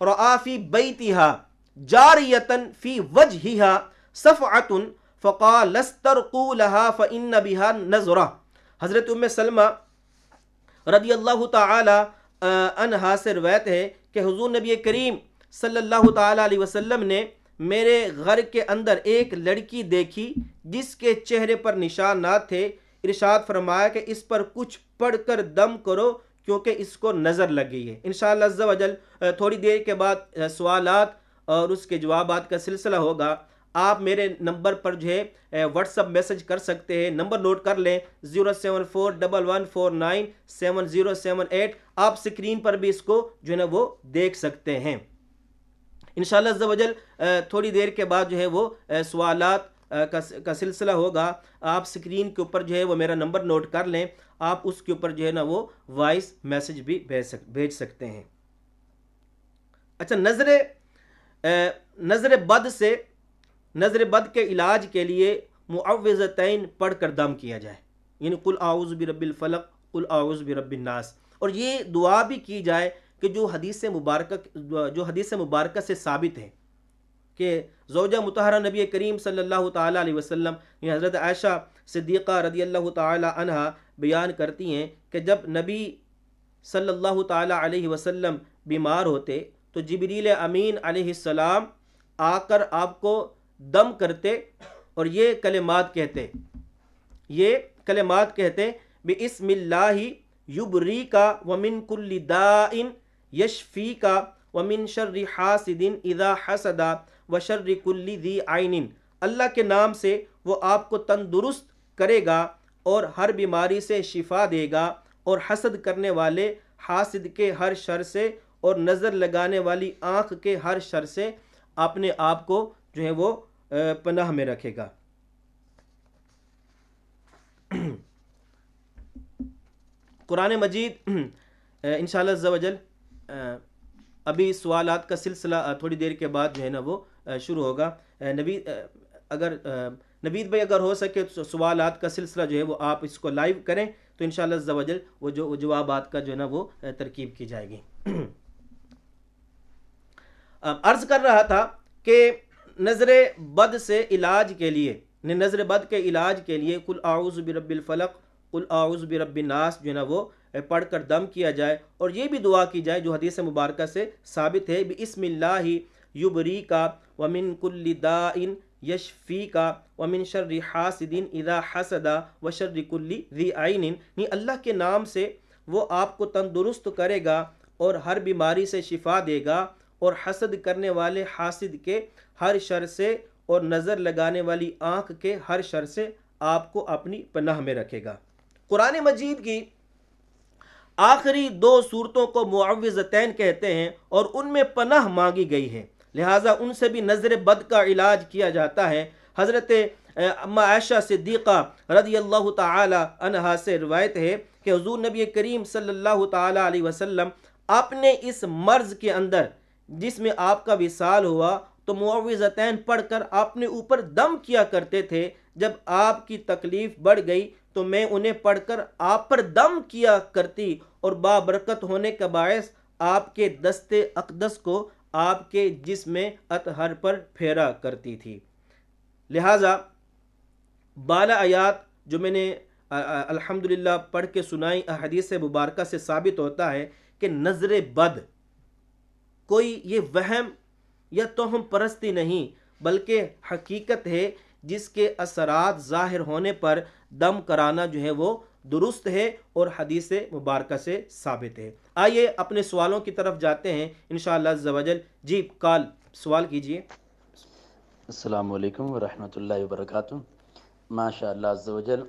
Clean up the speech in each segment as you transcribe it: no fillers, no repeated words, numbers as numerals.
رأى في بيتها جارية في وجهها صفعة فقال استرقوا لها فإن بها نظرة. حضرت سلمہ رضی اللہ تعالی عنہا سے روایت ہے کہ حضور نبی کریم صلی اللہ تعالی علیہ وسلم نے میرے گھر کے اندر ایک لڑکی دیکھی جس کے چہرے پر نشانات تھے. ارشاد فرمایا کہ اس پر کچھ پڑھ کر دم کرو کیونکہ اس کو نظر لگ گئی ہے. انشاءاللہ عز و جل تھوڑی دیر کے بعد سوالات اور اس کے جوابات کا سلسلہ ہوگا. آپ میرے نمبر پر جو ہے واٹس اپ میسج کر سکتے ہیں. نمبر نوٹ کر لیں 07411497078. آپ سکرین پر بھی اس کو جو ہے نا وہ دیکھ سکتے ہیں. انشاءاللہ عز و جل تھوڑی دیر کے بعد جو ہے وہ سوالات کا سلسلہ ہوگا. آپ سکرین کے اوپر جو ہے وہ میرا نمبر نوٹ کر لیں. آپ اس کے اوپر جو ہے نا وہ وائس میسج بھی بھیج سکتے ہیں. اچھا، نظر بد کے علاج کے لیے معوذتین پڑھ کر دم کیا جائے، یعنی قل اعوذ برب الفلق قل اعوذ برب الناس. اور یہ دعا بھی کی جائے کہ جو حدیث مبارکہ سے ثابت ہے کہ زوجہ مطہرہ نبی کریم صلی اللہ تعالیٰ علیہ وسلم یہ حضرت عائشہ صدیقہ رضی اللہ تعالیٰ عنہا بیان کرتی ہیں کہ جب نبی صلی اللہ تعالیٰ علیہ وسلم بیمار ہوتے تو جبریل امین علیہ السلام آ کر آپ کو دم کرتے اور یہ کلمات کہتے بسم اللہ یبریکا ومن کل داء یشفیکا ومن شر حاسد اذا حسد وشر کل ذی عین. اللہ کے نام سے وہ آپ کو تندرست کرے گا اور ہر بیماری سے شفا دے گا اور حسد کرنے والے حاسد کے ہر شر سے اور نظر لگانے والی آنکھ کے ہر شر سے اپنے آپ کو جو ہے وہ پناہ میں رکھے گا. قرآن مجید انشاءاللہ عز و جل ابھی سوالات کا سلسلہ تھوڑی دیر کے بعد جو ہے نا وہ شروع ہوگا. نوید بھائی اگر ہو سکے تو سوالات کا سلسلہ جو ہے وہ آپ اس کو لائیو کریں تو انشاءاللہ عز و جل وہ جو جوابات کا جو ہے نا وہ ترکیب کی جائے گی. عرض کر رہا تھا کہ نظر بد کے علاج کے لیے قل اعوذ برب الفلق قل اعوذ برب الناس جو ہے نا وہ پڑھ کر دم کیا جائے. اور یہ بھی دعا کی جائے جو حدیث مبارکہ سے ثابت ہے بسم اللہ یبریکا ومن کل داء یشفیکا ومن شر حاسد اذا حسد وشر کل ذی عین. اللہ کے نام سے وہ آپ کو تندرست کرے گا اور ہر بیماری سے شفا دے گا اور حسد کرنے والے حاسد کے ہر شر سے اور نظر لگانے والی آنکھ کے ہر شر سے آپ کو اپنی پناہ میں رکھے گا. قرآن مجید کی آخری 2 صورتوں کو معوذتین کہتے ہیں اور ان میں پناہ مانگی گئی ہے، لہٰذا ان سے بھی نظر بد کا علاج کیا جاتا ہے. حضرت اما عائشہ صدیقہ رضی اللہ تعالی عنہا سے روایت ہے کہ حضور نبی کریم صلی اللہ تعالی علیہ وسلم اپنے اس مرض کے اندر جس میں آپ کا وصال ہوا تو معوذتین پڑھ کر اپنے اوپر دم کیا کرتے تھے. جب آپ کی تکلیف بڑھ گئی تو میں انہیں پڑھ کر آپ پر دم کیا کرتی اور بابرکت ہونے کا باعث آپ کے دست اقدس کو آپ کے جسم اطہر پر پھیرا کرتی تھی. لہٰذا بالا آیات جو میں نے الحمدللہ پڑھ کے سنائی حدیث مبارکہ سے ثابت ہوتا ہے کہ نظر بد کوئی یہ وہم یا توہم پرستی نہیں بلکہ حقیقت ہے جس کے اثرات ظاہر ہونے پر دم کرانا جو ہے وہ درست ہے اور حدیث مبارکہ سے ثابت ہے. آئیے اپنے سوالوں کی طرف جاتے ہیں انشاءاللہ عز و جل. جی سوال کیجئے. السلام علیکم ورحمۃ اللہ وبرکاتہ. ماشاء اللہ عز و جل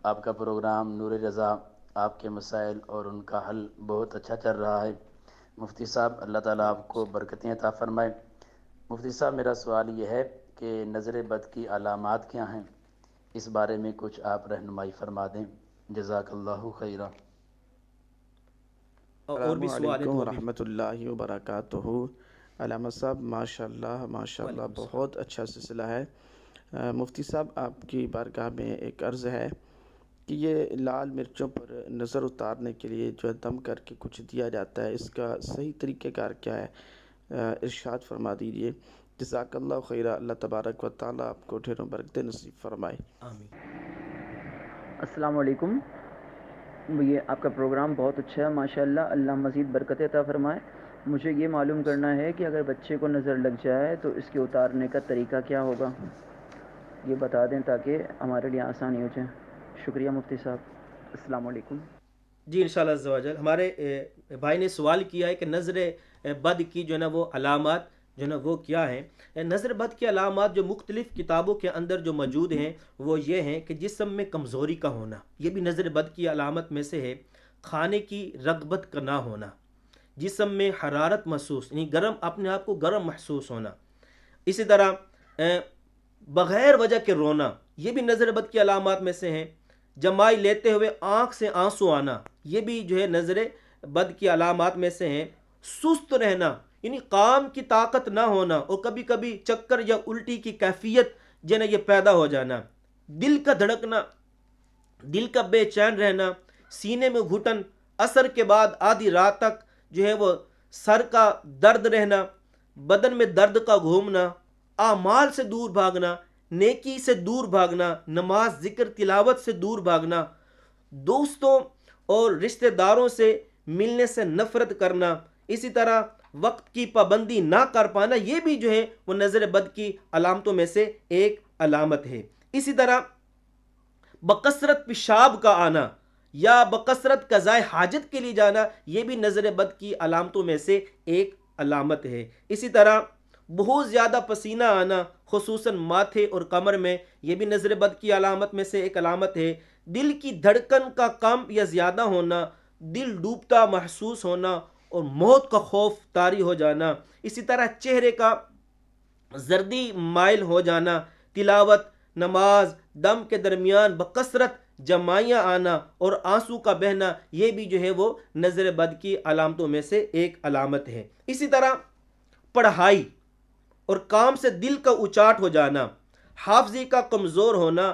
آپ کا پروگرام نور رضا، آپ کے مسائل اور ان کا حل بہت اچھا چل رہا ہے. مفتی صاحب اللہ تعالیٰ آپ کو برکتیں عطا فرمائے. مفتی صاحب میرا سوال یہ ہے کہ نظر بد کی علامات کیا ہیں، اس بارے میں کچھ آپ رہنمائی فرما دیں. جزاک اللہ خیرہ. اور بھی السلام علیکم ورحمۃ اللہ وبرکاتہ. علامہ صاحب ماشاء اللہ بہت اچھا سلسلہ ہے. مفتی صاحب آپ کی بارگاہ میں ایک عرض ہے کہ یہ لال مرچوں پر نظر اتارنے کے لیے جو دم کر کے کچھ دیا جاتا ہے، اس کا صحیح طریقہ کار کیا ہے؟ ارشاد فرما دیجیے۔ جزاک اللہ خیرہ، اللہ تبارک و تعالیٰ آپ کو ڈھیروں برکتیں نصیب فرمائے۔ آمین۔ السلام علیکم۔ یہ آپ کا پروگرام بہت اچھا ہے ماشاءاللہ، اللہ مزید برکت عطا فرمائے۔ مجھے یہ معلوم کرنا ہے کہ اگر بچے کو نظر لگ جائے تو اس کے اتارنے کا طریقہ کیا ہوگا، یہ بتا دیں تاکہ ہمارے لیے آسانی ہو جائے۔ شکریہ مفتی صاحب، السلام علیکم۔ جی انشاءاللہ عز و جل ہمارے بھائی نے سوال کیا ہے کہ نظر بد کی جو ہے نا وہ علامات جو ہے نا وہ کیا ہیں۔ نظر بد کی علامات جو مختلف کتابوں کے اندر جو موجود ہیں وہ یہ ہیں کہ جسم میں کمزوری کا ہونا، یہ بھی نظر بد کی علامت میں سے ہے۔ کھانے کی رغبت کا نہ ہونا، جسم میں حرارت محسوس یعنی گرم، اپنے آپ کو گرم محسوس ہونا، اسی طرح بغیر وجہ کے رونا، یہ بھی نظر بد کی علامات میں سے ہیں۔ جمائی لیتے ہوئے آنکھ سے آنسو آنا، یہ بھی جو ہے نظر بد کی علامات میں سے ہیں۔ سست رہنا یعنی کام کی طاقت نہ ہونا اور کبھی کبھی چکر یا الٹی کی کیفیت جو ہے نا یہ پیدا ہو جانا۔ دل کا دھڑکنا، دل کا بے چین رہنا، سینے میں گھٹن، عصر کے بعد آدھی رات تک جو ہے وہ سر کا درد رہنا، بدن میں درد کا گھومنا، اعمال سے دور بھاگنا، نیکی سے دور بھاگنا، نماز ذکر تلاوت سے دور بھاگنا، دوستوں اور رشتہ داروں سے ملنے سے نفرت کرنا، اسی طرح وقت کی پابندی نہ کر پانا، یہ بھی جو ہے وہ نظر بد کی علامتوں میں سے ایک علامت ہے۔ اسی طرح بکثرت پیشاب کا آنا یا بکثرت قضائے حاجت کے لیے جانا، یہ بھی نظر بد کی علامتوں میں سے ایک علامت ہے۔ اسی طرح بہت زیادہ پسینہ آنا خصوصاً ماتھے اور کمر میں، یہ بھی نظر بد کی علامت میں سے ایک علامت ہے۔ دل کی دھڑکن کا کم یا زیادہ ہونا، دل ڈوبتا محسوس ہونا اور موت کا خوف طاری ہو جانا، اسی طرح چہرے کا زردی مائل ہو جانا، تلاوت، نماز، دم کے درمیان بکثرت جمائیاں آنا اور آنسو کا بہنا، یہ بھی جو ہے وہ نظر بد کی علامتوں میں سے ایک علامت ہے۔ اسی طرح پڑھائی اور کام سے دل کا اچاٹ ہو جانا، حافظی کا کمزور ہونا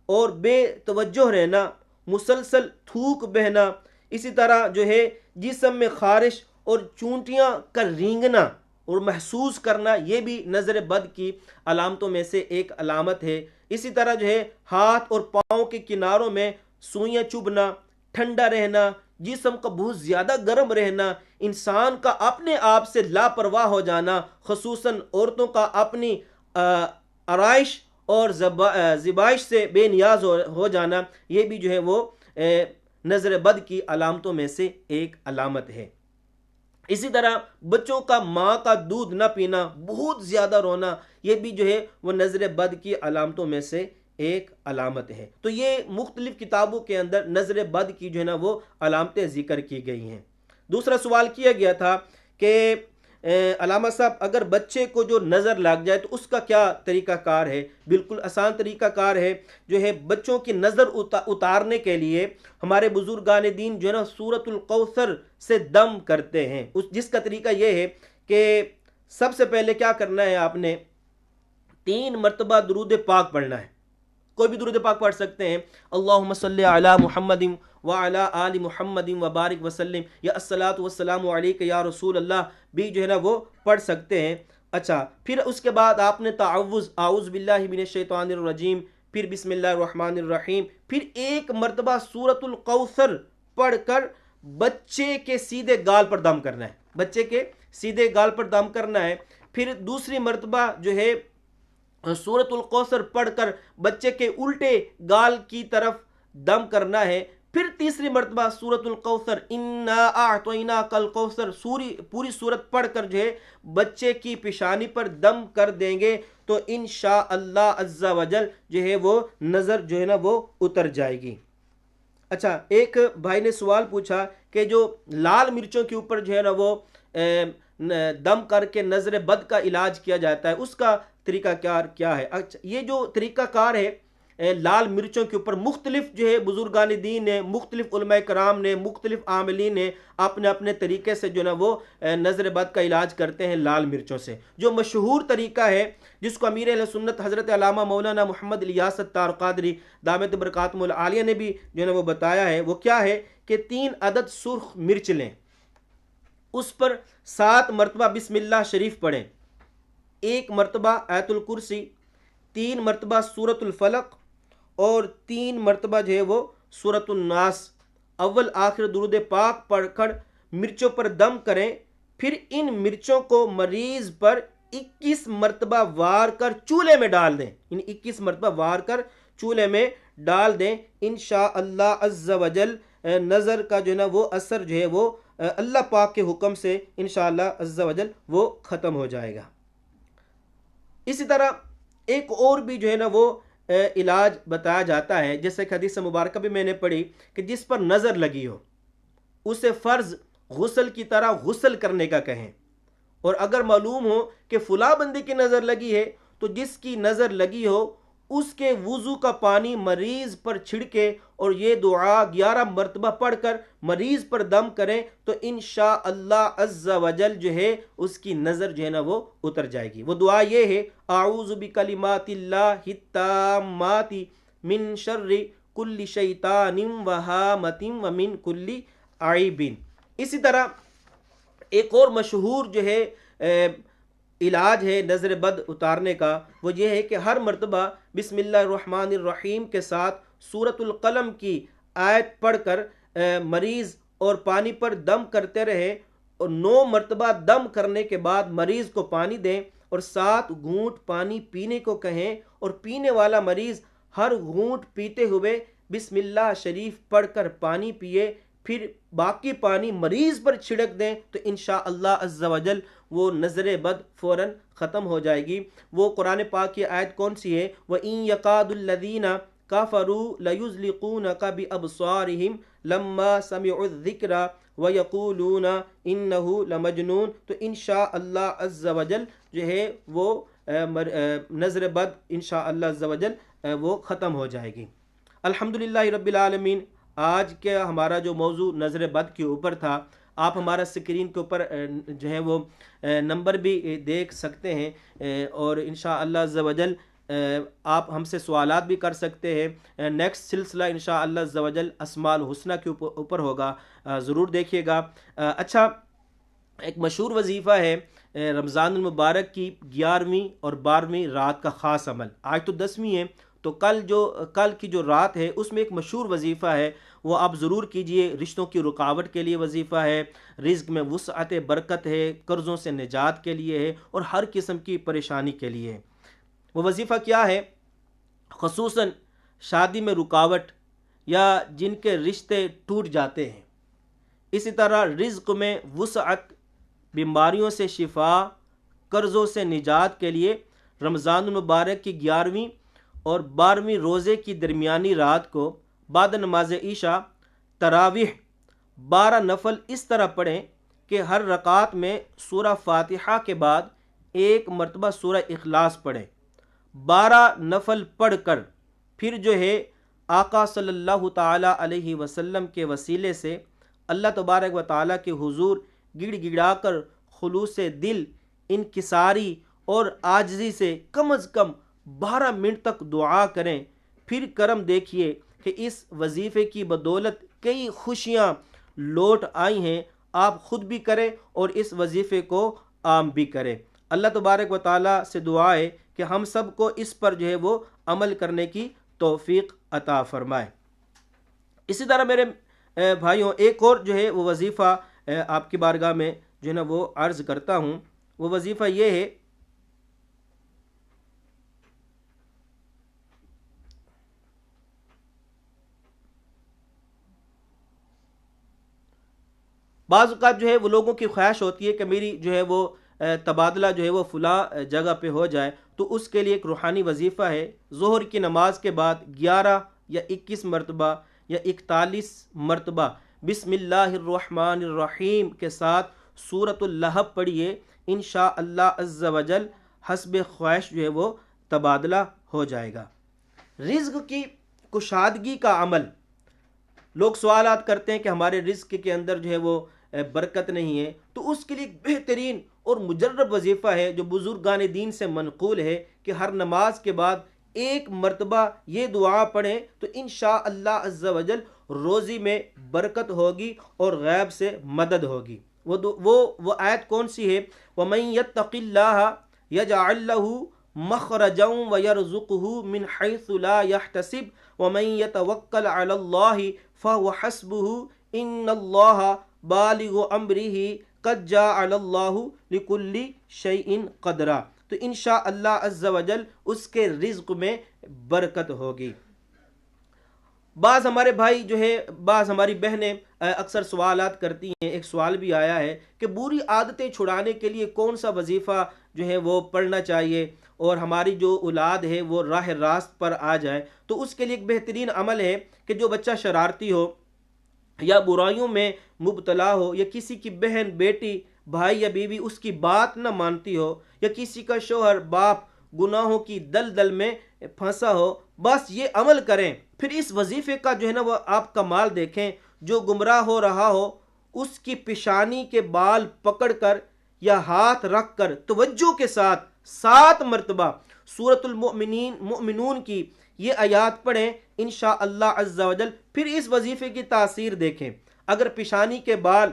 اور بے توجہ رہنا، مسلسل تھوک بہنا، اسی طرح جو ہے جسم میں خارش اور چونٹیاں کا رینگنا اور محسوس کرنا، یہ بھی نظر بد کی علامتوں میں سے ایک علامت ہے۔ اسی طرح جو ہے ہاتھ اور پاؤں کے کناروں میں سوئیاں چبھنا، ٹھنڈا رہنا، جسم کا بہت زیادہ گرم رہنا، انسان کا اپنے آپ سے لاپرواہ ہو جانا، خصوصاً عورتوں کا اپنی آرائش اور زیبائش سے بے نیاز ہو جانا، یہ بھی جو ہے وہ نظر بد کی علامتوں میں سے ایک علامت ہے۔ اسی طرح بچوں کا ماں کا دودھ نہ پینا، بہت زیادہ رونا، یہ بھی جو ہے وہ نظر بد کی علامتوں میں سے ایک علامت ہے۔ تو یہ مختلف کتابوں کے اندر نظر بد کی جو ہے نا وہ علامتیں ذکر کی گئی ہیں۔ دوسرا سوال کیا گیا تھا کہ علامہ صاحب اگر بچے کو جو نظر لگ جائے تو اس کا کیا طریقہ کار ہے؟ بالکل آسان طریقہ کار ہے، جو ہے بچوں کی نظر اتارنے کے لیے ہمارے بزرگان دین جو ہے نا سورۃ الکوثر سے دم کرتے ہیں۔ جس کا طریقہ یہ ہے کہ سب سے پہلے کیا کرنا ہے، آپ نے 3 مرتبہ درود پاک پڑھنا ہے۔ کوئی بھی درود پاک پڑھ سکتے ہیں، اللہم صلی علی محمد وعلی آل محمد وبارک وسلم، یا الصلاۃ والسلام علیک یا رسول اللہ بھی جو ہے نا وہ پڑھ سکتے ہیں۔ اچھا، پھر اس کے بعد آپ نے تعوذ، اعوذ باللہ من الشیطان الرجیم، پھر بسم اللہ الرحمن الرحیم، پھر 1 مرتبہ سورۃ الکوثر پڑھ کر بچے کے سیدھے گال پر دم کرنا ہے، بچے کے سیدھے گال پر دم کرنا ہے۔ پھر دوسری مرتبہ جو ہے سورۃ الکوثر پڑھ کر بچے کے الٹے گال کی طرف دم کرنا ہے۔ پھر تیسری مرتبہ سورۃ الکوثر، انا اعطیناک الکوثر، پوری سورت پڑھ کر جو ہے بچے کی پیشانی پر دم کر دیں گے تو انشاءاللہ عز و جل جو ہے وہ نظر جو ہے نا وہ اتر جائے گی۔ اچھا، ایک بھائی نے سوال پوچھا کہ جو لال مرچوں کے اوپر جو ہے نا وہ دم کر کے نظر بد کا علاج کیا جاتا ہے، اس کا طریقہ کار کیا ہے؟ اچھا، یہ جو طریقہ کار ہے لال مرچوں کے اوپر، مختلف جو ہے بزرگان دین نے، مختلف علماء کرام نے، مختلف عاملین نے اپنے اپنے طریقے سے جو ہے وہ نظر بد کا علاج کرتے ہیں لال مرچوں سے۔ جو مشہور طریقہ ہے جس کو امیر اہل سنت حضرت علامہ مولانا محمد الیاس اتار قادری دامت برکاتہم العالیہ نے بھی جو ہے وہ بتایا ہے، وہ کیا ہے کہ 3 عدد سرخ مرچ لیں، اس پر 7 مرتبہ بسم اللہ شریف پڑھیں، 1 مرتبہ آیت الکرسی، 3 مرتبہ سورۃ الفلق اور 3 مرتبہ جو ہے وہ سورۃ الناس، اول آخر درود پاک پڑھ کر مرچوں پر دم کریں، پھر ان مرچوں کو مریض پر 21 مرتبہ وار کر چولہے میں ڈال دیں، 21 مرتبہ وار کر چولہے میں ڈال دیں۔ انشاءاللہ عز و جل نظر کا جو ہے نا وہ اثر جو ہے وہ اللہ پاک کے حکم سے انشاءاللہ عز و جل وہ ختم ہو جائے گا۔ اسی طرح ایک اور بھی جو ہے نا وہ علاج بتایا جاتا ہے، جیسے کہ حدیث مبارکہ بھی میں نے پڑھی کہ جس پر نظر لگی ہو اسے فرض غسل کی طرح غسل کرنے کا کہیں، اور اگر معلوم ہو کہ فلاں بندے کی نظر لگی ہے تو جس کی نظر لگی ہو اس کے وضو کا پانی مریض پر چھڑکے اور یہ دعا 11 مرتبہ پڑھ کر مریض پر دم کریں تو انشاءاللہ عز و جل جو ہے اس کی نظر جو ہے نا وہ اتر جائے گی۔ وہ دعا یہ ہے اعوذ بکلمات اللہ التامات من شر کل شیطان وہامۃ ومن کل عیب۔ اسی طرح ایک اور مشہور جو ہے علاج ہے نظر بد اتارنے کا، وہ یہ ہے کہ ہر مرتبہ بسم اللہ الرحمن الرحیم کے ساتھ سورۃ القلم کی آیت پڑھ کر مریض اور پانی پر دم کرتے رہیں، اور 9 مرتبہ دم کرنے کے بعد مریض کو پانی دیں اور 7 گھونٹ پانی پینے کو کہیں، اور پینے والا مریض ہر گھونٹ پیتے ہوئے بسم اللہ شریف پڑھ کر پانی پیے، پھر باقی پانی مریض پر چھڑک دیں تو انشاءاللہ عز و جل وہ نظر بد فوراً ختم ہو جائے گی۔ وہ قرآن پاک کی آیت کون سی ہے؟ وَإِن يَكَادُ الَّذِينَ كَفَرُوا لَيُزْلِقُونَكَ بِأَبْصَارِهِمْ لَمَّا سَمِعُوا الذِّكْرَ وَيَقُولُونَ إِنَّهُ لَمَجْنُونَ۔ تو انشاءاللہ عز و جل جو ہے وہ نظر بد انشاءاللہ عز و جل وہ ختم ہو جائے گی۔ الحمدللہ رب العالمین۔ آج کا ہمارا جو موضوع نظر بد کے اوپر تھا، آپ ہمارا اسکرین کے اوپر جو ہے وہ نمبر بھی دیکھ سکتے ہیں، اور انشاءاللہ عز و جل آپ ہم سے سوالات بھی کر سکتے ہیں۔ نیکسٹ سلسلہ انشاءاللہ عز و جل اسماء الحسنہ کے اوپر ہوگا، ضرور دیکھیے گا۔ اچھا، ایک مشہور وظیفہ ہے رمضان المبارک کی 11ویں اور 12ویں رات کا خاص عمل۔ آج تو 10ویں ہے، تو کل کی جو رات ہے اس میں ایک مشہور وظیفہ ہے، وہ آپ ضرور کیجئے۔ رشتوں کی رکاوٹ کے لیے وظیفہ ہے، رزق میں وسعت برکت ہے، قرضوں سے نجات کے لیے ہے، اور ہر قسم کی پریشانی کے لیے ہے۔ وہ وظیفہ کیا ہے؟ خصوصاً شادی میں رکاوٹ یا جن کے رشتے ٹوٹ جاتے ہیں، اسی طرح رزق میں وسعت، بیماریوں سے شفا، قرضوں سے نجات کے لیے رمضان المبارک کی 11ویں اور 12ویں روزے کی درمیانی رات کو بعد نماز عشاء تراویح 12 نفل اس طرح پڑھیں کہ ہر رکعت میں سورہ فاتحہ کے بعد 1 مرتبہ سورہ اخلاص پڑھیں۔ 12 نفل پڑھ کر پھر جو ہے آقا صلی اللہ تعالیٰ علیہ وسلم کے وسیلے سے اللہ تبارک و تعالیٰ کے حضور گڑ گڑا کر خلوص دل، انکساری اور عاجزی سے کم از کم 12 منٹ تک دعا کریں۔ پھر کرم دیکھیے کہ اس وظیفے کی بدولت کئی خوشیاں لوٹ آئی ہیں۔ آپ خود بھی کریں اور اس وظیفے کو عام بھی کریں۔ اللہ تبارک و تعالیٰ سے دعا ہے کہ ہم سب کو اس پر جو ہے وہ عمل کرنے کی توفیق عطا فرمائے۔ اسی طرح میرے بھائیوں، ایک اور جو ہے وہ وظیفہ آپ کی بارگاہ میں جو ہے نا وہ عرض کرتا ہوں۔ وہ وظیفہ یہ ہے بعض اوقات جو ہے وہ لوگوں کی خواہش ہوتی ہے کہ میری جو ہے وہ تبادلہ جو ہے وہ فلاں جگہ پہ ہو جائے، تو اس کے لیے ایک روحانی وظیفہ ہے۔ ظہر کی نماز کے بعد 11 یا 21 مرتبہ یا 41 مرتبہ بسم اللہ الرحمن الرحیم کے ساتھ سورۃ اللہب پڑھیے، انشاءاللہ عز و جل حسب خواہش جو ہے وہ تبادلہ ہو جائے گا۔ رزق کی کشادگی کا عمل، لوگ سوالات کرتے ہیں کہ ہمارے رزق کے اندر جو ہے وہ برکت نہیں ہے، تو اس کے لیے ایک بہترین اور مجرب وظیفہ ہے جو بزرگان دین سے منقول ہے کہ ہر نماز کے بعد 1 مرتبہ یہ دعا پڑھیں تو انشاءاللہ عز و جل روزی میں برکت ہوگی اور غیب سے مدد ہوگی۔ وہ آیت کون سی ہے؟ وَمَن يَتَّقِ اللَّهَ يَجْعَلْ لَهُ مَخْرَجًا وَيَرْزُقْهُ مِنْ حَيْثُ لَا يَحْتَسِبُ وَمَن يَتَوَكَّلْ عَلَى اللَّهِ فَهُوَ حَسْبُهُ إِنَّ اللَّهَ بَالِغُ أَمْرِهِ قَدْ جَعَلَ اللَّهُ لِكُلِّ شَيْءٍ قَدْرًا۔ تو انشاءاللہ عز و جل اس کے رزق میں برکت ہوگی۔ بعض ہمارے بھائی جو ہے، بعض ہماری بہنیں اکثر سوالات کرتی ہیں۔ ایک سوال بھی آیا ہے کہ بری عادتیں چھڑانے کے لیے کون سا وظیفہ جو ہے وہ پڑھنا چاہیے اور ہماری جو اولاد ہے وہ راہ راست پر آ جائے۔ تو اس کے لیے ایک بہترین عمل ہے کہ جو بچہ شرارتی ہو یا برائیوں میں مبتلا ہو، یا کسی کی بہن، بیٹی، بھائی یا بیوی اس کی بات نہ مانتی ہو، یا کسی کا شوہر، باپ گناہوں کی دلدل میں پھنسا ہو، بس یہ عمل کریں۔ پھر اس وظیفے کا جو ہے نا وہ آپ کمال دیکھیں۔ جو گمراہ ہو رہا ہو اس کی پیشانی کے بال پکڑ کر یا ہاتھ رکھ کر توجہ کے ساتھ 7 مرتبہ سورۃ المؤمنون کی یہ آیات پڑھیں انشاءاللہ عز و جل۔ پھر اس وظیفے کی تاثیر دیکھیں۔ اگر پیشانی کے بال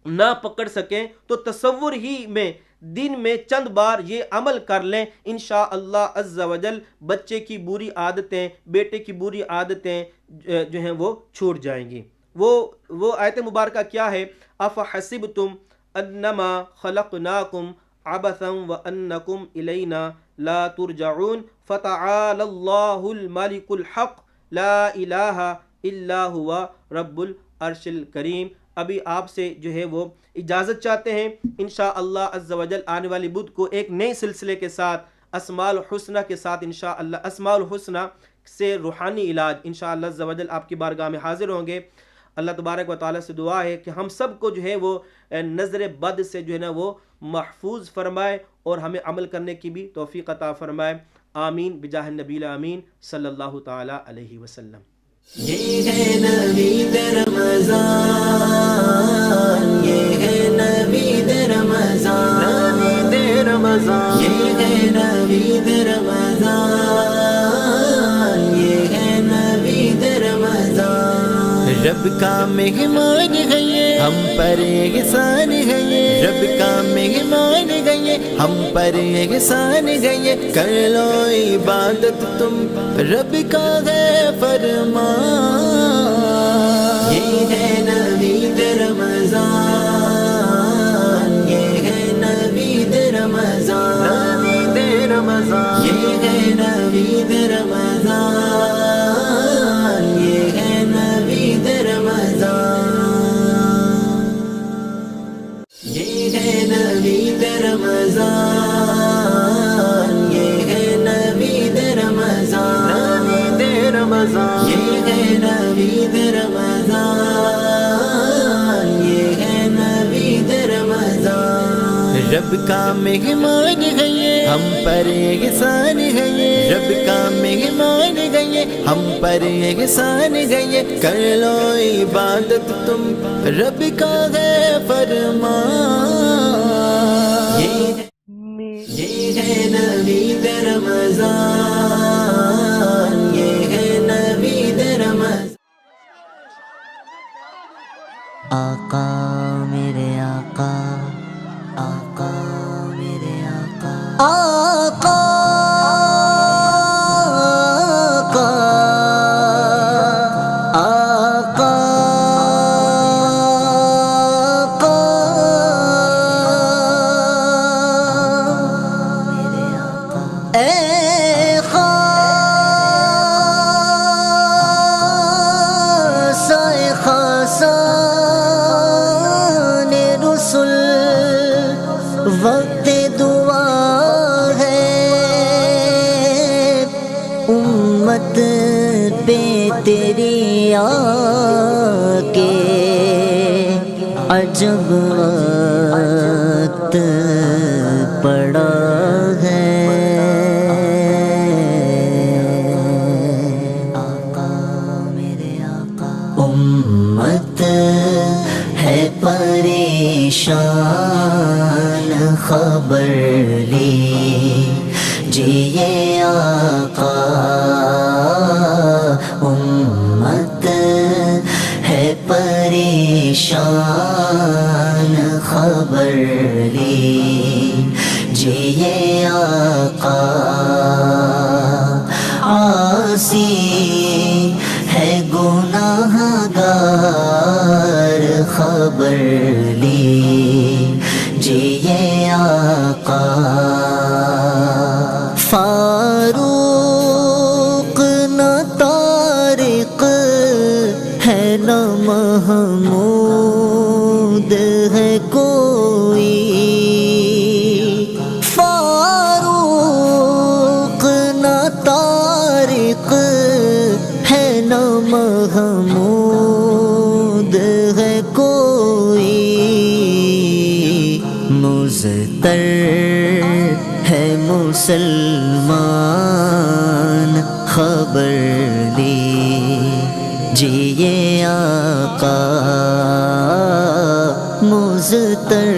نہ پکڑ سکیں تو تصور ہی میں دن میں چند بار یہ عمل کر لیں، انشاءاللہ عز و جل بچے کی بری عادتیں، بیٹے کی بری عادتیں جو ہیں وہ چھوٹ جائیں گی۔ وہ آیت مبارکہ کیا ہے؟ افحسبتم انما خلقناکم عبثا وانکم الینا لا ترجعون فتعالی اللہ الملک الحق لا الہ الا هو رب العرش الکریم۔ ابھی آپ سے جو ہے وہ اجازت چاہتے ہیں، انشاءاللہ عز و جل آنے والی بدھ کو ایک نئے سلسلے کے ساتھ، اسماء الحسنہ کے ساتھ، انشاءاللہ اسماء الحسنہ سے روحانی علاج، انشاءاللہ عز و جل آپ کی بارگاہ میں حاضر ہوں گے۔ اللہ تبارک و تعالیٰ سے دعا ہے کہ ہم سب کو جو ہے وہ نظر بد سے جو ہے نا وہ محفوظ فرمائے اور ہمیں عمل کرنے کی بھی توفیق عطا فرمائے۔ آمین بجاہ النبی الامین صلی اللہ تعالیٰ علیہ وسلم۔ یہ ہے نوید رمضان، یہ ہے نوید رمضان، نوید رمضان، یہ ہے نوید رمضان، یہ ہے نوید رمضان۔ رب کا مہمان ہے یہ، ہم پر احسان ہے یہ، رب کا مہمان ہے یہ، ہم پر احسان ہے یہ۔ کر لو عبادت تم، رب کا ہے فرمان۔ یہ ہے نوید رمضان، یہ ہے نوید رمضان، نوید رمضان، یہ ہے نوید رمضان، یہ ہے نوید رمضان، یہ ہے نوید رمضان، یہ ہے نوید رمضان، نوید رمضان، یہ ہے نوید رمضان، یہ ہے نوید رمضان۔ رب کا مہمان ہے یہ، ہم پر احسان ہے یہ، رب کا مہمان ہے یہ، ہم پر احسان ہے یہ۔ کر لو عبادت تم، رب کا ہے فرمان۔ یہ ہے نوید رمضان، یہ ہے نوید رمضان۔ آقا میرے آقا، آقا میرے آقا، آقا آقا اے خاصہ رسل، وقت دعا ہے امت پہ تیری آ کے، عجب وقت پڑا ہے۔ امت ہے پریشان، خبر لیجیے آقا۔ امت ہے پریشان، خبر لیجئے آقا عاصی ہے گناہ گار خبر لیجئے آقا فاروق نہ طارق ہے نہ محمود ہے کوئی فاروق نہ طارق ہے نہ محمود ہے کوئی مزتر ہے مسلمان خبر لیجئے آقا مزتر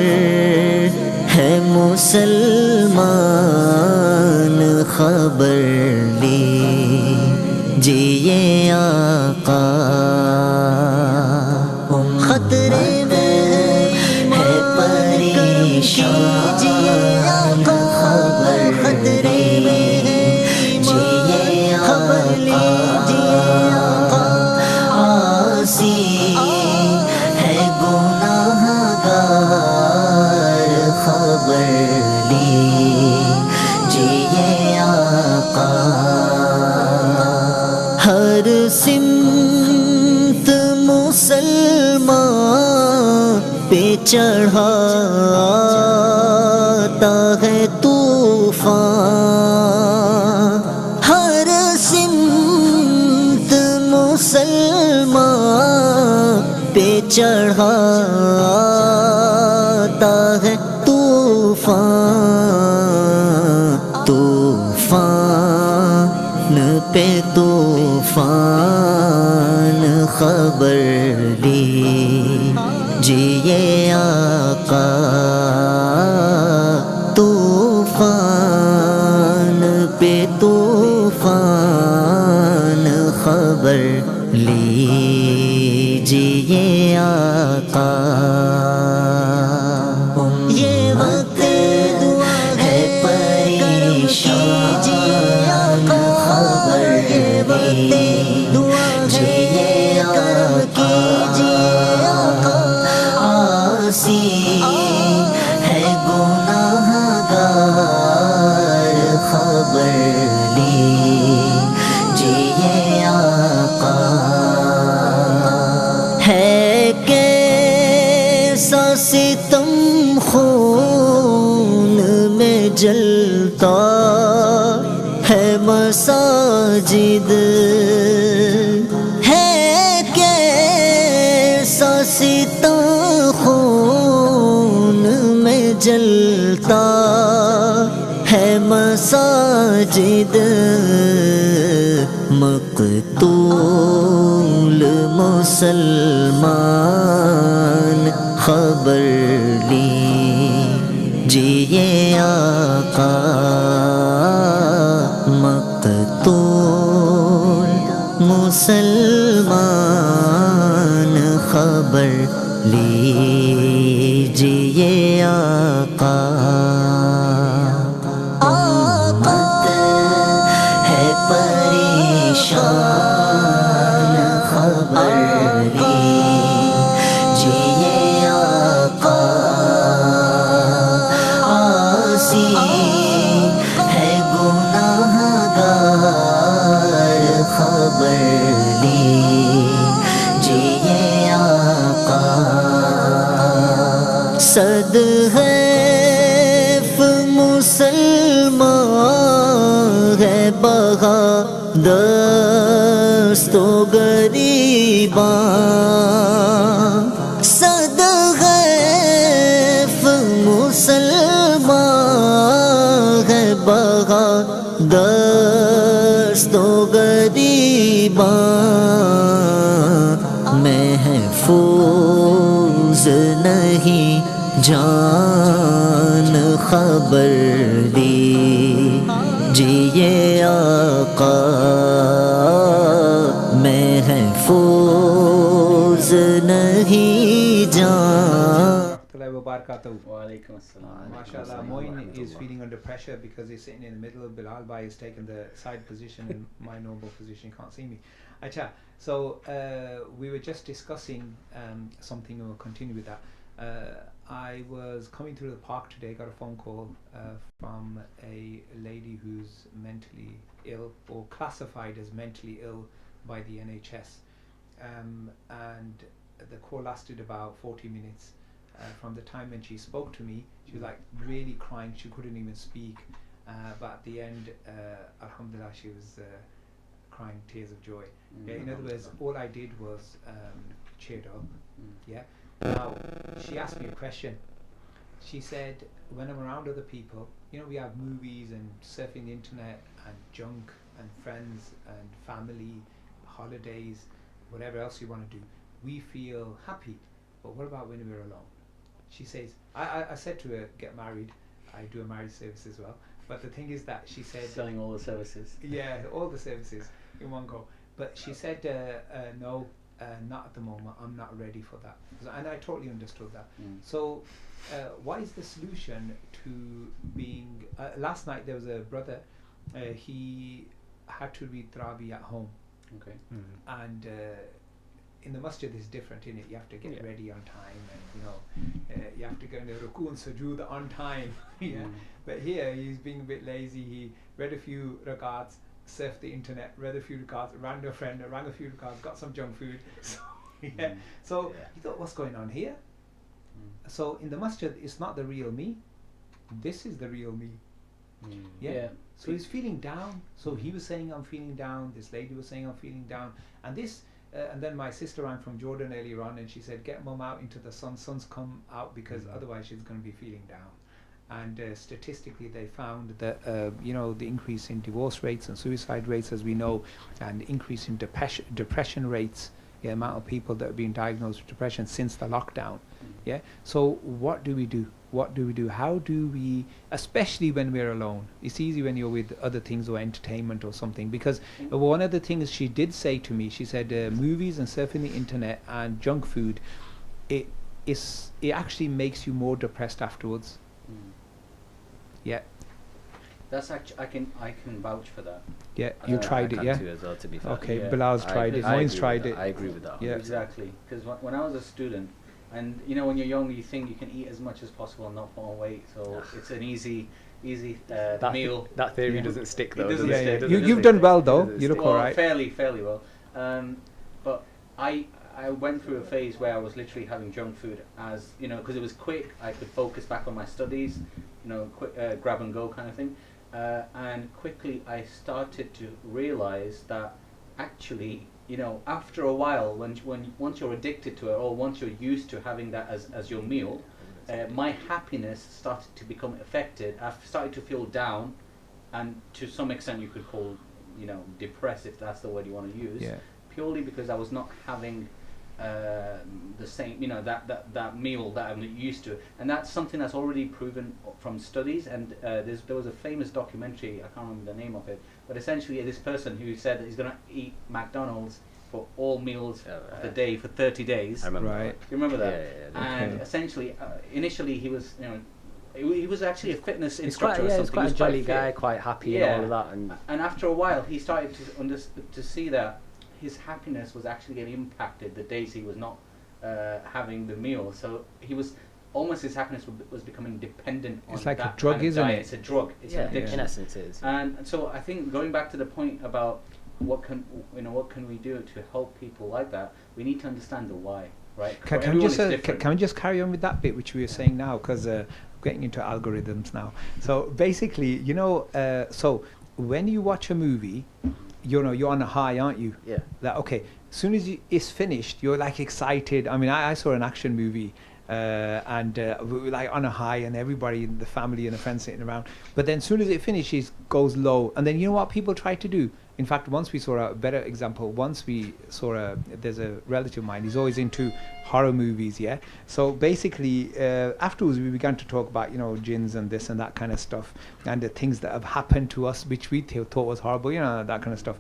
ہے مسلمان خبر لیجئے آقا خطرے میں ہے پریشان خبر خطرے میں ہے خبر لیجئے آقا عاصی ہے گناہ گار خبر لیجئے آقا ہر سمت مسلمان پہ چڑھاتا ہے طوفان ہر سمت مسلمان پہ چڑھاتا ہے طوفان طوفان پہ طوفان خبر لیجئے آقا طوفان پہ طوفان خبر لیجئے آقا یہ وقت دعا ہے پریشان خبر دعا ہے آقا عاصی ہے گناہ گار خبر لیجئے آقا ہے کیسا ستم خون میں جلتا ہے مساجد ہے کیسا ستم خون میں جلتا ہے مساجد مقتول مسلمان خبر لیجئے آقا مقتول مسلمان خبر لیجئے آقا آمد ہے پریشان خبر لیجئے آقا عاصی ہے گناہ گار خبر لیجئے آقا صد حیف مسلمان ہے بغادست و گریباں صد حیف مسلمان ہے بغادست و گریباں محفوظ نہیں جان خبر لیجئے آقا محفوظ نہیں جان barakatuh. Wa alaikum assalam. MashaAllah, Moin is feeling under pressure because he's sitting in the middle of Bilal Bhai is taking the side position in my normal position. You can't see me. Acha, so we were just discussing something, and we'll continue with that. I was coming through the park today, got a phone call from a lady who's mentally ill or classified as mentally ill by the NHS. And the call lasted about 40 minutes. From the time when she spoke to me, she was like really crying, she couldn't even speak. But at the end, alhamdulillah, she was crying tears of joy. Yeah, in other words, all I did was cheered up. Yeah. Now, she asked me a question. She said, when I'm around other people, you know, we have movies and surfing the internet and junk and friends and family, holidays, whatever else you want to do, we feel happy. But what about when we're alone? She says, I said to her, get married. I do a marriage service as well. But the thing is that she said... Selling all the services. Yeah, all the services in one go. But she said, no, not at the moment. I'm not ready for that. And I totally understood that. So what is the solution to being... last night there was a brother, he had to read Taraweeh at home. Okay. And in the masjid is different, innit? You have to get ready on time, and you know, you have to go in the ruku and sujood on time. Yeah. But here he's being a bit lazy. He read a few rakats, surfed the internet, read a few rakats, rang a friend, rang a few rakats, got some junk food. So yeah. So he thought, what's going on here? So in the masjid, it's not the real me. This is the real me. Yeah. So he's feeling down. So he was saying, I'm feeling down. This lady was saying, I'm feeling down. And this, and then my sister rang from Jordan earlier on, and she said, get mum out into the sun. Sun's come out because otherwise she's going to be feeling down. And statistically, they found that you know, the increase in divorce rates and suicide rates, as we know, and increase in depression rates, the amount of people that have been diagnosed with depression since the lockdown. Yeah. So what do we do? What do we do? How do we, especially when we're alone? It's easy when you're with other things or entertainment or something. Because one of the things she did say to me, she said, movies and surfing the internet and junk food, it actually makes you more depressed afterwards. Yeah. That's actually, I can vouch for that. Yeah, you tried it, yeah? Too as well, to be fair. Okay, Yeah. Bilal's tried it, Moin's tried it. I agree with that. Yeah. Exactly. Because when I was a student, and you know, when you're young, you think you can eat as much as possible and not put on weight. So it's an easy meal. That theory doesn't stick though. It doesn't Yeah, stick. yeah. It You've doesn't done stick. well though. It You look Well, alright. fairly well. But I went through a phase where I was literally having junk food, as you know, because it was quick. I could focus back on my studies, you know, quick grab and go kind of thing. And quickly I started to realize that actually, you know, after a while, once you're addicted to it, or once you're used to having that as your meal, my happiness started to become affected. I started to feel down, and to some extent you could call, you know, depressed, if that's the word you want to use. Yeah. Purely because I was not having the same, you know, that meal that I'm used to, and that's something that's already proven from studies. And there was a famous documentary, I can't remember the name of it, but essentially this person who said that he's going to eat McDonald's for all meals of the day for 30 days. I remember. Right. You remember that? Yeah. And Okay. essentially, initially he was, you know, he was actually a fitness He's instructor. quite, or he's something. quite He a was jolly fit. guy, quite happy and all of that. And after a while, he started to see that his happiness was actually getting impacted the days he was not having the meal. So he was almost, his happiness was becoming dependent on It's like a that drug, kind of isn't diet. it? It's a drug. It's an Yeah, addiction. in essence, it is. And so I think, going back to the point about what can we do to help people like that, we need to understand the why, right? Can we Everyone just is different. can we just carry on with that bit which we were saying now, because we're getting into algorithms now. So basically, you know, so when you watch a movie, you know, you're on a high, aren't you? Yeah. That okay. As soon as it's finished, you're like excited. I mean, I saw an action movie, and we were like on a high, and everybody in the family and the friends sitting around. But then, as soon as it finishes, goes low, and then you know what people try to do? In fact, once we saw a better example. Once we saw there's a relative of mine. He's always into horror movies. Yeah. So basically, afterwards we began to talk about jinns and this and that kind of stuff, and the things that have happened to us, which we thought was horrible. That kind of stuff.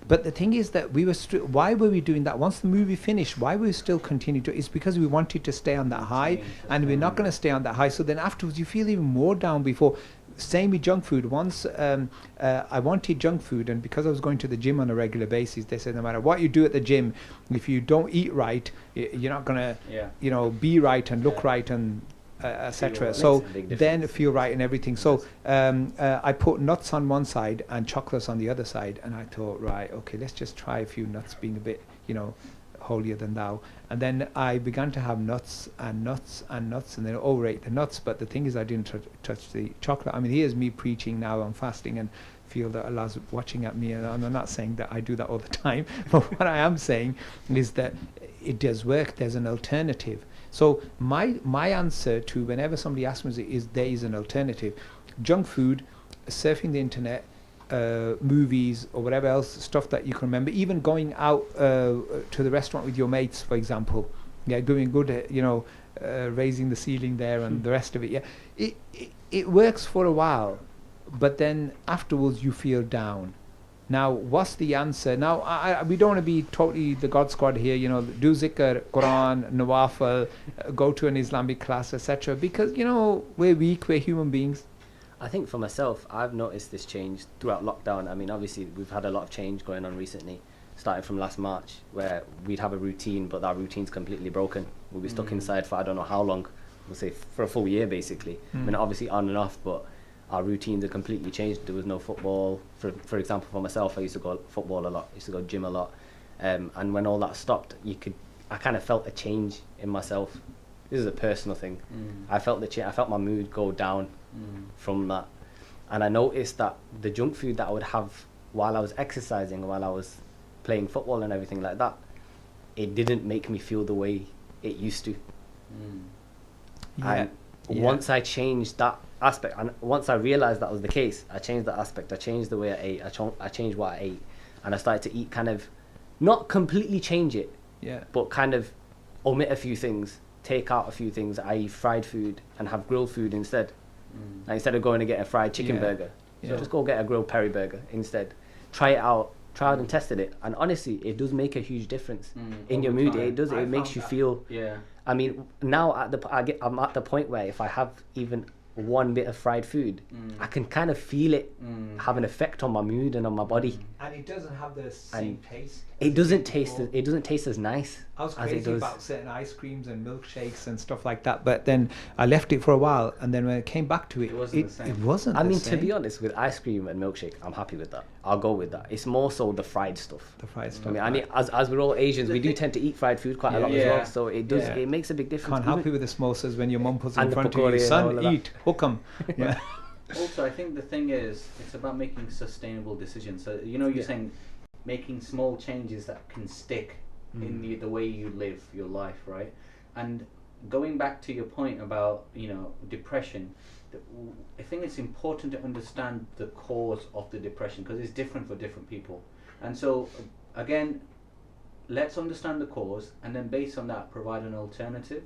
But the thing is that we were why were we doing that? Once the movie finished, why were we still continuing to? It's because we wanted to stay on that high, and we're not going to stay on that high. So then afterwards, you feel even more down. Before, same with junk food. Once I wanted junk food, and because I was going to the gym on a regular basis, they said no matter what you do at the gym, if you don't eat right, you're not going to, be right and look right and etc. So then feel right and everything. So I put nuts on one side and chocolates on the other side, and I thought, right, okay, let's just try a few nuts, being a bit, holier than thou. And then I began to have nuts and nuts and nuts, and then overate the nuts. But the thing is, I didn't touch the chocolate. I mean, here's me preaching now, I'm fasting and feel that Allah's watching at me, and I'm not saying that I do that all the time, but what I am saying is that it does work. There's an alternative. So my answer to whenever somebody asks me is there is an alternative. Junk food, surfing the internet, movies or whatever else, stuff that you can remember, even going out to the restaurant with your mates, for example, doing good, raising the ceiling there and the rest of it. It works for a while, but then afterwards you feel down. Now, what's the answer? Now, we don't want to be totally the God squad here, do zikr, Quran, nawafil, go to an Islamic class, etc. Because, we're weak, we're human beings. I think for myself, I've noticed this change throughout lockdown. I mean, obviously, we've had a lot of change going on recently, starting from last March, where we'd have a routine, but that routine's completely broken. We'll be stuck inside for I don't know how long, we'll say for a full year, basically. I mean, obviously on and off, but our routines are completely changed. There was no football. For example, for myself, I used to go football a lot, used to go gym a lot. And when all that stopped, I kind of felt a change in myself. This is a personal thing. I felt I felt my mood go down from that. And I noticed that the junk food that I would have while I was exercising, while I was playing football and everything like that, it didn't make me feel the way it used to. And once I changed that aspect, and once I realized that was the case, I changed that aspect. I changed the way I ate. I changed what I ate, and I started to eat kind of, not completely change it, but kind of omit a few things, take out a few things, i.e. fried food, and have grilled food instead. Like instead of going to get a fried chicken burger, so just go get a grilled peri burger instead. Try it out, tried and tested it, and honestly, it does make a huge difference in your mood. It does. It makes you feel. I mean, now I'm at the point where if I have even one bit of fried food, I can kind of feel it have an effect on my mood and on my body. And it doesn't have the same taste. It doesn't taste as nice. I was crazy about certain ice creams and milkshakes and stuff like that, but then I left it for a while, and then when I came back to it, it wasn't the same. I mean, to be honest, with ice cream and milkshake, I'm happy with that. I'll go with that. It's more so the fried stuff. I mean, as we're all Asians, we do tend to eat fried food quite a lot as well, so it does. It makes a big difference. Can't help you with the samosas when your mum puts in front of you. Son, eat, hook 'em. Yeah. Also, I think the thing is, it's about making sustainable decisions. So, you're saying making small changes that can stick in the way you live your life, right? And going back to your point about, depression, I think it's important to understand the cause of the depression, because it's different for different people. And so, again, let's understand the cause, and then based on that, provide an alternative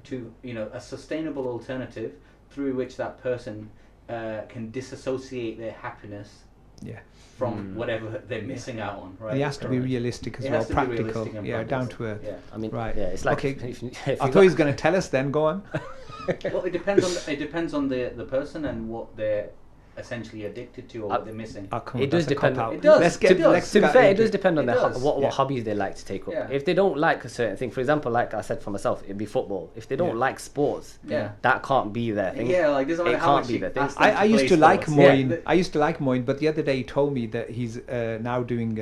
to, a sustainable alternative through which that person can disassociate their happiness from whatever they're missing out on. Right? It has to be realistic as well, practical. Down to earth. Yeah. I mean, right. Yeah, it's like okay. I thought he was going to tell us. Then go on. Well, it depends on the person and what they're essentially addicted to or what they're missing. It does depend. It does. To be fair, it does depend on what hobbies they like to take up. Yeah. If they don't like a certain thing, for example, like I said for myself, it'd be football. If they don't like sports, that can't be their thing. Yeah, like doesn't matter how much you ask them to I used play to like sports. Moin. I used to like Moin, but the other day he told me that he's now doing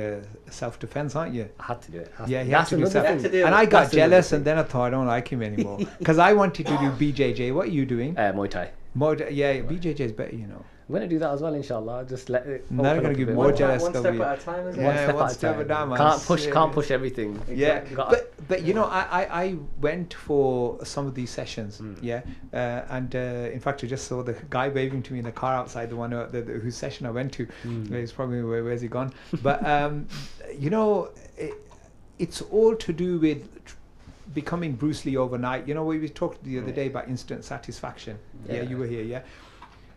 self-defense, aren't you? I had to do it. He had to do self-defense. do it. And I got That's jealous, and then I thought I don't like him anymore because I wanted to do BJJ. What are you doing? Muay Thai. BJJ is better, I'm going to do that as well, inshallah. Just let it. Now you're open going up to a get bit more more. jealous. One step at a time, isn't it? Yeah, One one step step at at a a time. time. Can't push everything. Yeah, Gotta- but you know, I went for some of these sessions, yeah, and in fact I just saw the guy waving to me in the car outside, the one whose session I went to. He's probably where's he gone? But you know, it's all to do with becoming Bruce Lee overnight. You know, we talked the other day about instant satisfaction. Yeah, you were here. Yeah,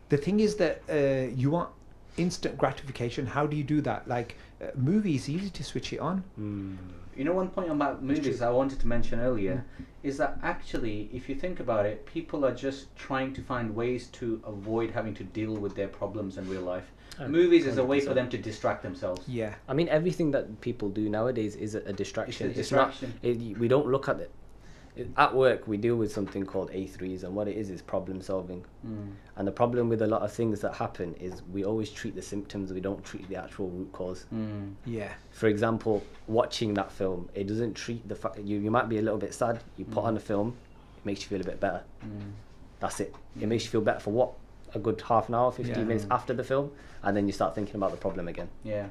the thing is that you want instant gratification. How do you do that? Like movies, easy to switch it on. You know, one point about movies I wanted to mention earlier is that actually, if you think about it, people are just trying to find ways to avoid having to deal with their problems in real life. Movies is a way for them to distract themselves. Yeah. I mean, everything that people do nowadays is a distraction. It's a distraction. We don't look at it. At work, we deal with something called A3s, and what it is problem solving. And the problem with a lot of things that happen is we always treat the symptoms, we don't treat the actual root cause. Yeah. For example, watching that film, it doesn't treat the fact you might be a little bit sad, you put on a film, it makes you feel a bit better. That's it. It makes you feel better for what? A good half an hour, 15 minutes after the film, and then you start thinking about the problem again. Yeah.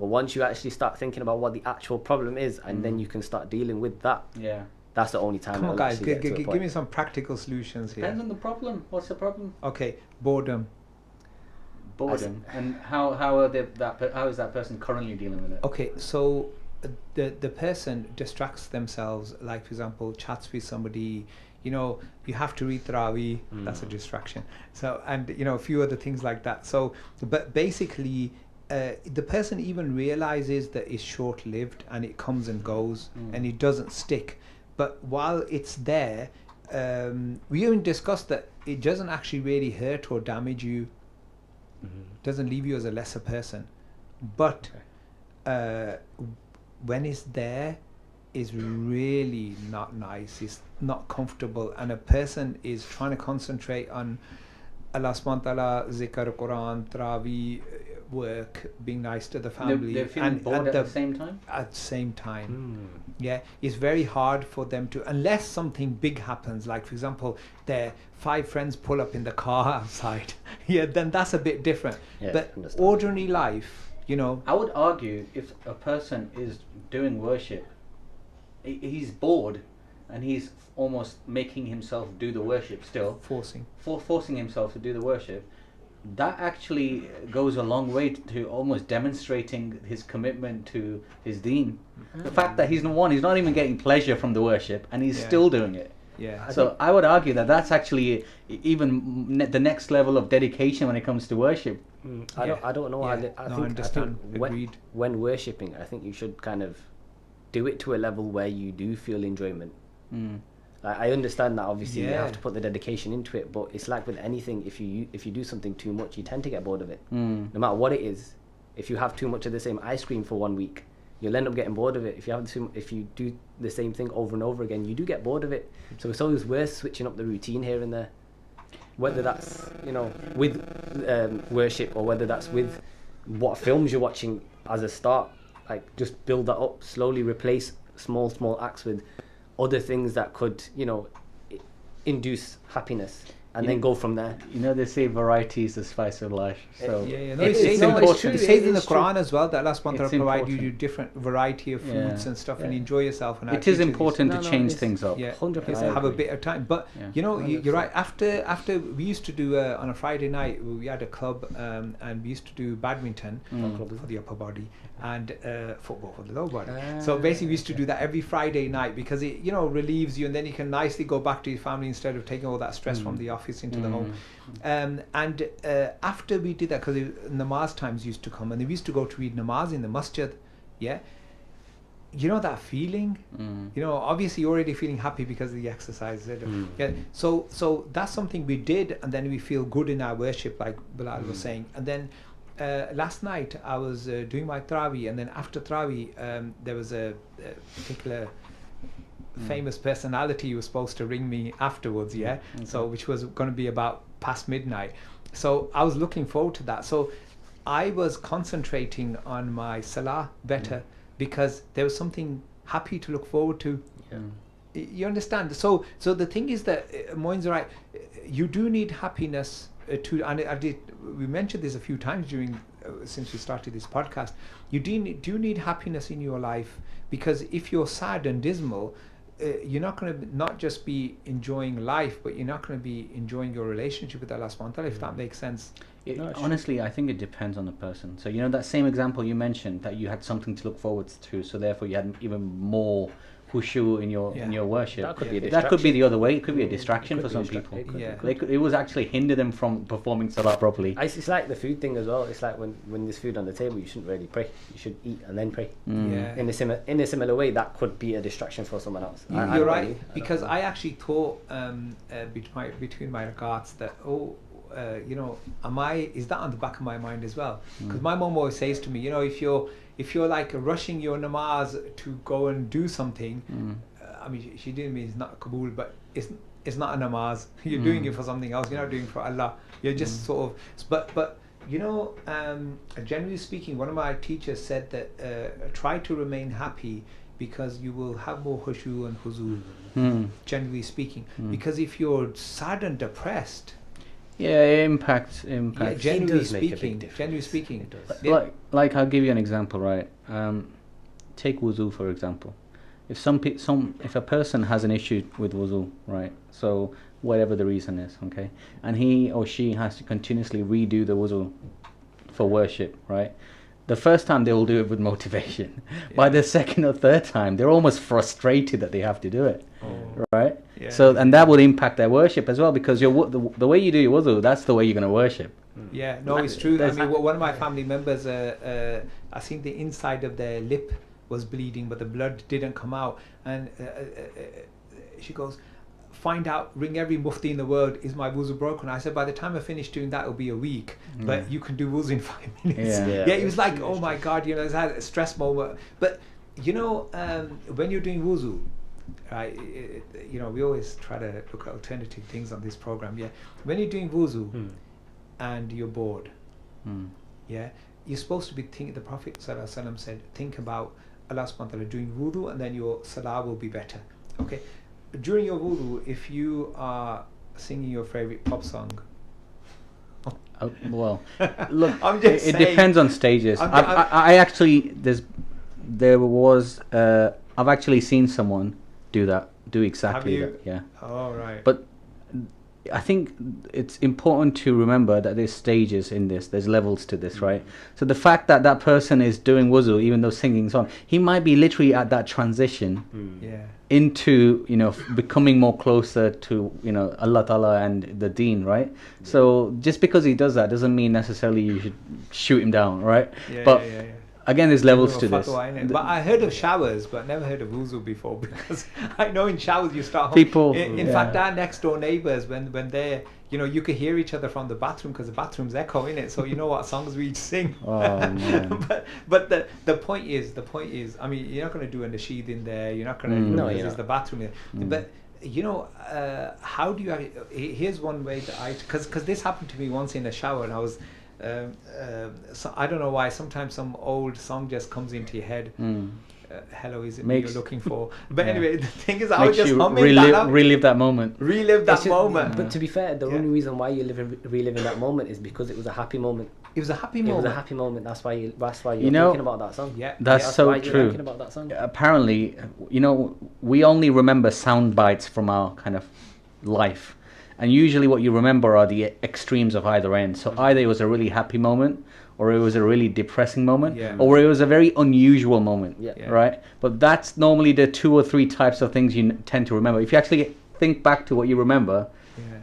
But once you actually start thinking about what the actual problem is, and then you can start dealing with that, Yeah. that's the only time. Come on, it'll guys, actually get to a give point. me some practical solutions here. Depends on the problem. What's the problem? Okay, boredom. Boredom. And how are how is that person currently dealing with it? Okay, so the person distracts themselves, like for example, chats with somebody. You know, you have to read Tarawih. That's a distraction. So, and you know, a few other things like that. So, but basically, the person even realizes that it's short-lived and it comes and goes and it doesn't stick. But while it's there, we even discussed that it doesn't actually really hurt or damage you. Doesn't leave you as a lesser person. But when it's there, is really not nice. It's not comfortable, and a person is trying to concentrate on Allah subhanahu wa ta'ala, zikr, Quran, Tarawih, work, being nice to the family. They're feeling bored at the same time? At the same time. Yeah, it's very hard for them to, unless something big happens, like for example, their 5 friends pull up in the car outside. Yeah, then that's a bit different. Yeah, but understand. ordinary life, you know. I would argue if a person is doing worship, he's bored and he's almost making himself do the worship still, forcing himself to do the worship, that actually goes a long way to almost demonstrating his commitment to his deen. The fact that he's not even getting pleasure from the worship and he's still doing it. Yeah. So I would argue that that's actually even the next level of dedication when it comes to worship. I don't know. Yeah. I No, think, I understand. Agreed. When worshipping, I think you should kind of do it to a level where you do feel enjoyment. Like, I understand that obviously you have to put the dedication into it, but it's like with anything, if you do something too much, you tend to get bored of it. No matter what it is. If you have too much of the same ice cream for 1 week, you'll end up getting bored of it. If you do the same thing over and over again, you do get bored of it. So it's always worth switching up the routine here and there, whether that's with worship or whether that's with what films you're watching as a start. Like, just build that up slowly, replace small acts with other things that could induce happiness, and then go from there. You know, they say variety is the spice of life. So it says in the Quran as well that Allah subhanahu wa ta'ala provide you different variety of foods and stuff, and enjoy yourself. And it is important to change things up. Yeah, 100%. have a bit of time. But you know, you're right. After we used to do on a Friday night, we had a club, and we used to do badminton for the upper body and football for the lower body. So basically, we used to do that every Friday night because it relieves you, and then you can nicely go back to your family instead of taking all that stress from the office into the home. And after we did that, because namaz times used to come, and we used to go to read namaz in the masjid. Yeah, you know that feeling. Obviously you're already feeling happy because of the exercise. Yeah, so that's something we did, and then we feel good in our worship, like Bilal was saying. And then last night I was doing my Tarawih, and then after Tarawih there was a particular famous personality who was supposed to ring me afterwards, so which was going to be about past midnight. So I was looking forward to that. So I was concentrating on my salah better because there was something happy to look forward to. You understand? So the thing is that Moin's right, you do need happiness we mentioned this a few times during since we started this podcast. You do need happiness in your life, because if you're sad and dismal, you're not going to not just be enjoying life, but you're not going to be enjoying your relationship with Allah subhanahu wa ta'ala, if that makes sense. Honestly, I think it depends on the person. So, you know, that same example you mentioned, that you had something to look forward to, so therefore you had even more khushu in your worship. That could be a That could be the other way. It could be a distraction for some people. It was actually hinder them from performing salah properly. It's like the food thing as well. It's like when there's food on the table, you shouldn't really pray. You should eat and then pray. Yeah. In a similar way, that could be a distraction for someone else. You're right, because I actually thought between my rakats that you know, is that on the back of my mind as well? Because my mom always says to me, you know, if you're like rushing your namaz to go and do something, I mean, she didn't mean it's not kabul, but it's not a namaz. You're doing it for something else. You're not doing it for Allah. You're just sort of, but you know, generally speaking, one of my teachers said that try to remain happy, because you will have more khushu and huzur, generally speaking. Because if you're sad and depressed, it impacts. Yeah, generally speaking, like I'll give you an example, right? Take wuzu for example. If if a person has an issue with wuzu, right? So whatever the reason is, okay, and he or she has to continuously redo the wuzu for worship, right? The first time they will do it with motivation. By the second or third time, they're almost frustrated that they have to do it, right? Yeah. So, and that would impact their worship as well, because the way you do your wudu, that's the way you're going to worship. Yeah, no, it's true. I mean, one of my family members, I think the inside of their lip was bleeding, but the blood didn't come out, and she goes, find out, ring every mufti in the world, is my wuzu broken? I said, by the time I finish doing that, it'll be a week, but you can do wuzu in 5 minutes. Yeah, he was like, oh my God, you know, it's had a stress moment. But you know, when you're doing wuzu, right, you know, we always try to look at alternative things on this program. Yeah, when you're doing wuzu and you're bored, yeah, you're supposed to be thinking. The Prophet ﷺ said, think about Allah subhanahu wa ta'ala doing wudu, and then your salah will be better. Okay, during your wudu, if you are singing your favorite pop song, well, look, it depends on stages. I actually I've actually seen someone do exactly that. Yeah. Oh, right. But I think it's important to remember that there's stages in this. There's levels to this, right? So the fact that that person is doing wuzu, even though singing song, he might be literally at that transition into, you know, becoming more closer to, you know, Allah Ta'ala and the deen, right? So just because he does that doesn't mean necessarily you should shoot him down, right? Again, there's levels to this. But I heard of showers, but never heard of wuzu before, because I know in showers you start. People. In fact, our next door neighbours, when they're, you know, you could hear each other from the bathroom, because the bathroom's echo in it, so you know what songs we each sing. Oh man. but the point is, I mean, you're not going to do a nasheed in there. You're not going to. No, it's the bathroom. But you know, how do you? Here's one way that because this happened to me once in a shower, and I was. So I don't know why. Sometimes some old song just comes into your head. Hello, is it me you're looking for? But anyway, the thing is, I was just humming relive that moment. But to be fair, the only reason why you're reliving that moment is because it was a happy moment. It was a happy moment. It was a happy moment. That's why you're thinking about that song. Yeah, that's so true. Thinking about that song. Apparently, you know, we only remember sound bites from our kind of life. And usually what you remember are the extremes of either end. So either it was a really happy moment, or it was a really depressing moment, or it was a very unusual moment, right? But that's normally the 2 or 3 types of things you tend to remember. If you actually think back to what you remember,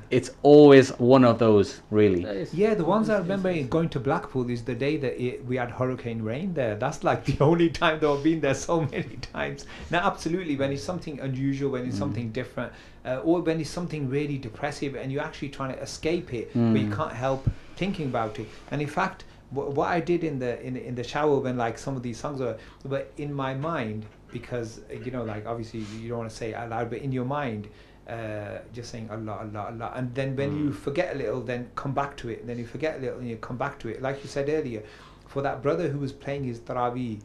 it's always one of those, really. Yeah, the ones I remember going to Blackpool is the day that we had hurricane rain there. That's like the only time that I've been there so many times. Now, absolutely, when it's something unusual, when it's something different, or when it's something really depressive and you're actually trying to escape it, but you can't help thinking about it. And in fact, what I did in the shower when like some of these songs were, but in my mind, because you know, like obviously you don't want to say it out loud, but in your mind, just saying Allah, Allah, Allah, and then when you forget a little, then come back to it, and then you forget a little and you come back to it. Like you said earlier, for that brother who was playing his Taraweeh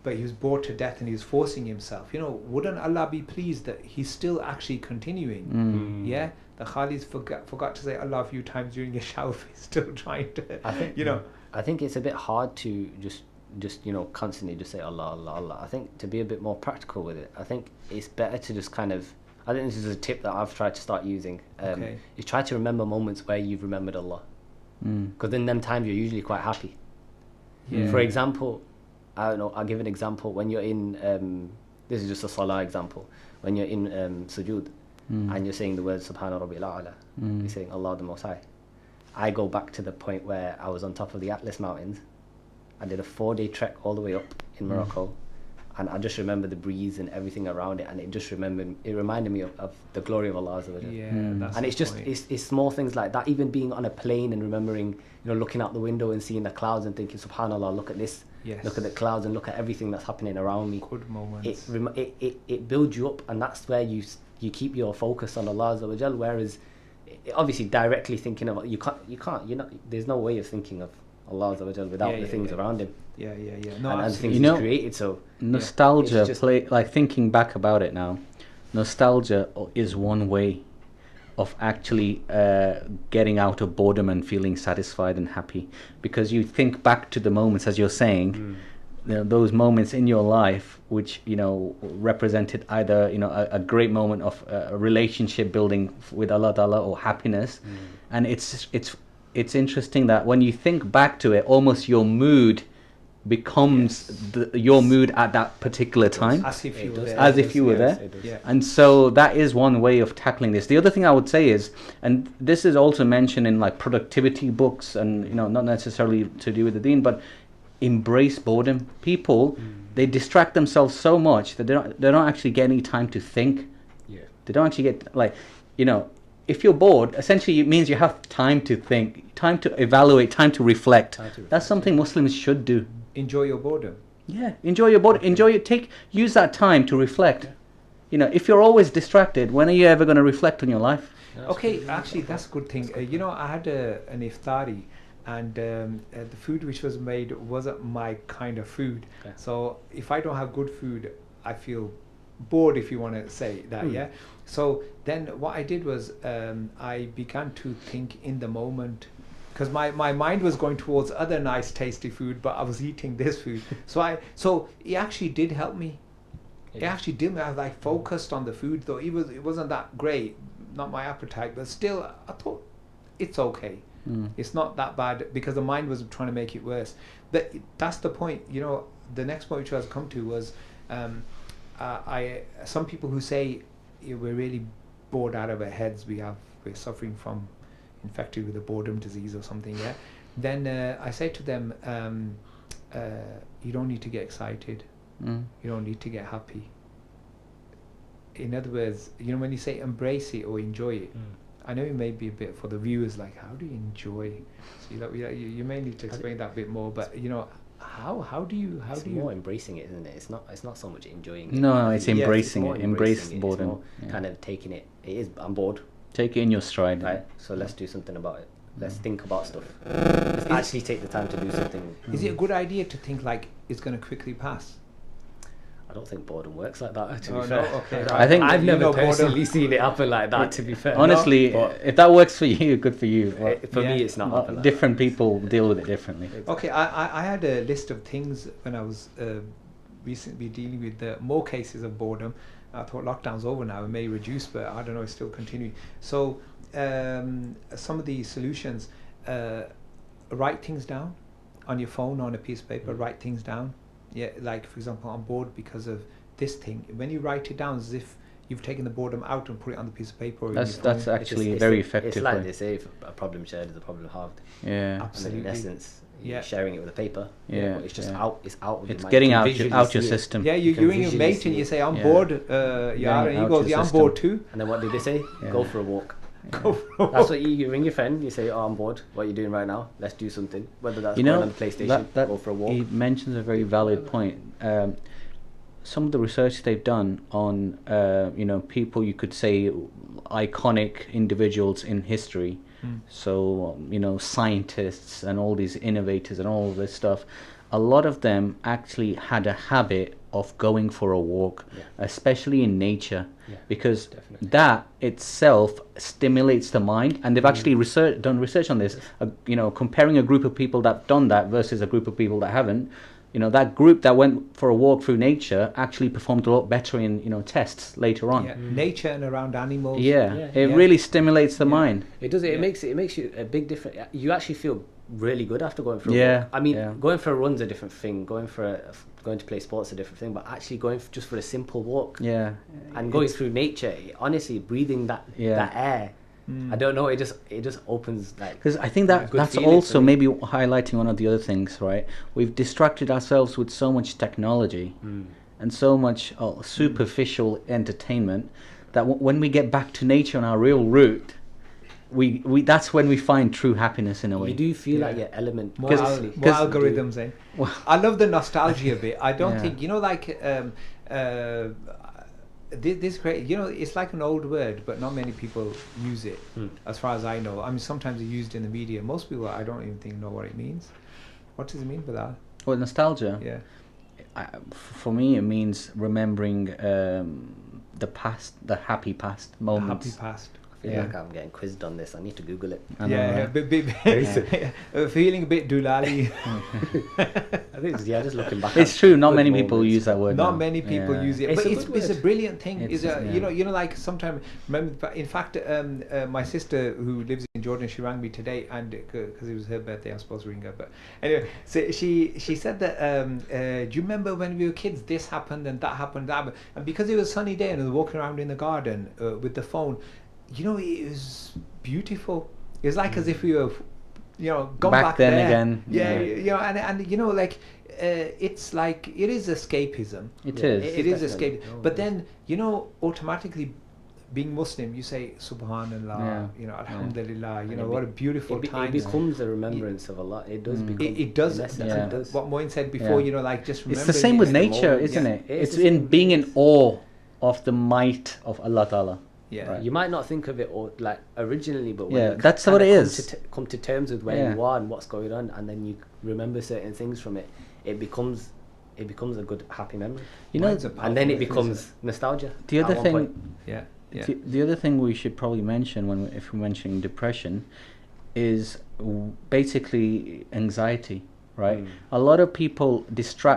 but he was bored to death and he was forcing himself. You know, wouldn't Allah be pleased that he's still actually continuing? Yeah, the Khalis forgot to say Allah a few times during his shower. He's still trying to. I think, you know, I think it's a bit hard to just you know, constantly just say Allah, Allah, Allah. I think to be a bit more practical with it, I think it's better to just kind of, I think this is a tip that I've tried to start using, is try to remember moments where you've remembered Allah, because in them times you're usually quite happy. For example, I don't know, I'll give an example. When you're in this is just a salah example, when you're in sujood and you're saying the words Subhana Rabbil A'la, you're saying Allah the Most High. I go back to the point where I was on top of the Atlas Mountains. I did a 4-day trek all the way up in Morocco, and I just remember the breeze and everything around it, and it reminded me of the glory of Allah Azza wa Jalla. that's And the it's just point. it's small things like that, even being on a plane and remembering, you know, looking out the window and seeing the clouds and thinking, Subhanallah, look at this, look at the clouds and look at everything that's happening around me. Good moments. It builds you up, and that's where you keep your focus on Allah Azza wa Jalla. Whereas obviously directly thinking of there's no way of thinking of Allah Azza wa Jalla without the things around him. No, And the things You know, he's created. So nostalgia, it's just- like thinking back about it now, nostalgia is one way of actually getting out of boredom and feeling satisfied and happy, because you think back to the moments, as you're saying, you know, those moments in your life which, you know, represented either, you know, a great moment of a relationship building with Allah Ta'ala or happiness. And it's interesting that when you think back to it, almost your mood becomes your mood at that particular time, as if you were there. as if you were there. And so that is one way of tackling this. The other thing I would say is, and this is also mentioned in like productivity books, and, you know, not necessarily to do with the deen, but embrace boredom. People, they distract themselves so much that they don't actually get any time to think. They don't actually get, like, you know, if you're bored, essentially it means you have time to think, time to evaluate, time to reflect. That's something Muslims should do. Enjoy your boredom. Yeah, enjoy your boredom. Use that time to reflect. You know, if you're always distracted, when are you ever going to reflect on your life? Okay, actually, that's a good thing. You know, I had an iftari, and the food which was made wasn't my kind of food. So if I don't have good food, I feel bored, if you want to say that. So then what I did was I began to think in the moment, because my mind was going towards other nice tasty food, but I was eating this food. So it actually did help me. It actually did. I was like focused on the food, though it wasn't that great, not my appetite, but still I thought it's okay. It's not that bad, because the mind was trying to make it worse. But that's the point. You know, the next point which I was come to was some people who say we're really bored out of our heads, we're suffering from infected with a boredom disease or something, then I say to them, you don't need to get excited, you don't need to get happy. In other words, you know, when you say embrace it or enjoy it, I know it may be a bit for the viewers, like, how do you enjoy? So you may need to explain that a bit more, but you know, how do you more embracing it, isn't it? It's not so much enjoying it. No, it's embracing more it. Embrace it. boredom. It's more kind of taking it. It is. I'm bored. Take it in your stride. Right. So let's do something about it. Let's think about stuff. Let's actually take the time to do something. Is it a good idea to think like it's going to quickly pass? I don't think boredom works like that, to be Oh, fair. no? Okay. I think I've never know, boredom- personally seen it happen like that, to be fair. honestly, But if that works for you, good for you. But for me, it's not happened like different people deal with it differently. Okay, I had a list of things when I was recently dealing with more cases of boredom. I thought lockdown's over now, it may reduce, but I don't know, it's still continuing. So some of the solutions, write things down on your phone, on a piece of paper, write things down. Yeah, like for example, I'm bored because of this thing. When you write it down, as if you've taken the boredom out and put it on the piece of paper. Or That's in your phone. actually a very effective It's like way. they say, if a problem shared is a problem halved. Yeah. Absolutely. And then in essence, Yeah. you're sharing it with a paper. Yeah, But it's just yeah. out. It's out of your It's mind. getting You can out visually out your see it. system. Yeah, You can you're in your visually mate see and you it. say, I'm Yeah. bored, Getting Yara, and he out goes, your yeah, I'm system. bored too. And then what do they say? Yeah. Go for a walk. Go for a That's what you ring your friend. You say, "Oh, I'm bored. What are you doing right now? Let's do something." Whether that's You going know, on the PlayStation, that go for a walk. he mentions a very valid point. Some of the research they've done on, you know, people you could say iconic individuals in history, So, scientists and all these innovators and all this stuff, a lot of them actually had a habit of going for a walk, especially in nature, because that itself stimulates the mind. And they've actually done research on this, comparing a group of people that done that versus a group of people that haven't. That group that went for a walk through nature actually performed a lot better in tests later on. Nature and around animals. It really stimulates the mind. It does. It makes you a big difference. You actually feel really good after going for a Yeah, walk. I mean, yeah. going for a run's a different thing. Going to play sports is a different thing. But actually going just for a simple walk. Yeah. And going through nature, honestly, breathing that air. I don't know. It just opens like. Because I think that's also maybe highlighting one of the other things, right? We've distracted ourselves with so much technology and so much superficial entertainment that when we get back to nature on our real route, we that's when we find true happiness in a way. You do feel like your element. More algorithms, eh? I love the nostalgia bit. I don't think this great, it's like an old word, but not many people use it, as far as I know. I mean, sometimes it's used in the media. Most people, I don't even think know what it means. What does it mean by that? Well, nostalgia. Yeah. For me, it means remembering the past, the happy past moments. The happy past. I feel like I'm getting quizzed on this. I need to Google it. Feeling a bit doolally. I think just looking back. It's true. Not many people use that word. Not many people use it, but it's a brilliant thing. Like sometimes remember. In fact, my sister who lives in Jordan, she rang me today, and because it was her birthday, I'm supposed to ring her. But anyway, so she said that. Do you remember when we were kids? This happened and that happened, and because it was a sunny day and I was walking around in the garden with the phone. It was beautiful. It was like as if we were, gone back then there. Again. And it's like it is escapism. It is. It is escape. But then automatically, being Muslim, you say Subhanallah. Alhamdulillah. What a beautiful time. It becomes a remembrance of Allah. It does become. It does. It does. What Moin said before. Like just remember. It's the same with nature, isn't it? It's in being in awe of the might of Allah Ta'ala. Yeah, right. You might not think of it like originally, but when that's what it is. Come to terms with where you are and what's going on, and then you remember certain things from it. It becomes a good happy memory. And then it becomes nostalgia. The other thing, the other thing we should probably mention if we're mentioning depression, is basically anxiety. Right, a lot of people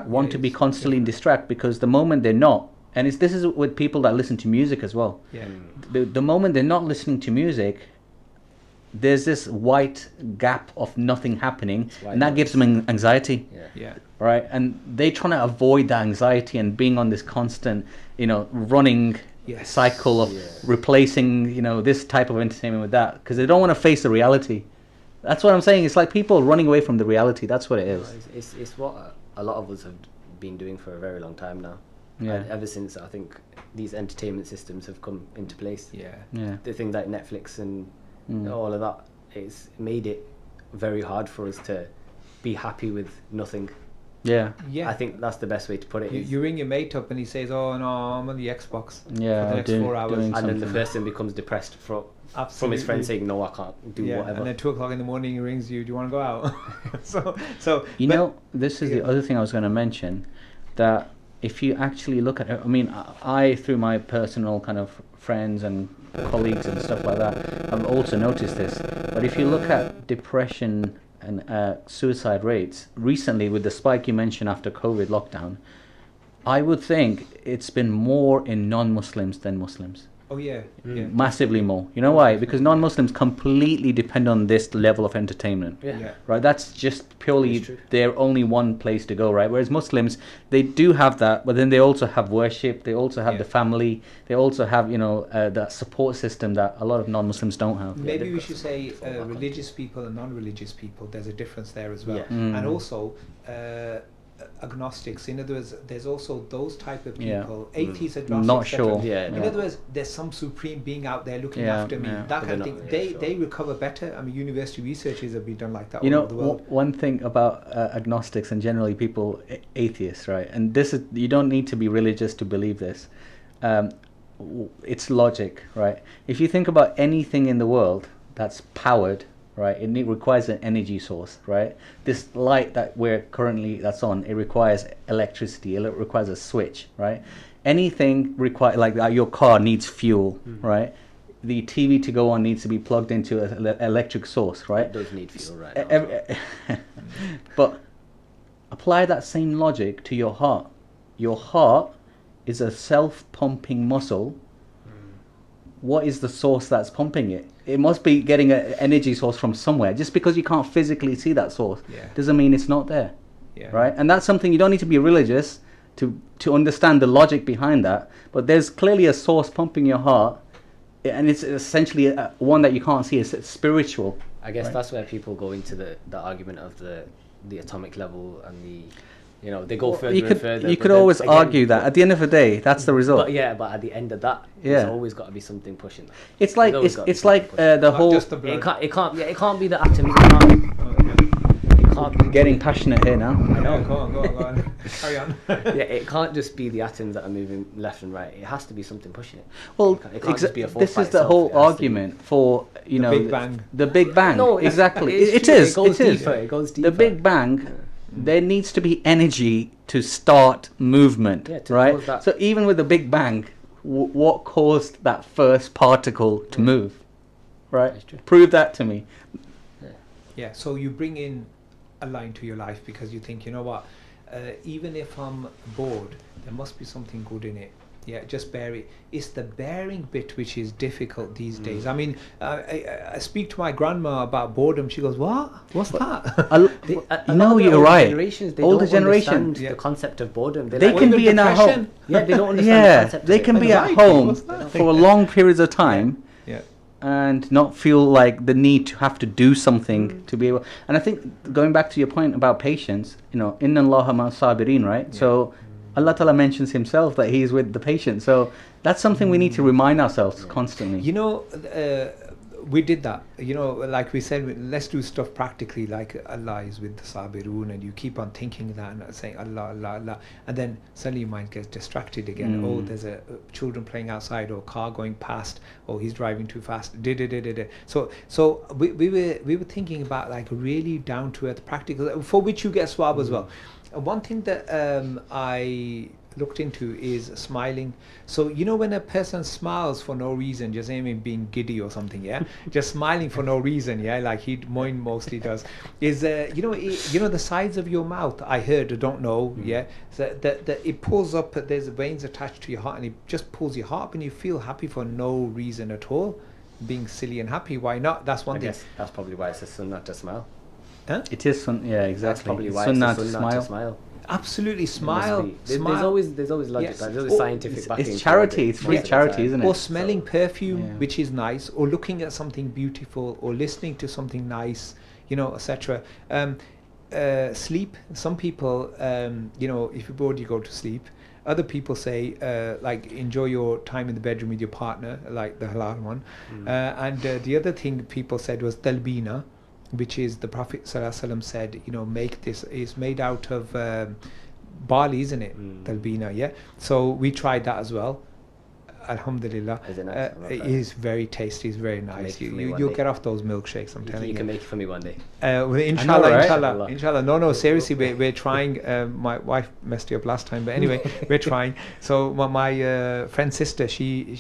want to be constantly distracted because the moment they're not. And this is with people that listen to music as well. Yeah. The moment they're not listening to music, there's this white gap of nothing happening, and that gives them anxiety. Yeah. Right, and they're trying to avoid that anxiety and being on this constant, running cycle of replacing, this type of entertainment with that, because they don't want to face the reality. That's what I'm saying. It's like people running away from the reality. That's what it is. It's what a lot of us have been doing for a very long time now. Yeah. Ever since I think these entertainment systems have come into place. Yeah. The things like Netflix and all of that, it's made it very hard for us to be happy with nothing. Yeah. I think that's the best way to put it. You ring your mate up and he says, "Oh no, I'm on the Xbox for the next 4 hours," and then the person becomes depressed from his friend saying, "No, I can't do whatever." And then 2 o'clock in the morning he rings you, "Do you want to go out?" so this is the other thing I was going to mention, that if you actually look at it, I mean, I through my personal kind of friends and colleagues and stuff like that, I've also noticed this. But if you look at depression and suicide rates recently, with the spike you mentioned after COVID lockdown, I would think it's been more in non-Muslims than Muslims. Oh yeah, massively more. You know why? Because non-Muslims completely depend on this level of entertainment. Right, that's just purely their only one place to go, right? Whereas Muslims, they do have that, but then they also have worship, they also have the family, they also have that support system that a lot of non-Muslims don't have. Maybe we should say religious people and non-religious people. There's a difference there as well. And also agnostics. In other words, there's also those type of people, atheists, agnostics. Not sure. In other words, there's some supreme being out there looking after me. That kind of thing. They recover better. I mean, university researches have been done like that all over the world. One thing about agnostics and generally people, atheists, right? And this is, you don't need to be religious to believe this. It's logic, right? If you think about anything in the world, that's powered, right? It requires an energy source, right? This light that that's on, it requires electricity. It requires a switch, right? Anything your car needs fuel, right? The TV to go on needs to be plugged into an electric source, right? It does need fuel right now as well. But apply that same logic to your heart. Your heart is a self-pumping muscle. What is the source that's pumping it? It must be getting an energy source from somewhere. Just because you can't physically see that source doesn't mean it's not there, right? And that's something you don't need to be religious to understand the logic behind that. But there's clearly a source pumping your heart, and it's essentially one that you can't see. It's spiritual. I guess that's where people go into the argument of the atomic level and they go further and further. You could always argue that at the end of the day, that's the result. But at the end of that, there's always got to be something pushing that. It's like the whole. It can't be the atoms. It can't be getting passionate here now. I know. Go on. Carry on. It can't just be the atoms that are moving left and right. It has to be something pushing it. Well, it can't just be a force this by is the itself. whole argument for the Big Bang. The Big Bang. No, exactly. It is. It goes deeper. The Big Bang. There needs to be energy to start movement, right? So even with the Big Bang, what caused that first particle to move, right? Prove that to me. Yeah. So you bring in a line to your life because you think, you know what, even if I'm bored, there must be something good in it. Yeah, just bear it. It's the bearing bit which is difficult these days. I mean, I speak to my grandma about boredom. She goes, "What? What's that?" No, you're right. Older generations, the concept of boredom. They can be in a home. Yeah, they don't understand the concept. They can be at home for long periods of time. And not feel like the need to have to do something to be able. And I think going back to your point about patience, inna Allaha ma sabirin, right? So Allah Ta'ala mentions himself that he's with the patient. So that's something we need to remind ourselves constantly. We did that. Like we said, let's do stuff practically, like Allah is with the sabirun, and you keep on thinking that and saying Allah, Allah, Allah, and then suddenly your mind gets distracted again. Oh, there's a children playing outside, or car going past, or he's driving too fast. So we were thinking about like really down to earth practical, for which you get swab as well. One thing that I looked into is smiling. So when a person smiles for no reason, just being giddy or something, just smiling for no reason, like mine mostly does, is the sides of your mouth, I heard, I don't know, so that it pulls up, there's veins attached to your heart, and it just pulls your heart up, and you feel happy for no reason at all, being silly and happy. Why not? That's one thing. Guess that's probably why it's a sunnah to smile. It is exactly. That's probably why sunnah it's a sunnah to smile. Absolutely, smile. There's always logic. Yes. There's always scientific backing. It's charity. It's free charity, isn't it? Or smelling perfume, which is nice, or looking at something beautiful, or listening to something nice, etc. Sleep. Some people, if you're bored, you go to sleep. Other people say, like, enjoy your time in the bedroom with your partner, like the halal one. And the other thing people said was talbina, which is the Prophet ﷺ said, make this, is made out of barley, isn't it? Talbina, So we tried that as well. Alhamdulillah. Is it nice? It is very tasty, it's very nice. You'll get off those milkshakes, I'm telling you. You can make it for me one day. Well, inshallah. No, seriously, we're trying. My wife messed it up last time, but anyway, we're trying. So my friend's sister, she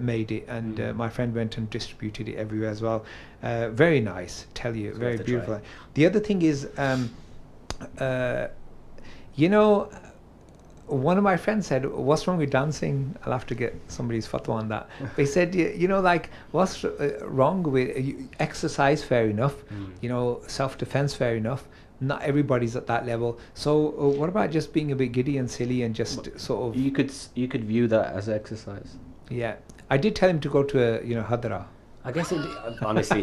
made it, and my friend went and distributed it everywhere as well. Very nice, tell you, so very beautiful. The other thing is, one of my friends said, "What's wrong with dancing?" I'll have to get somebody's fatwa on that. They said, like, what's wrong with exercise? Fair enough. Self-defense, fair enough. Not everybody's at that level. So what about just being a bit giddy and silly and just sort of? You could view that as exercise. Yeah, I did tell him to go to a hadra. I guess honestly,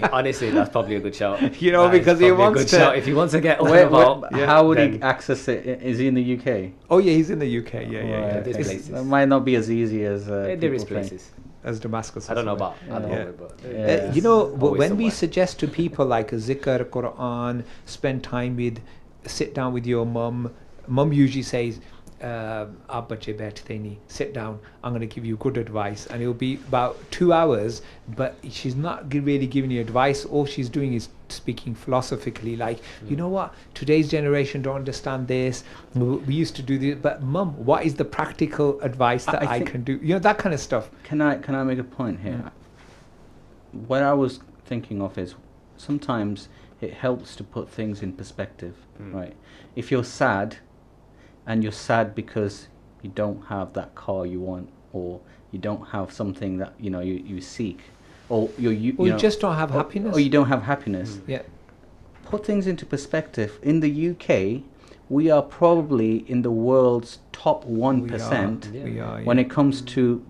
that's probably a good shout. Because he wants to. Shout. If he wants to get about, how would he access it? Is he in the UK? Oh yeah, he's in the UK. Yeah. There's places. It might not be as easy as there is places. As Damascus. I don't know about. When we suggest to people like zikr, Quran, spend time with, sit down with your mum. Mum usually says, aap bache baithte nahi, sit down, I'm going to give you good advice, and it'll be about 2 hours, but she's not really giving you advice. All she's doing is speaking philosophically, like, you know what, today's generation don't understand this, we used to do this, but mum, what is the practical advice that I can do, that kind of stuff. Can I make a point here? What I was thinking of is sometimes it helps to put things in perspective, right? If you're sad, and you're sad because you don't have that car you want, or you don't have something that you seek, or you just don't have happiness, or you don't have happiness. Yeah. Put things into perspective. In the UK, we are probably in the world's top 1% when it comes to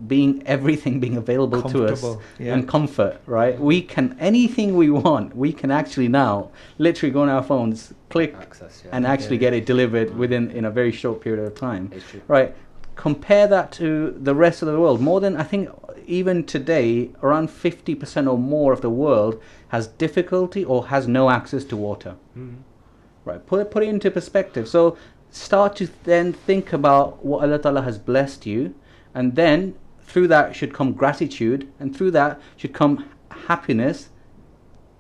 everything being available to us and comfort, right? We can, anything we want, we can actually now literally go on our phones, click and actually get it delivered in a very short period of time, right? Compare that to the rest of the world. More than, I think, even today, around 50% or more of the world has difficulty or has no access to water. Right, put it into perspective. So start to then think about what Allah Ta'ala has blessed you, and then through that should come gratitude, and through that should come happiness,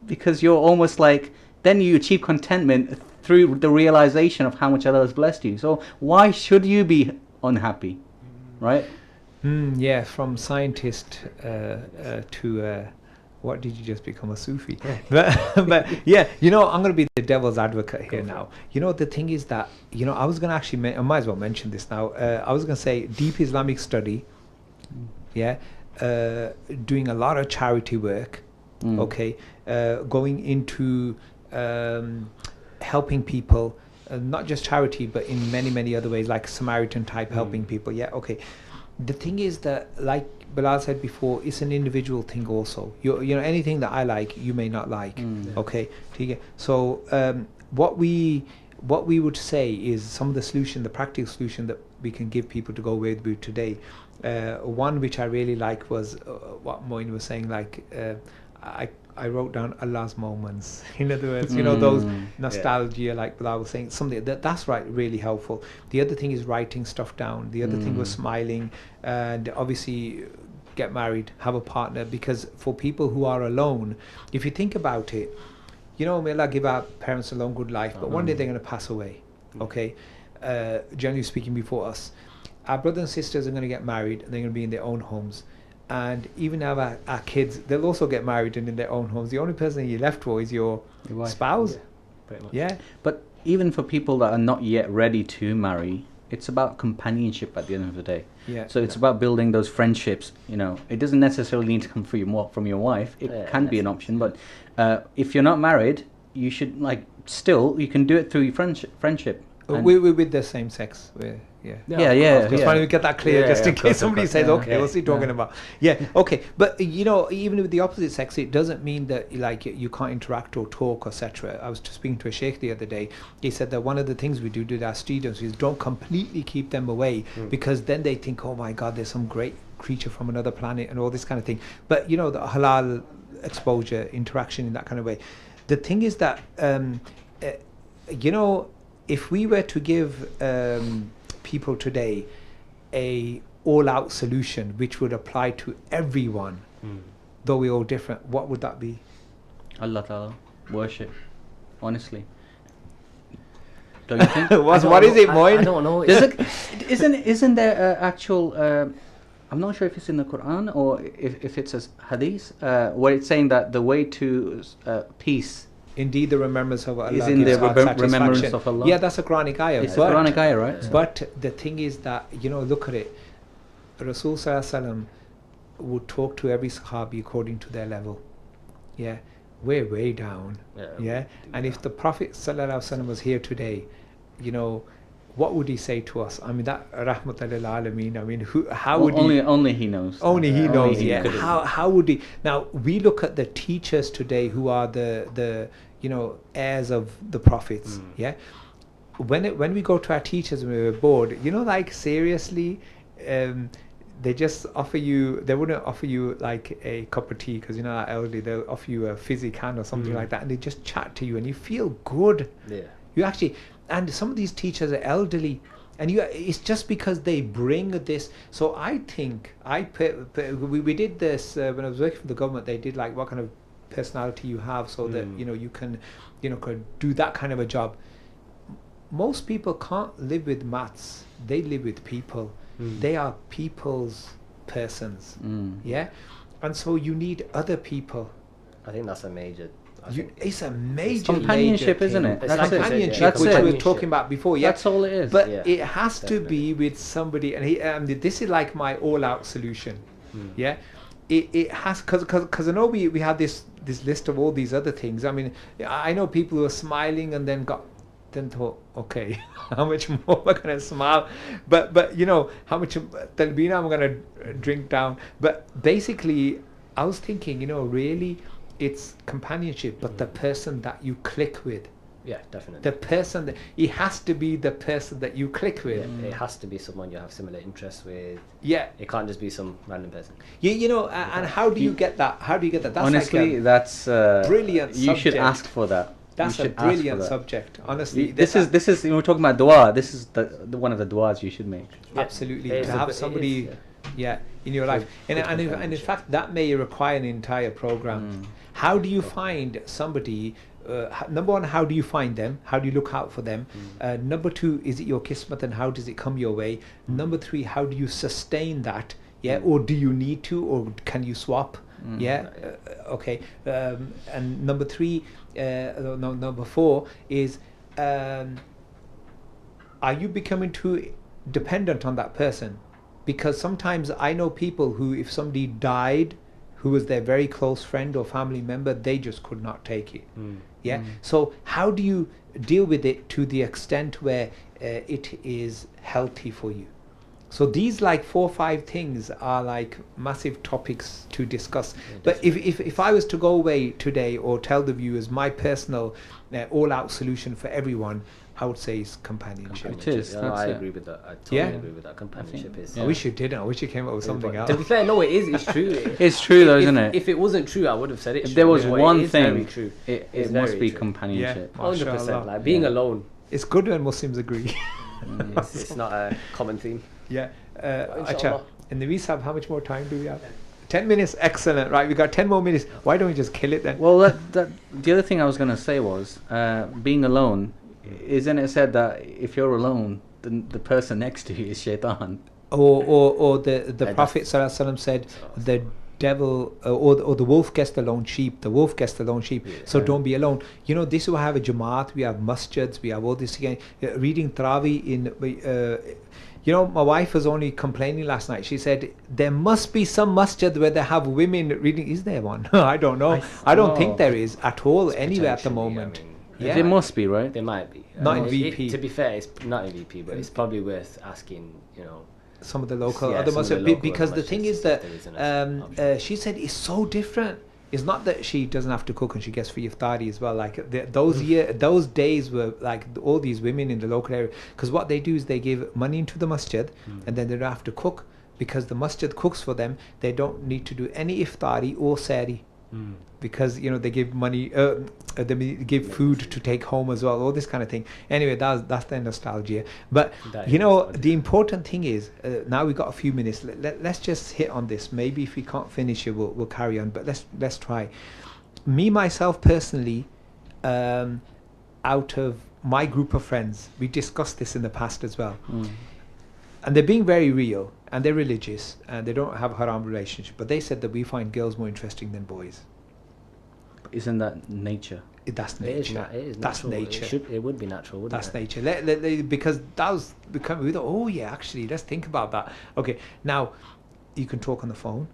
because you're almost like, then you achieve contentment through the realization of how much Allah has blessed you. So why should you be unhappy, right? Yeah, from scientist to what did you just become, a Sufi? But yeah, I'm going to be the devil's advocate here now. The thing is that, I was going to actually, I might as well mention this now. I was going to say deep Islamic study, doing a lot of charity work, going into helping people, not just charity, but in many, many other ways, like Samaritan type helping people. The thing is that, like Bilal said before, it's an individual thing also. Anything that I like, you may not like. Okay. So what we would say is some of the solution, the practical solution that we can give people to go away with today. One which I really like was what Moin was saying, like I wrote down Allah's moments. In other words, those nostalgia, like Bilal was saying, something that's right, really helpful. The other thing is writing stuff down. The other thing was smiling, and obviously get married, have a partner, because for people who are alone, if you think about it, may Allah give our parents a long good life, but one day they're going to pass away. Okay, generally speaking, before us, our brothers and sisters are going to get married, and they're going to be in their own homes. And even our kids, they'll also get married and in their own homes. The only person you're left for is your spouse. Yeah. But even for people that are not yet ready to marry, it's about companionship at the end of the day. So it's about building those friendships. It doesn't necessarily need to come from your wife. It can be an option, but if you're not married, you should you can do it through your friendship. We're with the same sex. Just trying to get that clear, just in case somebody says, okay, what's he talking about? Okay, but even with the opposite sex, it doesn't mean that you can't interact or talk, etc. I was just speaking to a sheikh the other day. He said that one of the things we do with our students is don't completely keep them away, because then they think, oh my God, there's some great creature from another planet and all this kind of thing. But the halal exposure, interaction in that kind of way. The thing is that if we were to give people today a all-out solution which would apply to everyone, though we're all different, what would that be? Allah Ta'ala, worship, honestly. Don't you think? What is it, Moin? I don't know. Isn't there actual? I'm not sure if it's in the Quran or if it's a hadith where it's saying that the way to peace. Indeed, the remembrance of Allah is in the remembrance of Allah. Yeah, that's a Quranic ayah. It's a Quranic ayah, right? But the thing is that, look at it. Rasul Sallallahu Alaihi Wasallam would talk to every Sahabi according to their level. Yeah, we're way down. And if the Prophet Sallallahu Alaihi Wasallam was here today, what would he say to us? I mean, that Rahmatan lil Alameen. I mean, how would he? Only he knows. Only he knows. How would he? Now we look at the teachers today, who are the heirs of the prophets. When we go to our teachers and we're bored, seriously, they just offer you. They wouldn't offer you like a cup of tea, because elderly. They'll offer you a fizzy can or something like that, and they just chat to you, and you feel good. You actually. And some of these teachers are elderly, And it's just because they bring this. So I think we did this when I was working for the government. They did like what kind of personality you have, so that you can could do that kind of a job. Most people can't live with maths. They live with people. They are people's persons. Yeah, and so you need other people. I think that's a major. It's a major companionship, major isn't thing. it? It's Companionship, That's which it. we were talking about before. Yeah, That's all it is. but Yeah, it has to definitely. be with somebody, and this is like my all-out solution. Yeah, it has, because I know we had this list of all these other things. I mean, I know people who are smiling and then thought, okay, how much more am I going to smile? But how much talbina I'm going to drink down? But basically, I was thinking, really, it's companionship, but the person that you click with. Yeah, definitely. The person it has to be the person that you click with. It has to be someone you have similar interests with. Yeah. It can't just be some random person. And how do you get that? How do you get that? That's Honestly, like that's brilliant You should subject. ask for that. that's You a should ask for brilliant that. subject. Honestly, This is we're talking about dua. This is the one of the duas you should make. absolutely It to is have it somebody, is, in your life, and in companionship. fact that may require an entire program. How do you find somebody? Number one, how do you find them? How do you look out for them? Number two, is it your kismet and how does it come your way? Number three, how do you sustain that? Yeah, or do you need to, or can you swap? Yeah, okay. And number three, number four is, are you becoming too dependent on that person? Because sometimes I know people who, if somebody died, who was their very close friend or family member, they just could not take it. Yeah. So how do you deal with it to the extent where it is healthy for you? So these like 4 or 5 things are like massive topics to discuss. But if I was to go away today or tell the viewers my personal all-out solution for everyone, I would say it's companionship. It is. Yeah, no, That's I it. agree with that. I totally Yeah? agree with that. Companionship is. I wish you didn't. I wish you came up with something else. To be fair, no, it is. It's true. It's true though, isn't it? If it wasn't true, I would have said it. If there was one It is very thing, true. it It's must very be true. companionship. 100%. Mashallah. Like being alone, It's good when Muslims agree. it's not a common theme. Yeah. Acha, Inshallah. in the Naveed, how much more time do we have? 10 minutes, excellent. Right, we got 10 more minutes. Why don't we just kill it then? Well, the other thing I was going to say was being alone. Isn't it said that if you're alone, the person next to you is shaitan? Or the Prophet ﷺ said the devil or the wolf gets the lone sheep. The wolf gets the lone sheep. So don't be alone. This is why we have a Jamaat, we have masjids, we have all this again. Reading Tarawih in. My wife was only complaining last night. She said there must be some masjid where they have women reading. Is there one? I don't know. I don't think there is at all anywhere at the Potentially, moment. I mean, Yeah. There must be, right? there might be. Not in It- VP. to be fair, it's not in VP, but it's probably worth asking. Some of the local Yeah, other some of the masjid, local because other the thing masjids, is that there is an option. she said it's so different. It's not that she doesn't have to cook and she gets free iftari as well. Like those days were like all these women in the local area, because what they do is they give money into the masjid and then they don't have to cook because the masjid cooks for them. They don't need to do any iftari or sari. Because they give money, they give food to take home as well, all this kind of thing. Anyway, that's the nostalgia. But That is the important thing is now we've got a few minutes. Let's just hit on this. Maybe if we can't finish it, we'll carry on. But let's try. Me myself personally, out of my group of friends, we discussed this in the past as well, and they're being very real and they're religious and they don't have a haram relationship. But they said that we find girls more interesting than boys. Isn't that nature? That's It is, nature. it is That's natural. nature. It would be natural, wouldn't That's it? nature. Because that was becoming. We thought, oh yeah, actually, let's think about that. Okay, now you can talk on the phone.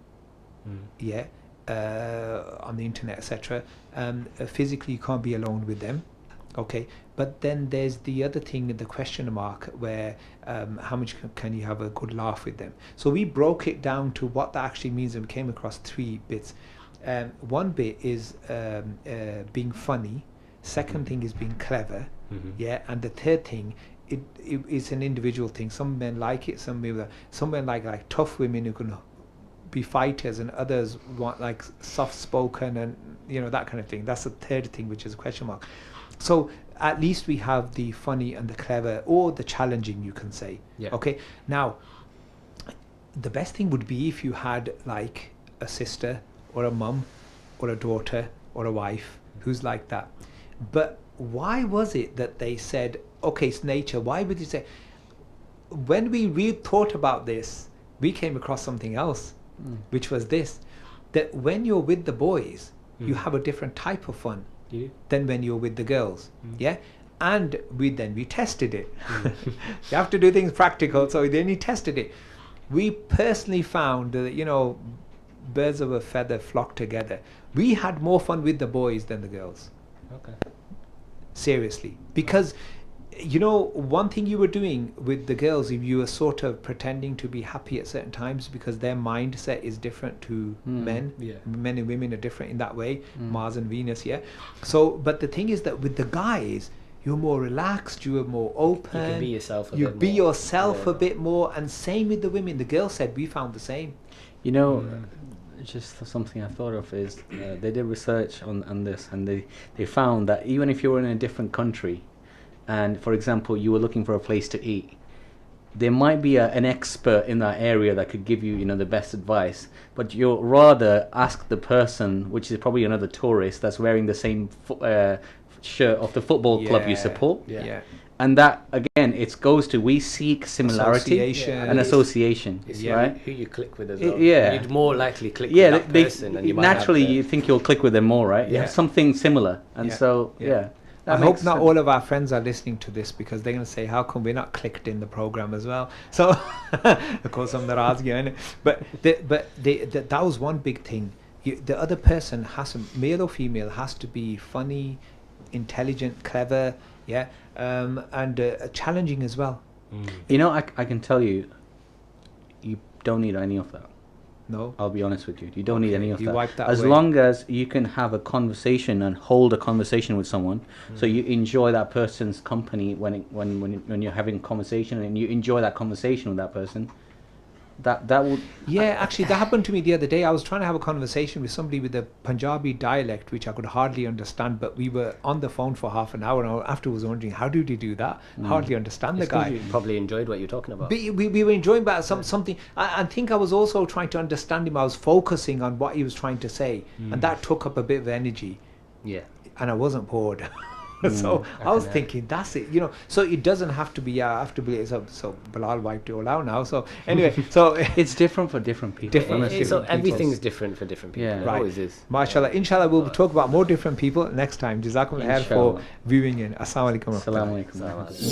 Yeah, on the internet, etc. Physically, you can't be alone with them. Okay, but then there's the other thing, the question mark, where how much can you have a good laugh with them? So we broke it down to what that actually means, and we came across 3 bits. One bit is being funny. Second thing is being clever. Yeah, and the third thing, it's an individual thing. Some men like it, some men like tough women who can be fighters, and others want like soft spoken and that kind of thing. That's the third thing, which is a question mark. So at least we have the funny and the clever, or the challenging, you can say. Yeah. Okay. Now, the best thing would be if you had like a sister or a mum or a daughter or a wife who's like that. But why was it that they said, okay, it's nature? Why would you say? When we thought about this, we came across something else, which was this: that when you're with the boys, you have a different type of fun than when you're with the girls. Yeah. And we tested it. You have to do things practical, so then we tested it. We personally found that, you know, birds of a feather flock together. We had more fun with the boys than the girls. Okay. Seriously. Because, you know, one thing you were doing with the girls, if you were sort of pretending to be happy at certain times, because their mindset is different to men. Yeah. Men and women are different in that way. Mars and Venus, yeah. So, but the thing is that with the guys, you're more relaxed, you were more open. You can be yourself a you bit be more. yourself a bit more. And same with the women. The girls said we found the same. You know, just something I thought of is they did research on this, and they found that even if you were in a different country, and for example you were looking for a place to eat, there might be an expert in that area that could give you, you know, the best advice, but you'll rather ask the person, which is probably another tourist that's wearing the same shirt of the football club you support. Yeah. And that again, it goes to, we seek similarity Association. and association, It's right? who you click with as well. Yeah. You'd more likely click with Yeah, that person, and you might naturally have the- you think you'll click with them more, right? You Yeah. have something similar, and Yeah. so Yeah. that I hope makes not sense. all of our friends are listening to this, because they're going to say, how come we're not clicked in the program as well? So, of course, I'm not asking, but that was one big thing. The other person has to, male or female, has to be funny, intelligent, clever, yeah, and challenging as well. You know, I can tell you, you don't need any of that. No? I'll be honest with you. You don't need any of you that. wipe that As away. long as you can have a conversation and hold a conversation with someone, so you enjoy that person's company when you're having a conversation, and you enjoy that conversation with that person. That would. Yeah, actually, that happened to me the other day. I was trying to have a conversation with somebody with a Punjabi dialect, which I could hardly understand, but we were on the phone for half an hour, and I afterwards wondering, how did he do that? Hardly understand the It's 'cause guy. you probably enjoyed what you're talking about. But we were enjoying about something. I think I was also trying to understand him. I was focusing on what he was trying to say, and that took up a bit of energy, Yeah. and I wasn't bored. So I was thinking, that's it, you know. So it doesn't have to be. I have to be. So Bilal wiped it all out now. So anyway, so It's different for different people. Different. honestly. So different people. everything's different for different people. Yeah. It Right. always is. Mashallah, inshallah, we'll talk about more different people next time. Jazakum khair for Inshallah. viewing in. Assalamu alaikum. Assalamu alaikum.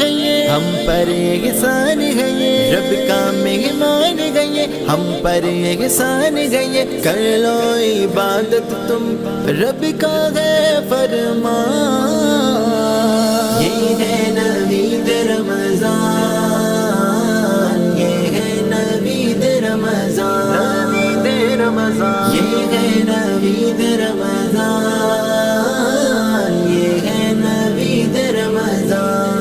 ہے یہ ہم پر احسان ہے یہ رب کا مہمان ہے یہ ہم پر احسان ہے یہ کر لو عبادت تم رب کا ہے فرمان یہ ہے نوید رمضان یہ ہے نوید رمضان نوید رمضان یہ ہے نوید رمضان یہ ہے نوید رمضان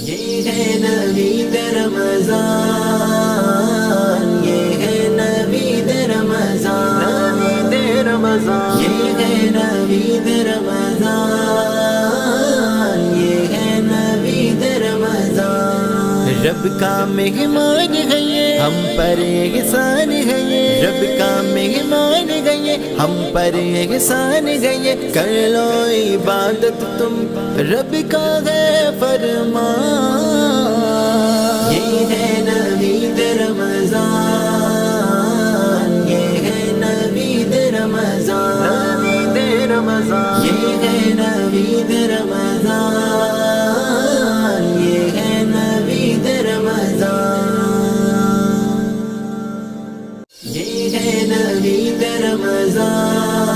یہ ہے نوید رمضان یہ ہے نوید رمضان نوید رمضان یہ ہے نوید رمضان یہ ہے نوید رمضان رب کا مہمان ہے یہ ہم پر احسان ہے یہ رب کا مہمان ہے یہ ہم پر احسان ہے یہ کر لو عبادت تم رب کا ہے فرمان یہ ہے نوید رمضان یہ ہے نوید رمضان نوید رمضان یہ ہے نوید رمضان یہ ہے نوید رمضان یہ ہے نوید رمضان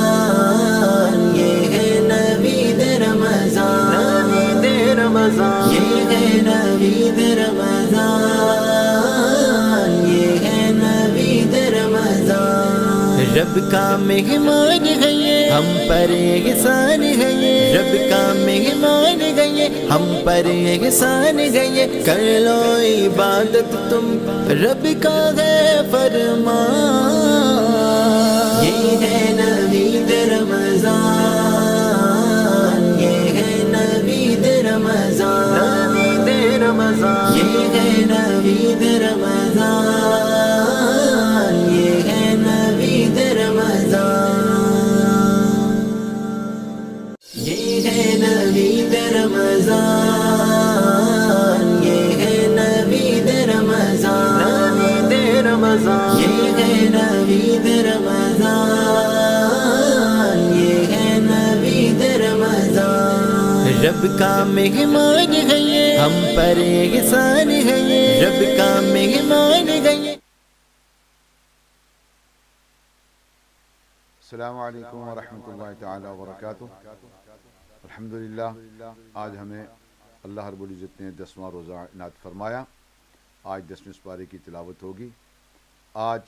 یہ ہے نوید رمضان نوید رمضان یہ ہے نوید رمضان یہ ہے نوید رمضان رب کا مہمان ہے یہ ہم پر احسان ہے یہ رب کا مہمان ہے یہ ہم پر احسان ہے یہ کر لو عبادت تم رب کا ہے فرمان یہ ہے نوید رمضان یہ ہے نوید رمضان نوید رمضان یہ ہے نوید رمضان یہ ہے نوید رمضان یہ ہے نوید رمضان یہ ہے نوید رمضان نوید رمضان یہ ہے نوید رمضان یہ ہے نوید رمضان رب کا مہمان ہے یہ ہم پر احسان ہے یہ رب کا مہمان ہے یہ السلام علیکم ورحمۃ اللہ تعالی وبرکاتہ۔ الحمدللہ آج ہمیں اللہ رب العزت نے 10واں روزہ عنایت فرمایا۔ آج 10ویں سپارے کی تلاوت ہوگی۔ آج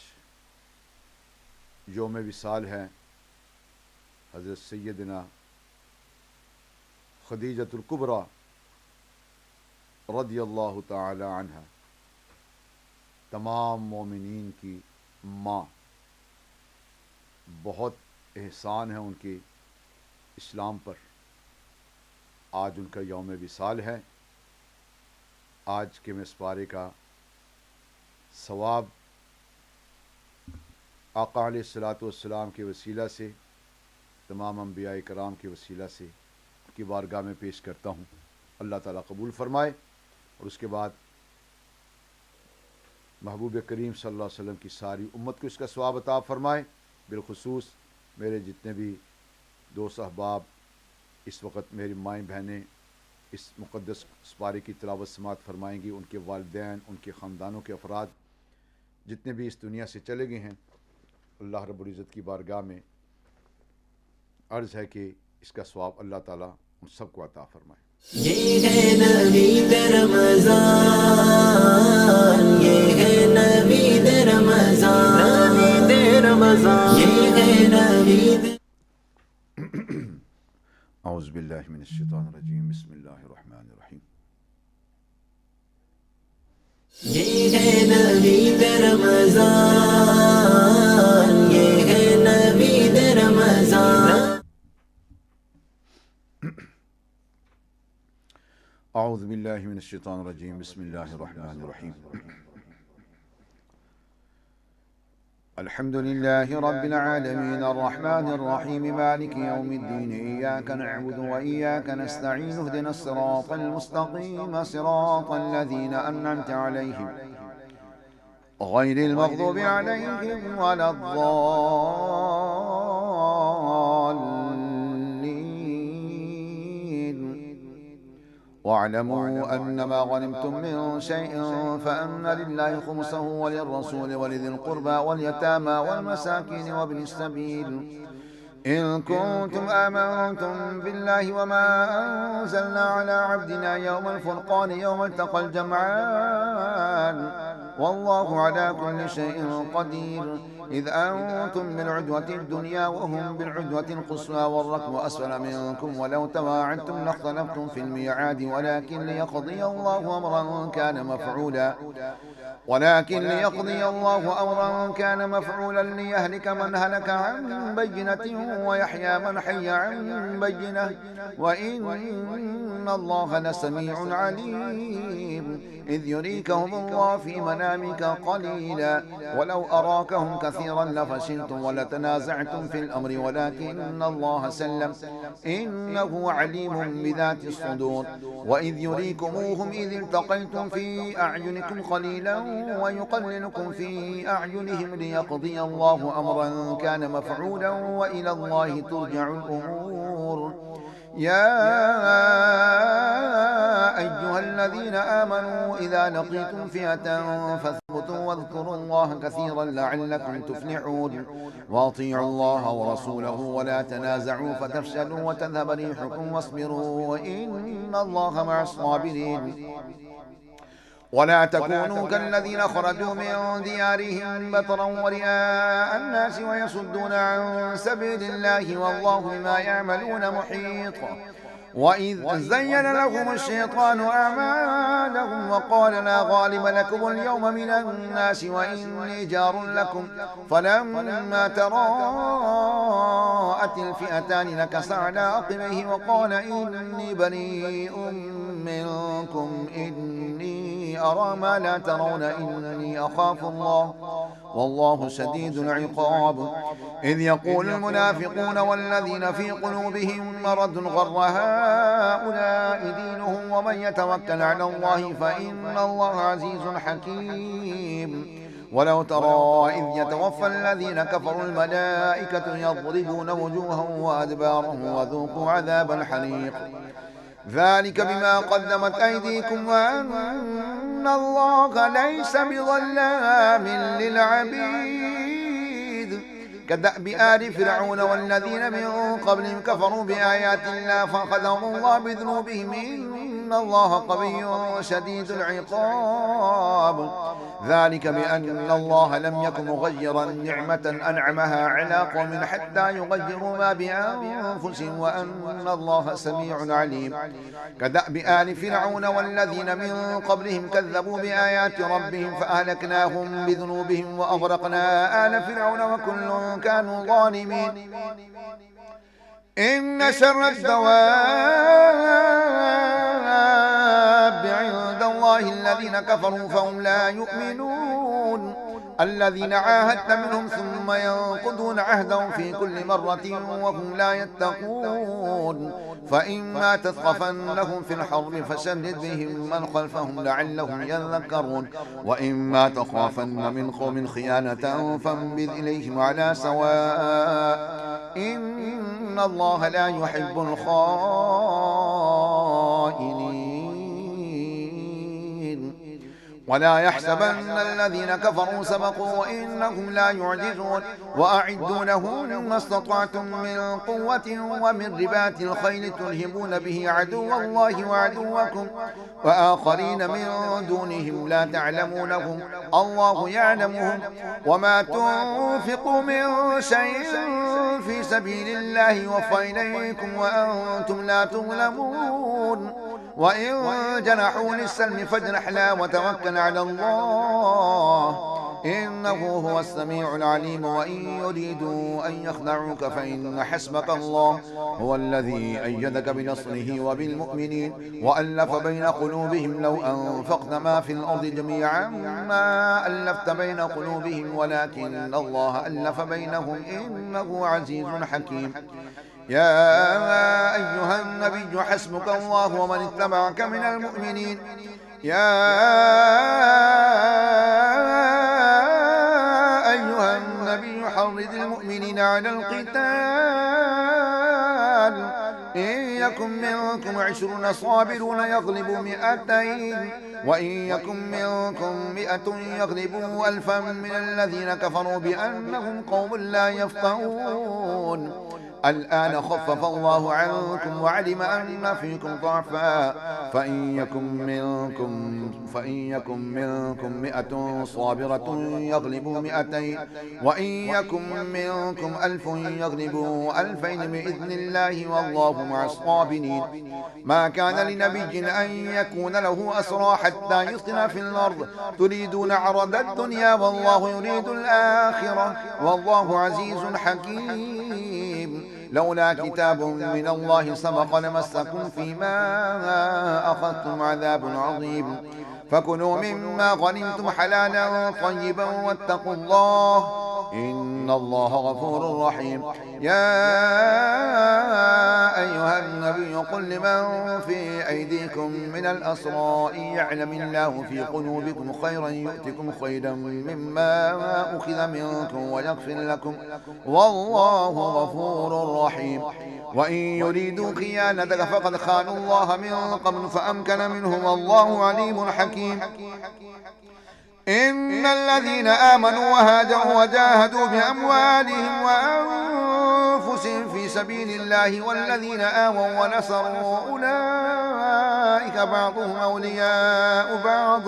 یوم وصال ہے حضرت سیدنا خدیجۃ الکبریٰ رضی اللہ تعالی عنہ، تمام مومنین کی ماں۔ بہت احسان ہے ان کے اسلام پر۔ آج ان کا یوم وصال ہے۔ آج کے مسپارے کا ثواب آقا علیہ الصلاۃ والسلام کے وسیلہ سے، تمام انبیاء کرام کے وسیلہ سے کی بارگاہ میں پیش کرتا ہوں۔ اللہ تعالیٰ قبول فرمائے، اور اس کے بعد محبوب کریم صلی اللہ علیہ وسلم کی ساری امت کو اس کا ثواب عطا فرمائے۔ بالخصوص میرے جتنے بھی دوست احباب اس وقت میری مائیں بہنیں اس مقدس سپارے کی تلاوت سماعت فرمائیں گی، ان کے والدین، ان کے خاندانوں کے افراد جتنے بھی اس دنیا سے چلے گئے ہیں، اللہ رب العزت کی بارگاہ میں عرض ہے کہ اس کا ثواب اللہ تعالیٰ ان سب کو عطا فرمائے۔ یہ ہے نوید رمضان یہ ہے نوید رمضان نوید رمضان یہ ہے نوید۔ اعوذ باللہ من الشیطان الرجیم، بسم اللہ الرحمن الرحیم۔ یہ ہے نوید رمضان یہ ہے نوید رمضان۔ اعوذ باللہ من الشیطان الرجیم، بسم اللہ الرحمن الرحیم۔ الحمد لله رب العالمين الرحمن الرحيم مالك يوم الدين إياك نعبد وإياك نستعين اهدنا الصراط المستقيم صراط الذين أنعمت عليهم غير المغضوب عليهم ولا الضالين واعلموا أنما غنمتم من شيء فأن لله خمسه وللرسول ولذي القربى واليتامى والمساكين وابن السبيل إن كنتم آمنتم بالله وما أنزلنا على عبدنا يوم الفرقان يوم التقى الجمعان والله على كل شيء قدير إذ أنتم بالعدوة الدنيا وهم بالعدوة القصوى والركب أسفل منكم ولو تواعدتم لاختلفتم في الميعاد ولكن ليقضي الله أمرا كان مفعولا ليهلك من هلك عن بينة ويحيى من حي عن بينة وإن الله لسميع عليم إذ يريكهم الله في منامك قليلا ولو أراكهم كثيرا لفشلتم ولتنازعتم في الأمر ولكن الله سلم إنه عليم بذات الصدور وإذ يريكموهم إذ التقيتم في أعينكم قليلا ويقللكم في أعينهم ليقضي الله أمرا كان مفعولا وإلى الله ترجع الأمور يا أيها الذين آمنوا إذا لقيتم فئة فاثبتوا واذكروا الله كثيرا لعلكم تفلحون وأطيعوا الله ورسوله ولا تنازعوا فتفشلوا وتذهب ريحكم واصبروا وإن الله مع الصابرين ولا تكونوا كالذين خرجوا من ديارهم بطرا ورئاء الناس ويصدون عن سبيل الله والله بما يعملون محيط وإذ زين لهم الشيطان أعمالهم وقال لا غالب لكم اليوم من الناس وإني جار لكم فلما تراءت الفئتان نكص على عقبيه وقال إني بريء منكم إني أرى ما لا ترون إني أخاف الله والله شديد العقاب إذ يقول المنافقون والذين في قلوبهم مرض غر هؤلاء دينهم ومن يتوكل على الله فإن الله عزيز حكيم ولو ترى إذ يتوفى الذين كفروا الملائكة يضربون وجوههم وأدبارهم وذوقوا عذاب الحريق ذلك بما قدمت أيديكم وأن الله ليس بظلام للعبيد كدأب آل فرعون والذين من قبلهم كفروا بآيات الله فأخذهم الله بذنوبهم إن الله قوي شديد العقاب ذلك بأن الله لم يكن مغيرا نعمة أنعمها على قوم حتى يغيروا ما بأنفسهم وأن الله سميع عليم كدأب آل فرعون والذين من قبلهم كذبوا بآيات ربهم فأهلكناهم بذنوبهم وأغرقنا آل فرعون وكل كانوا ظالمين إن شر الدواب عند الله الذين كفروا فهم لا يؤمنون الذين عاهدت منهم ثم ينقضون عهدهم في كل مرة وهم لا يتقون فإما تثقفنهم في الحرب فشدد بهم من خلفهم لعلهم يذكرون وإما تخافن من قوم خيانة فانبذ إليهم على سواء إن الله لا يحب الخائنين ولا يحسبن الذين كفروا سبقوا وإنهم لا يعجزون وأعدوا لهم ما استطعتم من قوة ومن رباط الخيل ترهبون به عدو الله وعدوكم وآخرين من دونهم لا تعلمونهم الله يعلمهم وما تنفقوا من شيء في سبيل الله يوفى إليكم وأنتم لا تظلمون وإن جنحوا للسلم فاجنح له وتوكل على الله إنه هو السميع العليم وإن يريدوا أن يخدعوك فإن حسبك الله هو الذي أيدك بنصره وبالمؤمنين وألف بين قلوبهم لو أنفقت ما في الأرض جميعا ما ألفت بين قلوبهم ولكن الله ألف بينهم إنه عزيز حكيم يا أيها النبي حسبك الله ومن اتبعك من المؤمنين يا أيها النبي حرض المؤمنين على القتال إن يكن منكم 20 صابرون يغلبوا 200 وإن يكن منكم 100 يغلبوا 1000 من الذين كفروا بأنهم قوم لا يفقهون. الآن خفف الله عنكم وعلم أن فيكم ضعفا فإن يكن منكم 100 صابرة يغلبوا 200 وإن يكن منكم 1000 يغلبوا 2000 بإذن الله والله مع الصابرين. ما كان لنبي أن يكون له أسرى حتى يسكن في الأرض تريدون عرض الدنيا والله يريد الآخرة والله عزيز حكيم. لولا كتاب من الله سبق لمسكم فيما أخذتم عذاب عظيم. فكلوا مما غنمتم حلالا طيبا واتقوا الله إن الله غفور رحيم. يا أيها النبي قل لمن في أيديكم من الأسرى إن يعلم الله في قلوبكم خيرا يؤتكم خيرا مما أخذ منكم ويغفر لكم والله غفور رحيم. وإن يريدوا خيانتك فقد خانوا الله من قبل فأمكن منهم والله عليم حكيم. إن الذين آمنوا وهاجروا وجاهدوا بأموالهم وأنفسهم في سبيل الله والذين آووا ونصروا أولئك بعضهم أولياء بعض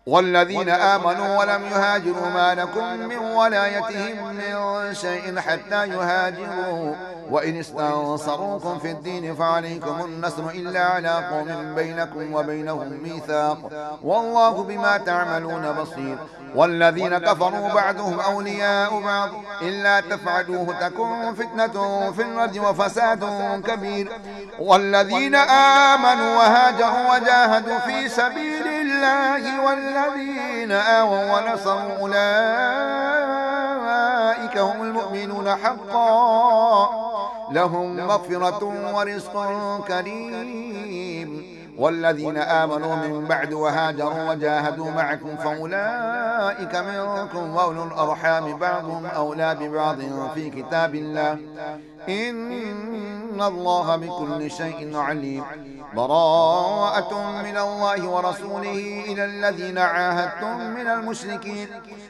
والذين آمنوا ولم يهاجروا ما لكم من ولايتهم من شيء حتى يهاجروا وإن استنصروكم في الدين فعليكم النصر إلا على قوم بينكم وبينهم ميثاق والله بما تعملون بصير. والذين كفروا بعضهم أولياء بعض إلا تفعلوه تكن فتنة في الأرض وفساد كبير. والذين آمنوا وهاجروا وجاهدوا في سبيل الله والذين آووا ونصروا أولئك هم المؤمنون حقا لهم مغفرة ورزق كريم. والذين آمنوا من بعد وهاجروا وجاهدوا معكم فأولئك منكم وأولو الأرحام بعضهم أولى ببعض في كتاب الله إن الله بكل شيء عليم. براءة من الله ورسوله إلى الذين عاهدتم من المشركين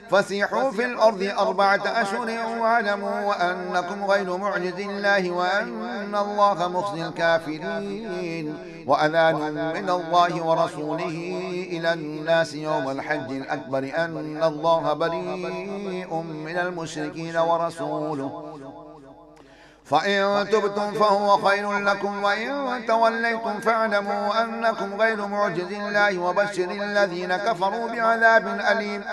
فسيحوا في الأرض 4 أشهر واعلموا أنكم غير معجز الله وأن الله مخزي الكافرين. وأذان من الله ورسوله إلى الناس يوم الحج الأكبر أن الله بريء من المشركين ورسوله فإن تبتم فهو خير لكم وإن توليتم فاعلموا أنكم غير معجز الله وبشر الذين كفروا بعذاب أليم.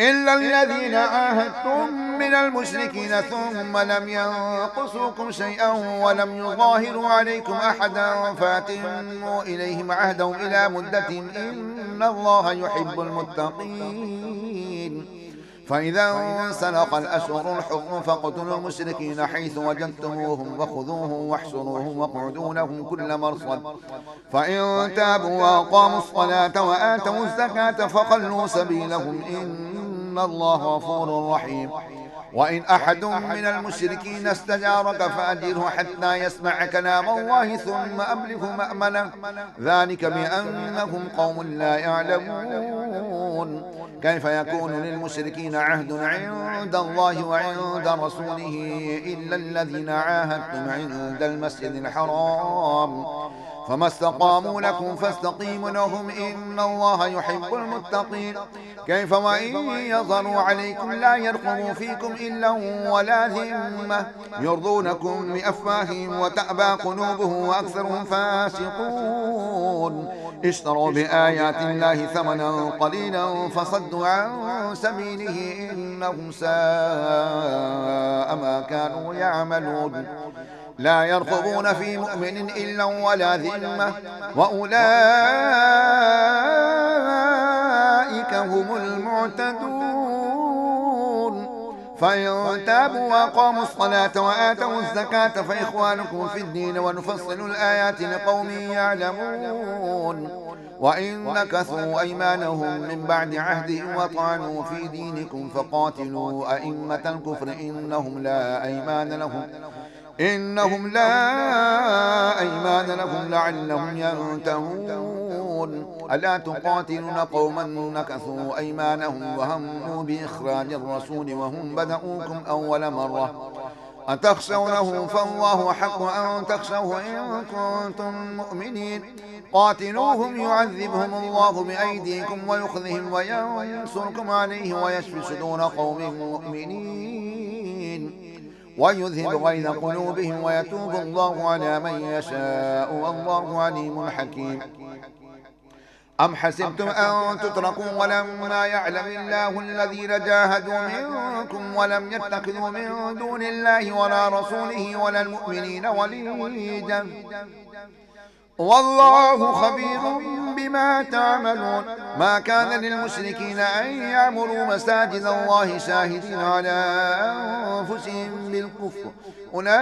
إلا الذين عاهدتم من المشركين ثم لم ينقصوكم شيئا ولم يظاهروا عليكم أحدا فأتموا إليهم عهدهم إلى مدتهم إن الله يحب المتقين. فإذا انسلخ الأشهر الحرم فاقتلوا المشركين حيث وجدتموهم وخذوهم واحصروهم واقعدوا لهم كل مرصد فإن تابوا وأقاموا الصلاة وآتوا الزكاة فخلوا سبيلهم إن الله غفور رحيم. وإن أحد من المشركين استجارك فأجره حتى يسمع كلام الله ثم أبلغه مأمنه ذلك بأنهم قوم لا يعلمون. كيف يكون للمشركين عهد عند الله وعند رسوله إلا الذين عاهدتم عند المسجد الحرام فما استقاموا لكم فاستقيموا لهم إن الله يحب المتقين. كيف وإن يظهروا عليكم لا يرقبوا فيكم إلا ولا ذمة يرضونكم بأفواههم وتأبى قلوبهم وأكثرهم فاسقون. اشتروا بآيات الله ثمنا قليلا فصدوا عن سبيله إنهم ساء ما كانوا يعملون. لا يرقبون في مؤمن إلا ولا ذمة وأولئك هم المعتدون. فإن تابوا وأقاموا الصلاة وآتوا الزكاة فإخوانكم في الدين ونفصل الآيات لقوم يعلمون. وإن نكثوا أيمانهم من بعد عهدهم وطعنوا في دينكم فقاتلوا أئمة الكفر إنهم لا أيمان لهم إنهم لا أيمان لهم لعلهم ينتهون ألا تقاتلون قوما نكثوا أيمانهم وهموا بإخراج الرسول وهم بدؤوكم أول مرة أتخشونهم فالله حق أن تخشوه إن كنتم مؤمنين قاتلوهم يعذبهم الله بأيديكم ويخذهم وينصركم عليه ويشفي صدور قوم مؤمنين ويذهب غيظ قلوبهم ويتوب الله على من يشاء والله عليم حكيم أم حسبتم أن تتركوا ولما يعلم الله الذين جاهدوا منكم ولم يتخذوا من دون الله ولا رسوله ولا المؤمنين وليجا والله خبير بما تعملون ما كان للمشركين أن يعمروا مساجد الله شاهدين على أنفسهم بالكفر أولئك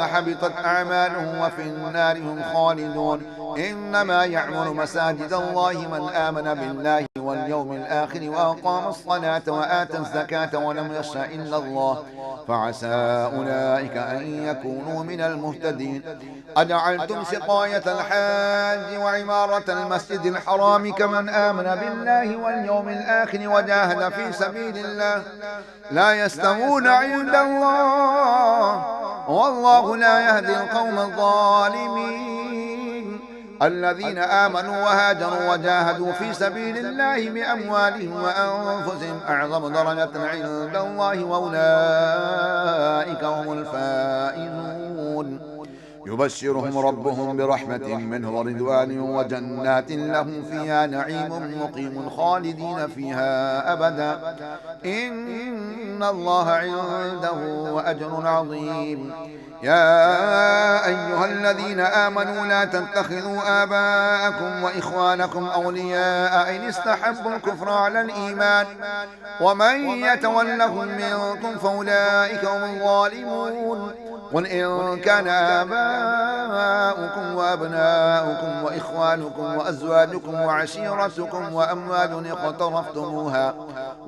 حبطت أعمالهم وفي النار هم خالدون إنما يعمر مساجد الله من آمن بالله واليوم الآخر وأقام الصلاة وآتى الزكاة ولم يخش إلا الله فعسى أولئك أن يكونوا من المهتدين أجعلتم سقاية الحاج وعمارة المسجد الحرام كمن آمن بالله واليوم الآخر وجاهد في سبيل الله لا يستوون عند الله والله لا يهدي القوم الظالمين الذين آمنوا وهاجروا وجاهدوا في سبيل الله بأموالهم وأنفسهم أعظم درجة عند الله وأولئك هم الفائزون يبشرهم ربهم برحمة منه ورضوان وجنات لهم فيها نعيم مقيم خالدين فيها أبدا إن الله عنده أجر عظيم يا أيها الذين آمنوا لا تتخذوا آباءكم وإخوانكم أولياء إن استحبوا الكفر على الإيمان ومن يتولهم منكم فأولئك هم الظالمون قل إن كان آباؤكم وأبناؤكم وإخوانكم وأزواجكم وعشيرتكم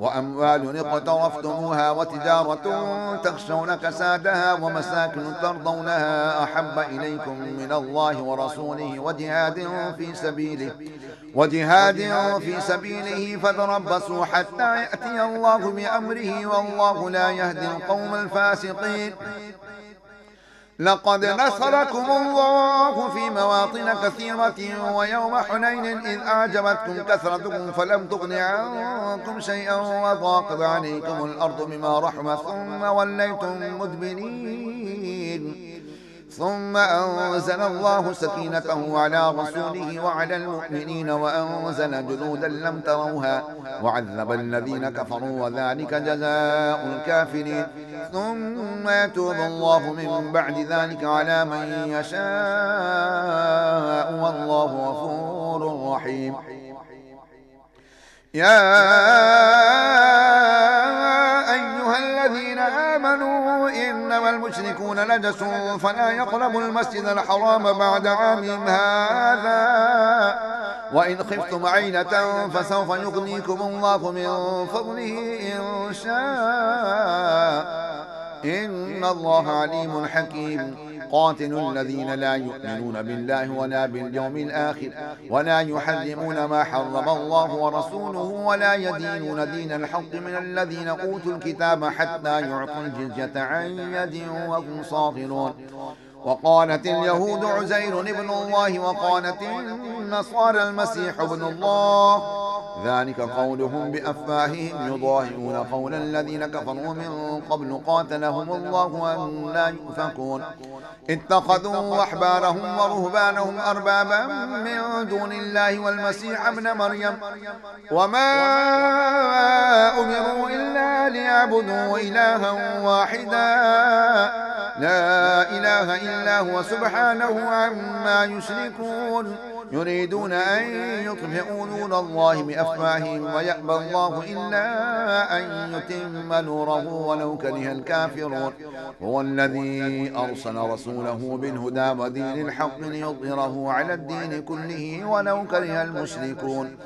وأموال اقترفتموها وتجارة تخشون كسادها ومساكن ترضونها أحب إليكم من الله ورسوله وجهاد في سبيله فتربصوا حتى يأتي الله بأمره والله لا يهدي القوم الفاسقين لقد نصركم الله في مواطن كثيرة ويوم حنين إذ أعجبتكم كثرتكم فلم تغن عنكم شيئا وضاقت عليكم الأرض بما رحمت ثم وليتم مدبرين ثم أنزل الله سكينته على رسوله وعلى المؤمنين وأنزل جنودا لم تروها وعذب الذين كفروا وذلك جزاء الكافرين ثم يتوب الله من بعد ذلك على من يشاء والله غفور رحيم يا أيها الذين آمنوا إنما المشركون نجس فلا يقربوا المسجد الحرام بعد عامهم هذا وإن خفتم عيلة فسوف يغنيكم الله من فضله إن شاء إن الله عليم حكيم قاتلوا الذين لا يؤمنون بالله ولا باليوم الآخر ولا يحرمون ما حرم الله ورسوله ولا يدينون دين الحق من الذين أوتوا الكتاب حتى يعطوا الجزية عن يد وهم صاغرون وقالت اليهود عزير ابن الله وقالت النصارى المسيح ابن الله ذلك قولهم بأفواههم يضاهئون قول الذين كفروا من قبل قاتلهم الله أن لا يؤفكون اتخذوا أحبارهم ورهبانهم أربابا من دون الله والمسيح ابن مريم وما أمروا إلا ليعبدوا إلها واحدا لا إله إلا هو سبحانه عما يشركون يريدون أن يطفئوا نور الله بأفواههم ويأبى الله إلا أن يتم نوره ولو كره الكافرون هو الذي أرسل رسوله بالهدى ودين الحق ليظهره على الدين كله ولو كره المشركون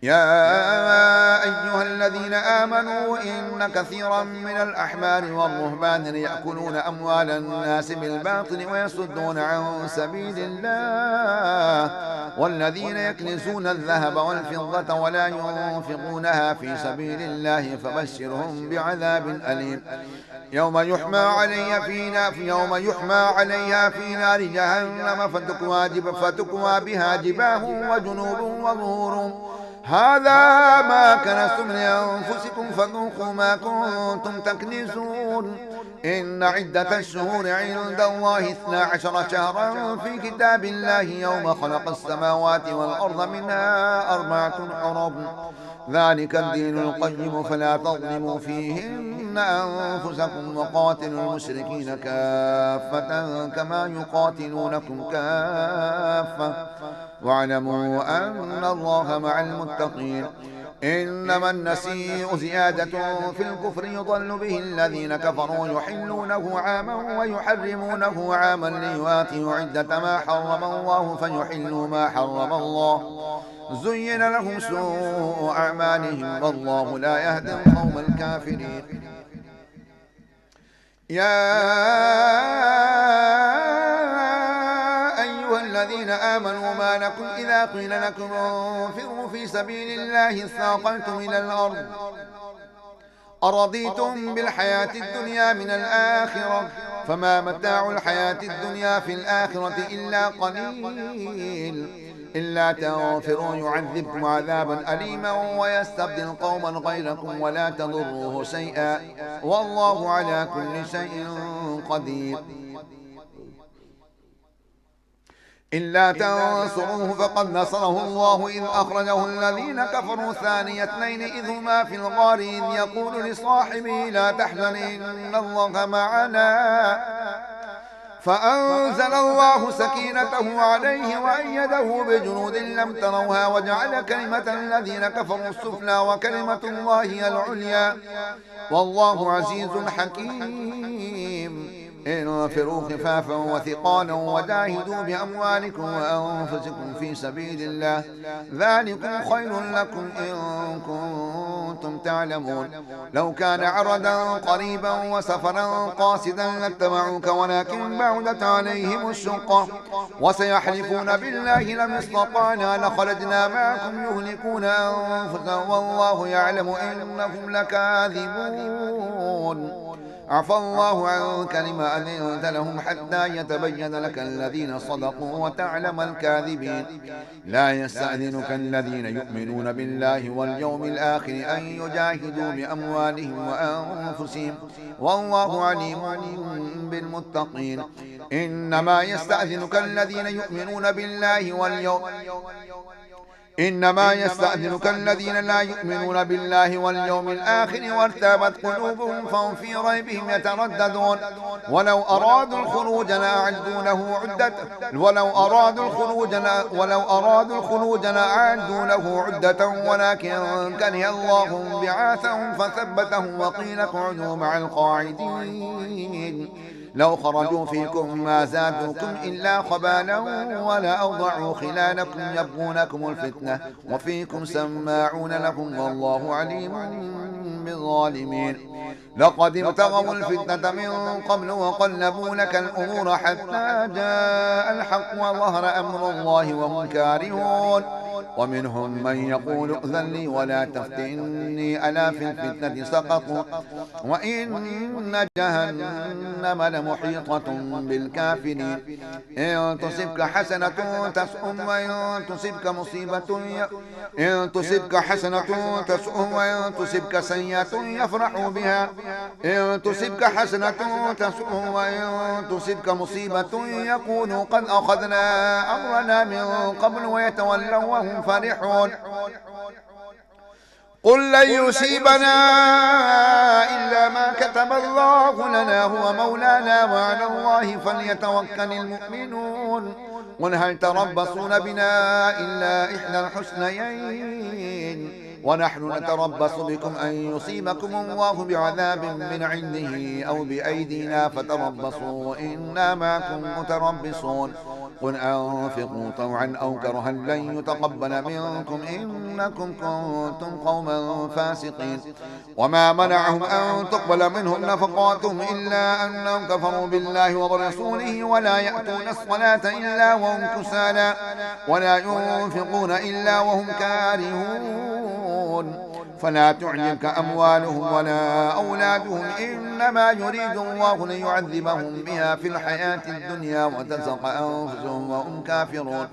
يا أيها الذين آمنوا إن كثيرا من الأحبار والرهبان يأكلون أموال الناس بالباطل ويصدون عن سبيل الله والذين يكنزون الذهب والفضة ولا ينفقونها في سبيل الله فبشرهم بعذاب أليم يوم يحمى عليها في نار جهنم فتكوى بها جباههم وجنوبهم وظهورهم هذا ما كنزتم لأنفسكم فذوقوا ما كنتم تكنزون إن عدة الشهور عند الله 12 شهرا في كتاب الله يوم خلق السماوات والأرض منها 4 حرم ذلك الدين القيم فلا تظلموا فيهن أنفسكم وقاتلوا المشركين كافة كما يقاتلونكم كافة واعلموا أن الله مع المتقين إنما النسيء زيادة في الكفر يضل به الذين كفروا يحلونه عاما ويحرمونه عاما ليواتوا عدة ما حرم الله فيحلوا ما حرم الله زين لهم سوء أعمالهم والله لا يهدي القوم الكافرين يا أيها الذين آمنوا ما لكم إذا قيل لكم انفروا في سبيل الله اثاقلتم إلى الأرض أرضيتم بالحياة الدنيا من الآخرة فما متاع الحياة الدنيا في الآخرة إلا قليل إلا تنفروا يعذبكم عذابا أليما ويستبدل قوما غيركم ولا تضروه شيئا والله على كل شيء قدير إلا تنصروه فقد نصره الله إذ أخرجه الذين كفروا ثاني اثنين إذ هما في الغار إذ يقول لصاحبه لا تحزن إن الله معنا فأنزل الله سكينته عليه وأيده بجنود لم تروها وجعل كلمة الذين كفروا السفلى وكلمة الله هي العليا والله عزيز حكيم انفروا خفافا وثقالا وجاهدوا بأموالكم وأنفسكم في سبيل الله ذلكم خير لكم إن كنتم تعلمون لو كان عرضا قريبا وسفرا قاصدا لاتبعوك ولكن بعدت عليهم الشقة وسيحلفون بالله لم استطعنا لخرجنا معكم يهلكون أنفسهم والله يعلم إنهم لكاذبون عفى الله عنك لما أذنت لهم حتى يتبين لك الذين صدقوا وتعلم الكاذبين لا يستأذنك الذين يؤمنون بالله واليوم الآخر أن يجاهدوا بأموالهم وأنفسهم والله عليم بالمتقين إنما يستأذنك الذين يؤمنون بالله الذين لا يؤمنون بالله واليوم الآخر وارتابت قلوبهم فهم في ريبهم يترددون ولو أرادوا الخروج لأعدوا له عدة ولكن كره الله بعاثهم فثبتهم وقيل اقعدوا مع القاعدين لو خرجوا فيكم ما زادوكم إلا خبالا ولا أوضعوا خلالكم يبغونكم الفتنة وفيكم سماعون لهم والله عليم بالظالمين لقد ابتغوا الفتنة من قبل وقلبوا لك الأمور حتى جاء الحق وظهر أمر الله وهم كارهون ومنهم من يقول ائذن لي ولا تفتني ألا في الفتنة سقطوا وإن جهنم لمحيطة بالكافرين إن تصبك حسنة تسؤم وإن تصبك حسنة تسؤم وإن تصبك سيئة يفرحوا بها إن تصبك حسنة تسؤم وإن تصبك مصيبة يقولوا قد أخذنا أمرنا من قبل ويتولوا وهم فرحون قل لن يصيبنا إلا ما كتب الله لنا هو مولانا وعلى الله فليتوكل المؤمنون قل هل تربصون بنا إلا إحدى الحسنيين ونحن نتربص بكم أن يصيبكم الله بعذاب من عنده أو بأيدينا فتربصوا إنا معكم متربصون قل أنفقوا طوعا أو كرها لن يتقبل منكم إنكم كنتم قوما فاسقين وما منعهم أن تقبل منهم نفقاتهم إلا أنهم كفروا بالله وبرسوله ولا يأتون الصلاة إلا وهم كسالى ولا ينفقون إلا وهم كارهون فلا تعجبك أموالهم ولا أولادهم إنما يريد الله ليعذبهم بها في الحياة الدنيا وتزهق أنفسهم وهم كافرون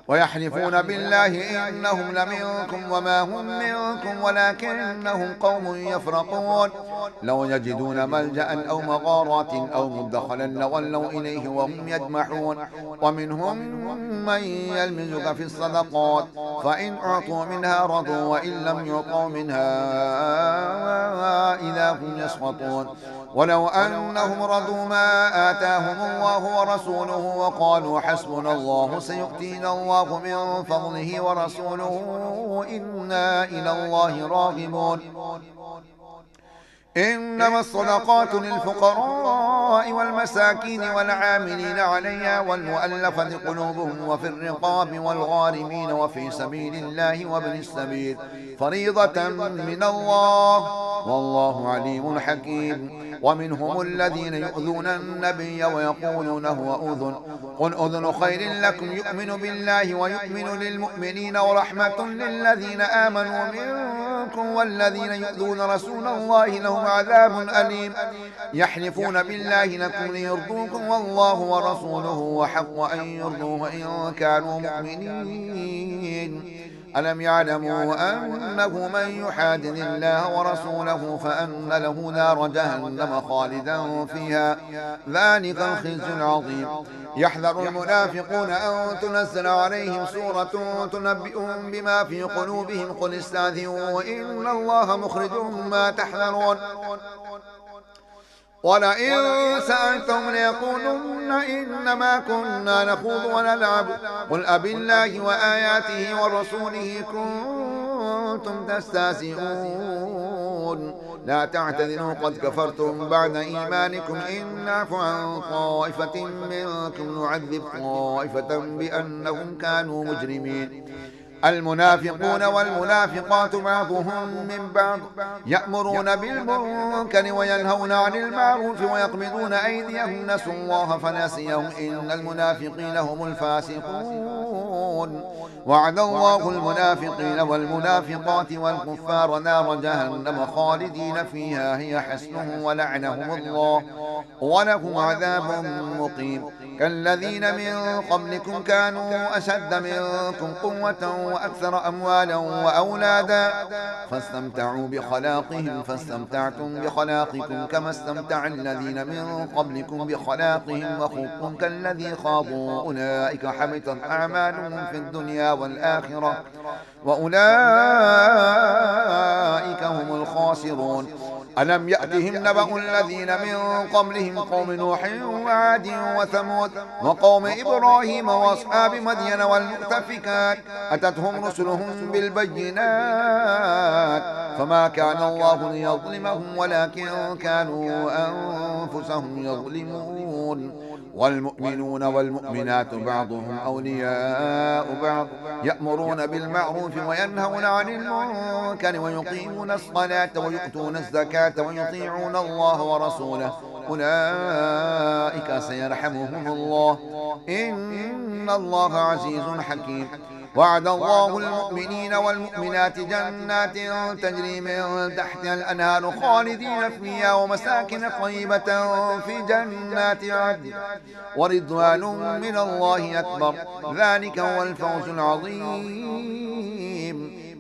ويحلفون بالله إنهم لمنكم وما هم منكم ولكنهم قوم يفرقون لو يجدون ملجأ أو مغارات أو مدخلا لولوا إليه وهم يجمحون ومنهم من يلمزك في الصدقات فإن أعطوا منها رضوا وإن لم يعطوا منها إذا هم يسخطون ولو أنهم رضوا ما آتاهم الله ورسوله وقالوا حسبنا الله سيؤتينا الله من فضله ورسوله إنا إلى الله راغبون إنما الصدقات للفقراء والمساكين والعاملين عليها والمؤلفة قلوبهم وفي الرقاب والغارمين وفي سبيل الله وابن السبيل فريضة من الله والله عليم حكيم ومنهم الذين يؤذون النبي ويقولون هو أذن قل أذن خير لكم يؤمن بالله ويؤمن للمؤمنين ورحمة للذين آمنوا منكم والذين يؤذون رسول الله لهم عذاب أليم يحلفون بالله لكم ليرضوكم والله ورسوله وحق أن يرضوه إن كانوا مؤمنين ألم يعلموا أنه من يحادد الله ورسوله فأن له نار جهنم خالدا فيها ذلك الخزي العظيم يحذر المنافقون أن تنزل عليهم سورة تنبئهم بما في قلوبهم قل استهزئوا إن الله مخرج ما تحذرون ولئن سألتم ليقولن إنما كنا نخوض ونلعب قل أبالله وآياته ورسوله كنتم تستهزئون لا تعتذروا قد كفرتم بعد إيمانكم إن نعفو عن طائفة منكم نعذب طائفة بأنهم كانوا مجرمين المنافقون والمنافقات بعضهم من بعض يأمرون بالمنكر وينهون عن المعروف ويقبضون أيديهم نسوا الله فنسيهم إن المنافقين هم الفاسقون وعد الله المنافقين والمنافقات والكفار نار جهنم خالدين فيها هي حسنهم ولعنهم الله ولهم عذاب مقيم كالذين من قبلكم كانوا أشد منكم قوة وأكثر أموالا وأولادا فاستمتعوا بخلاقهم فاستمتعتم بخلاقكم كما استمتع الذين من قبلكم بخلاقهم وخضتم كالذي خاضوا أولئك حبطت أعمالهم في الدنيا والآخرة وأولئك هم الخاسرون ألم يأتهم نبأ الذين من قبلهم قوم نوح وعاد وثمود وقوم إبراهيم وأصحاب مدين والمؤتفكات أتتهم رسلهم بالبينات فما كان الله ليظلمهم ولكن كانوا أنفسهم يظلمون والمؤمنون والمؤمنات بعضهم أولياء بعض يأمرون بالمعروف وينهون عن المنكر ويقيمون الصلاة ويؤتون الزكاة ويطيعون الله ورسوله أولئك سيرحمهم الله إن الله عزيز حكيم وعد الله المؤمنين والمؤمنات جنات تجري من تحتها الأنهار خالدين فيها ومساكن طيبة في جنات عدن ورضوان من الله أكبر ذلك هو الفوز العظيم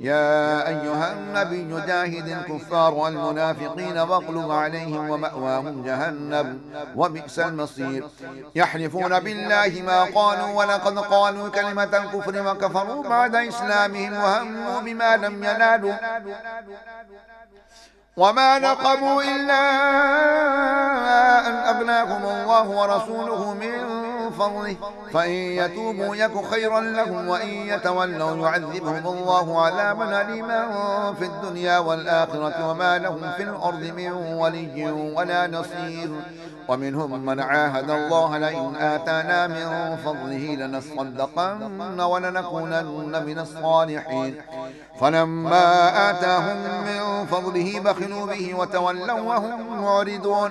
يا أيها النبي جاهد الكفار والمنافقين واغلظ عليهم ومأواهم جهنم وبئس المصير يحلفون بالله ما قالوا ولقد قالوا كلمة الكفر وكفروا بعد إسلامهم وهموا بما لم ينالوا وما نقموا إلا أن أغناهم الله ورسوله من فضله فإن يتوبوا يك خيرا لهم وإن يتولوا يعذبهم الله عذابا أليما في الدنيا والآخرة وما لهم في الأرض من ولي ولا نصير ومنهم من عاهد الله لئن آتانا من فضله لنصدقن ولنكونن من الصالحين فلما آتاهم من فضله بخلوا به وتولوا وهم معرضون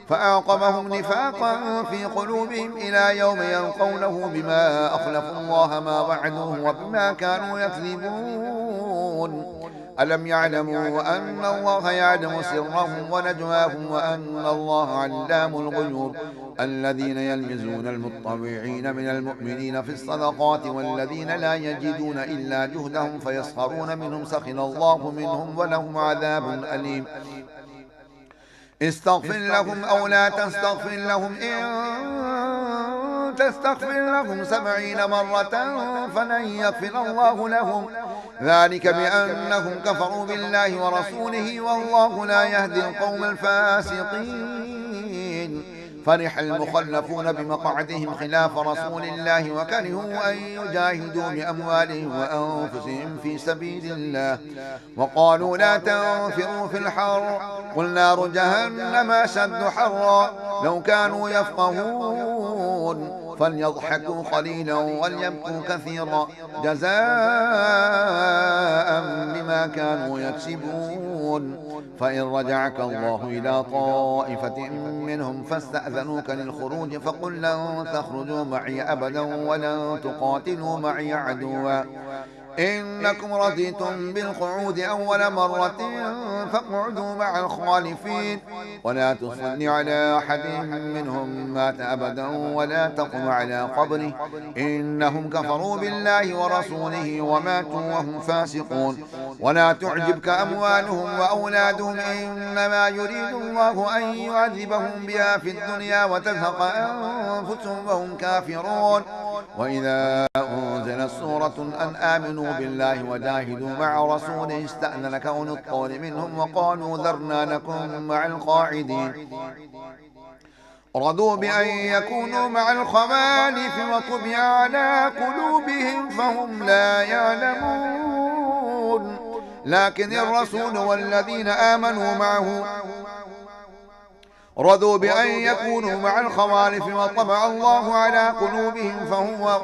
فأعقبهم نفاقا في قلوبهم إلى يوم يلقونه بما أخلفوا الله ما وعدوه وبما كانوا يكذبون ألم يعلموا أن الله يعلم سرهم ونجواهم وأن الله علام الغيوب الذين يلمزون المطوعين من المؤمنين في الصدقات والذين لا يجدون إلا جهدهم فيسخرون منهم سخر الله منهم ولهم عذاب أليم استغفر لهم أو لا تستغفر لهم إن تستغفر لهم 70 مرة فلن يغفر الله لهم ذلك بأنهم كفروا بالله ورسوله والله لا يهدي القوم الفاسقين فرح المخلفون بمقعدهم خلاف رسول الله وكرهوا أن يجاهدوا بأموالهم وأنفسهم في سبيل الله وقالوا لا تنفروا في الحر قل نار جهنم أشد حرا لو كانوا يفقهون فليضحكوا قليلا وليبكوا كثيرا جزاء بما كانوا يكسبون فإن رجعك الله إلى طائفة منهم فاستأذنوك للخروج فقل لن تخرجوا معي أبدا ولن تقاتلوا معي عدوا إنكم رضيتم بالقعود أول مرة فاقعدوا مع الخالفين ولا تصل على أحد منهم مات أبدا ولا تقم على قبره إنهم كفروا بالله ورسوله وماتوا وهم فاسقون ولا تعجبك أموالهم وأولادهم إنما يريد الله أن يعذبهم بها في الدنيا وتزهق أنفسهم وهم كافرون وإذا أنزلت سورة أن آمنوا بالله وجاهدوا مع رسوله استأذنك أولو الطول منهم وقالوا ذرنا نكن مع القاعدين رضوا بأن يكونوا مع الخوالف وطبع على قلوبهم فهم لا يعلمون لكن الرسول والذين آمنوا معه رضوا بأن يكونوا مع الخوالف وطبع الله على قلوبهم فهم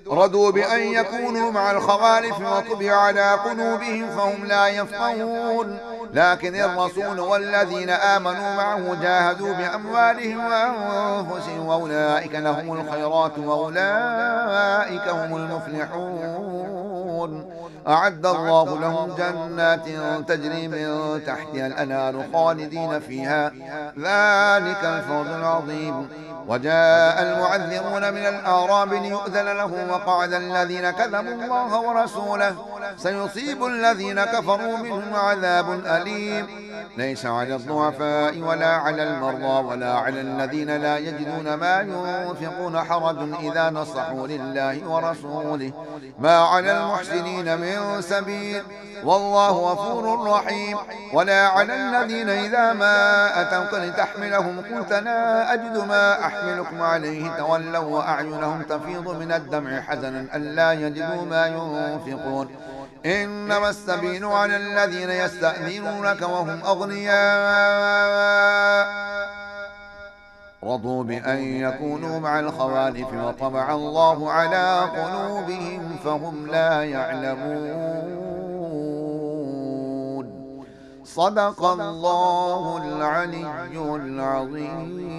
رضوا بأن يكونوا مع الخوالف وطبع على قلوبهم فهم لا يفقهون لكن الرسول والذين آمنوا معه جاهدوا بأموالهم وأنفسهم وأولئك لهم الخيرات وأولئك هم المفلحون أعد الله لهم جنات تجري من تحتها الأنهار خالدين فيها ذلك الفوز العظيم وجاء المعذرون من الأعراب ليؤذن لهم وقعد الذين كذبوا الله ورسوله سيصيب الذين كفروا منهم عذاب أليم ليس على الضعفاء ولا على المرضى ولا على الذين لا يجدون ما ينفقون حرج إذا نصحوا لله ورسوله ما على المحسنين من سبيل والله غفور رحيم ولا على الذين إذا ما أتوك لتحملهم قلت لا أجد ما أحملكم عليه تولوا وأعينهم تفيض من الدمع حزنا ألا يجدوا ما ينفقون إنما السبيل على الذين يستأذنونك وهم أغنياء رضوا بأن يكونوا مع الخوالف وطبع الله على قلوبهم فهم لا يعلمون صدق الله العلي العظيم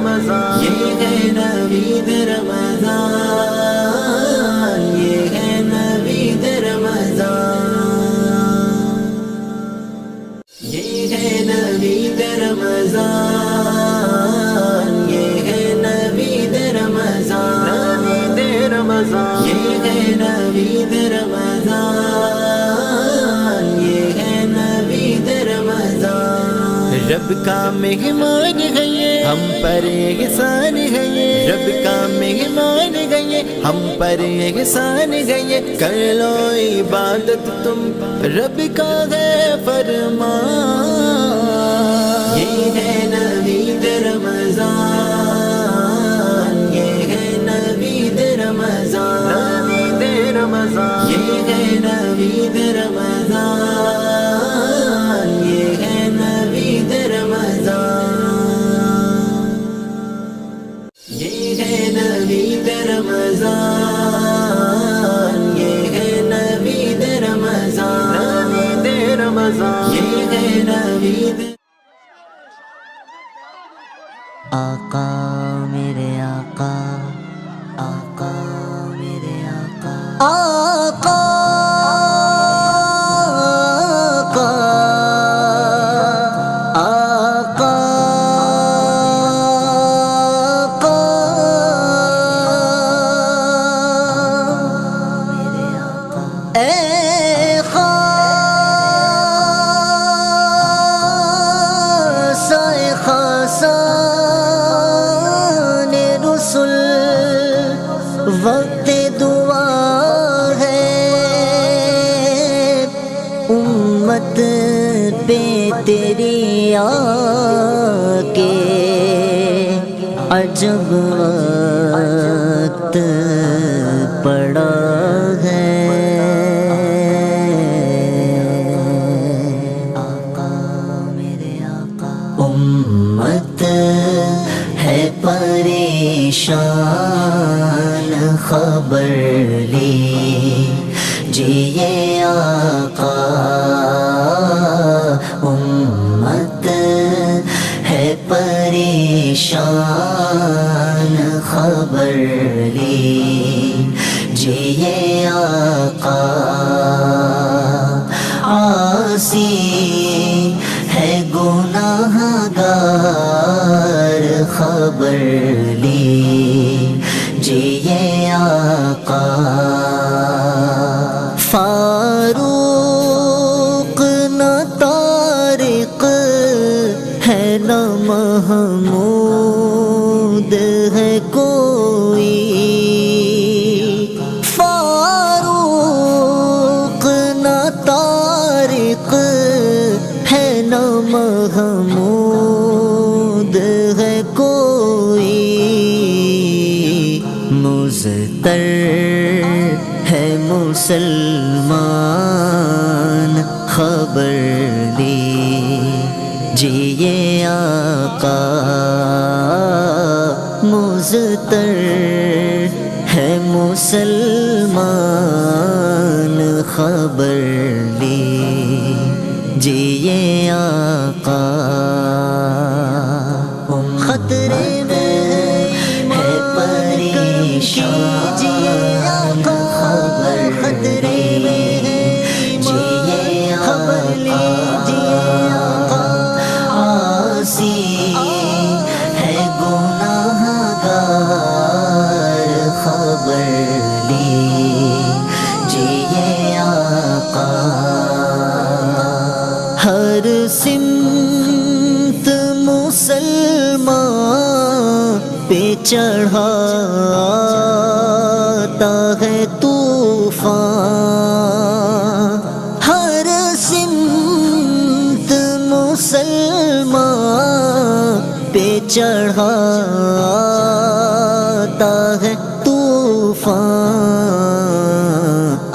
رمضان یہ ہے نوید رمضان یہ ہے نوید رمضان یہ ہے نوید رمضان یہ ہے نوید رمضان نوید رمضان یہ ہے نوید رمضان یہ ہے نوید رمضان رب کا مہمان ہے یہ ہم پر احسان ہے یہ رب کا مہمان ہے یہ ہم پر احسان ہے یہ کر لو عبادت تم رب کا ہے فرمان یہ ہے نوید رمضان یہ ہے نوید رمضان نوید رمضان یہ ہے نوید رمضان یہ ہے نوید رمضان یہ ہے نوید رمضان یہ ہے نوید رمضان نوید رمضان یہ ہے نوید آقا میرے آقا آقا میرے آقا آقا وقت دعا ہے امت پہ تیری آ کے عجب وقت پڑا ہے آقا میرے آقا امت ہے پریشان خبر لیجیے آقا امت ہے پریشان خبر لیجیے آقا عاصی ہے گناہ گار خبر لیجیے آقا فاروق نہ طارق ہے نہ محمود ہے کوئی فاروق نہ طارق ہے نہ محمود ہے کوئی مضطر ہے مسلمان خبر لیجیے آقا مضطر ہے مسلمان خبر لیجیے آقا خطرے میں ہے پریشان خبر خطرے میں جیے خبر لیجیے آقا عاصی ہے گناہ گار خبر لیجیے آقا ہر سمت مسلمان پہ چڑھاتا ہے طوفان ہر سمت مسلمان پہ چڑھاتا ہے طوفان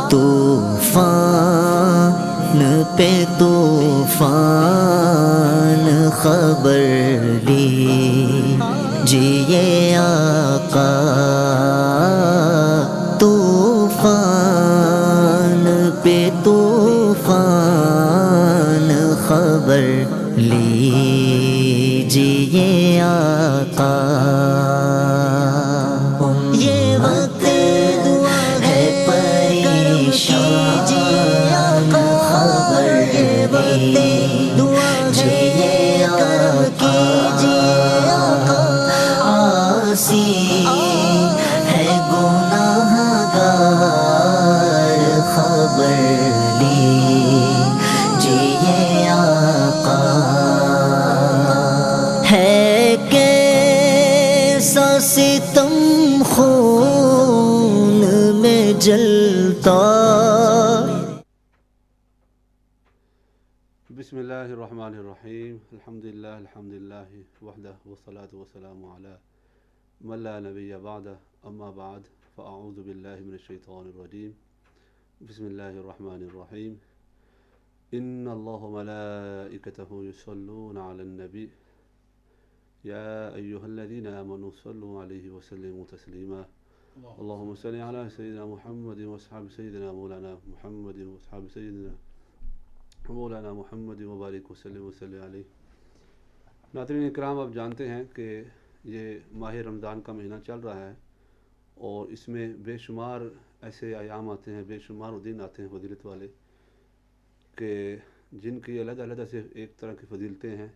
طوفان پہ طوفان خبر لیجیے آقا طوفان پہ طوفان خبر لیجیے آقا سی ہے گناہ گار خبر لیجیے آقا ہے کیسا ستم خون میں جلتا. بسم اللہ الرحمن الرحیم الحمدللہ وحدہ والصلاة والسلام علی من لا نبی بعدہ اما بعد فاعوذ باللہ من الشیطان الرجیم. بسم اللہ الرحمن الرحیم. ان اللہ ملائکتہ یصلون علی النبی یا ایہا الذین آمنوا صلوا علیہ وسلموا تسلیما. اللہم صل علی سیدنا محمد واصحاب سیدنا مولانا محمد واصحاب سیدنا مولانا محمد مبارک وسلم علیہ. ناظرین اکرام، آپ جانتے ہیں کہ یہ ماہ رمضان کا مہینہ چل رہا ہے اور اس میں بے شمار ایسے ایام آتے ہیں، بے شمار دن آتے ہیں فضیلت والے، کہ جن کی علیحدہ علیحدہ سے ایک طرح کی فضیلتیں ہیں.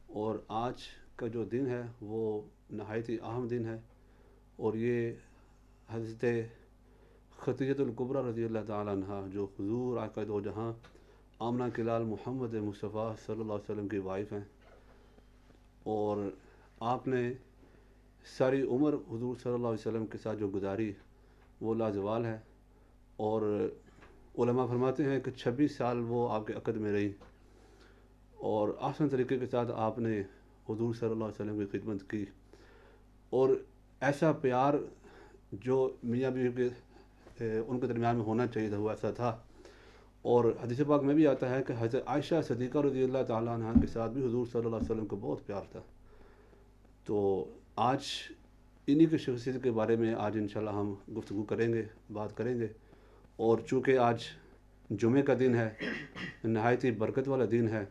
اور آج کا جو دن ہے وہ نہایت ہی اہم دن ہے، اور یہ حضرت خدیجۃ الکبریٰ رضی اللہ تعالیٰ عنہا، جو حضور آقا دو جہاں آمنہ کے لال محمد مصطفیٰ صلی اللہ علیہ وسلم کی وائف ہیں، اور آپ نے ساری عمر حضور صلی اللہ علیہ وسلم کے ساتھ جو گزاری وہ لازوال ہے. اور علماء فرماتے ہیں کہ 26 سال وہ آپ کے عقد میں رہی، اور آسان طریقے کے ساتھ آپ نے حضور صلی اللہ علیہ وسلم کی خدمت کی. اور ایسا پیار جو میاں بیوی کے ان کے درمیان میں ہونا چاہیے تھا وہ ایسا تھا. اور حدیث پاک میں بھی آتا ہے کہ حضرت عائشہ صدیقہ رضی اللہ تعالیٰ عنہ کے ساتھ بھی حضور صلی اللہ علیہ وسلم کو بہت پیار تھا. تو آج انہی کی شخصیت کے بارے میں آج انشاءاللہ ہم گفتگو کریں گے، بات کریں گے. اور چونکہ آج جمعے کا دن ہے، نہایت ہی برکت والا دن ہے،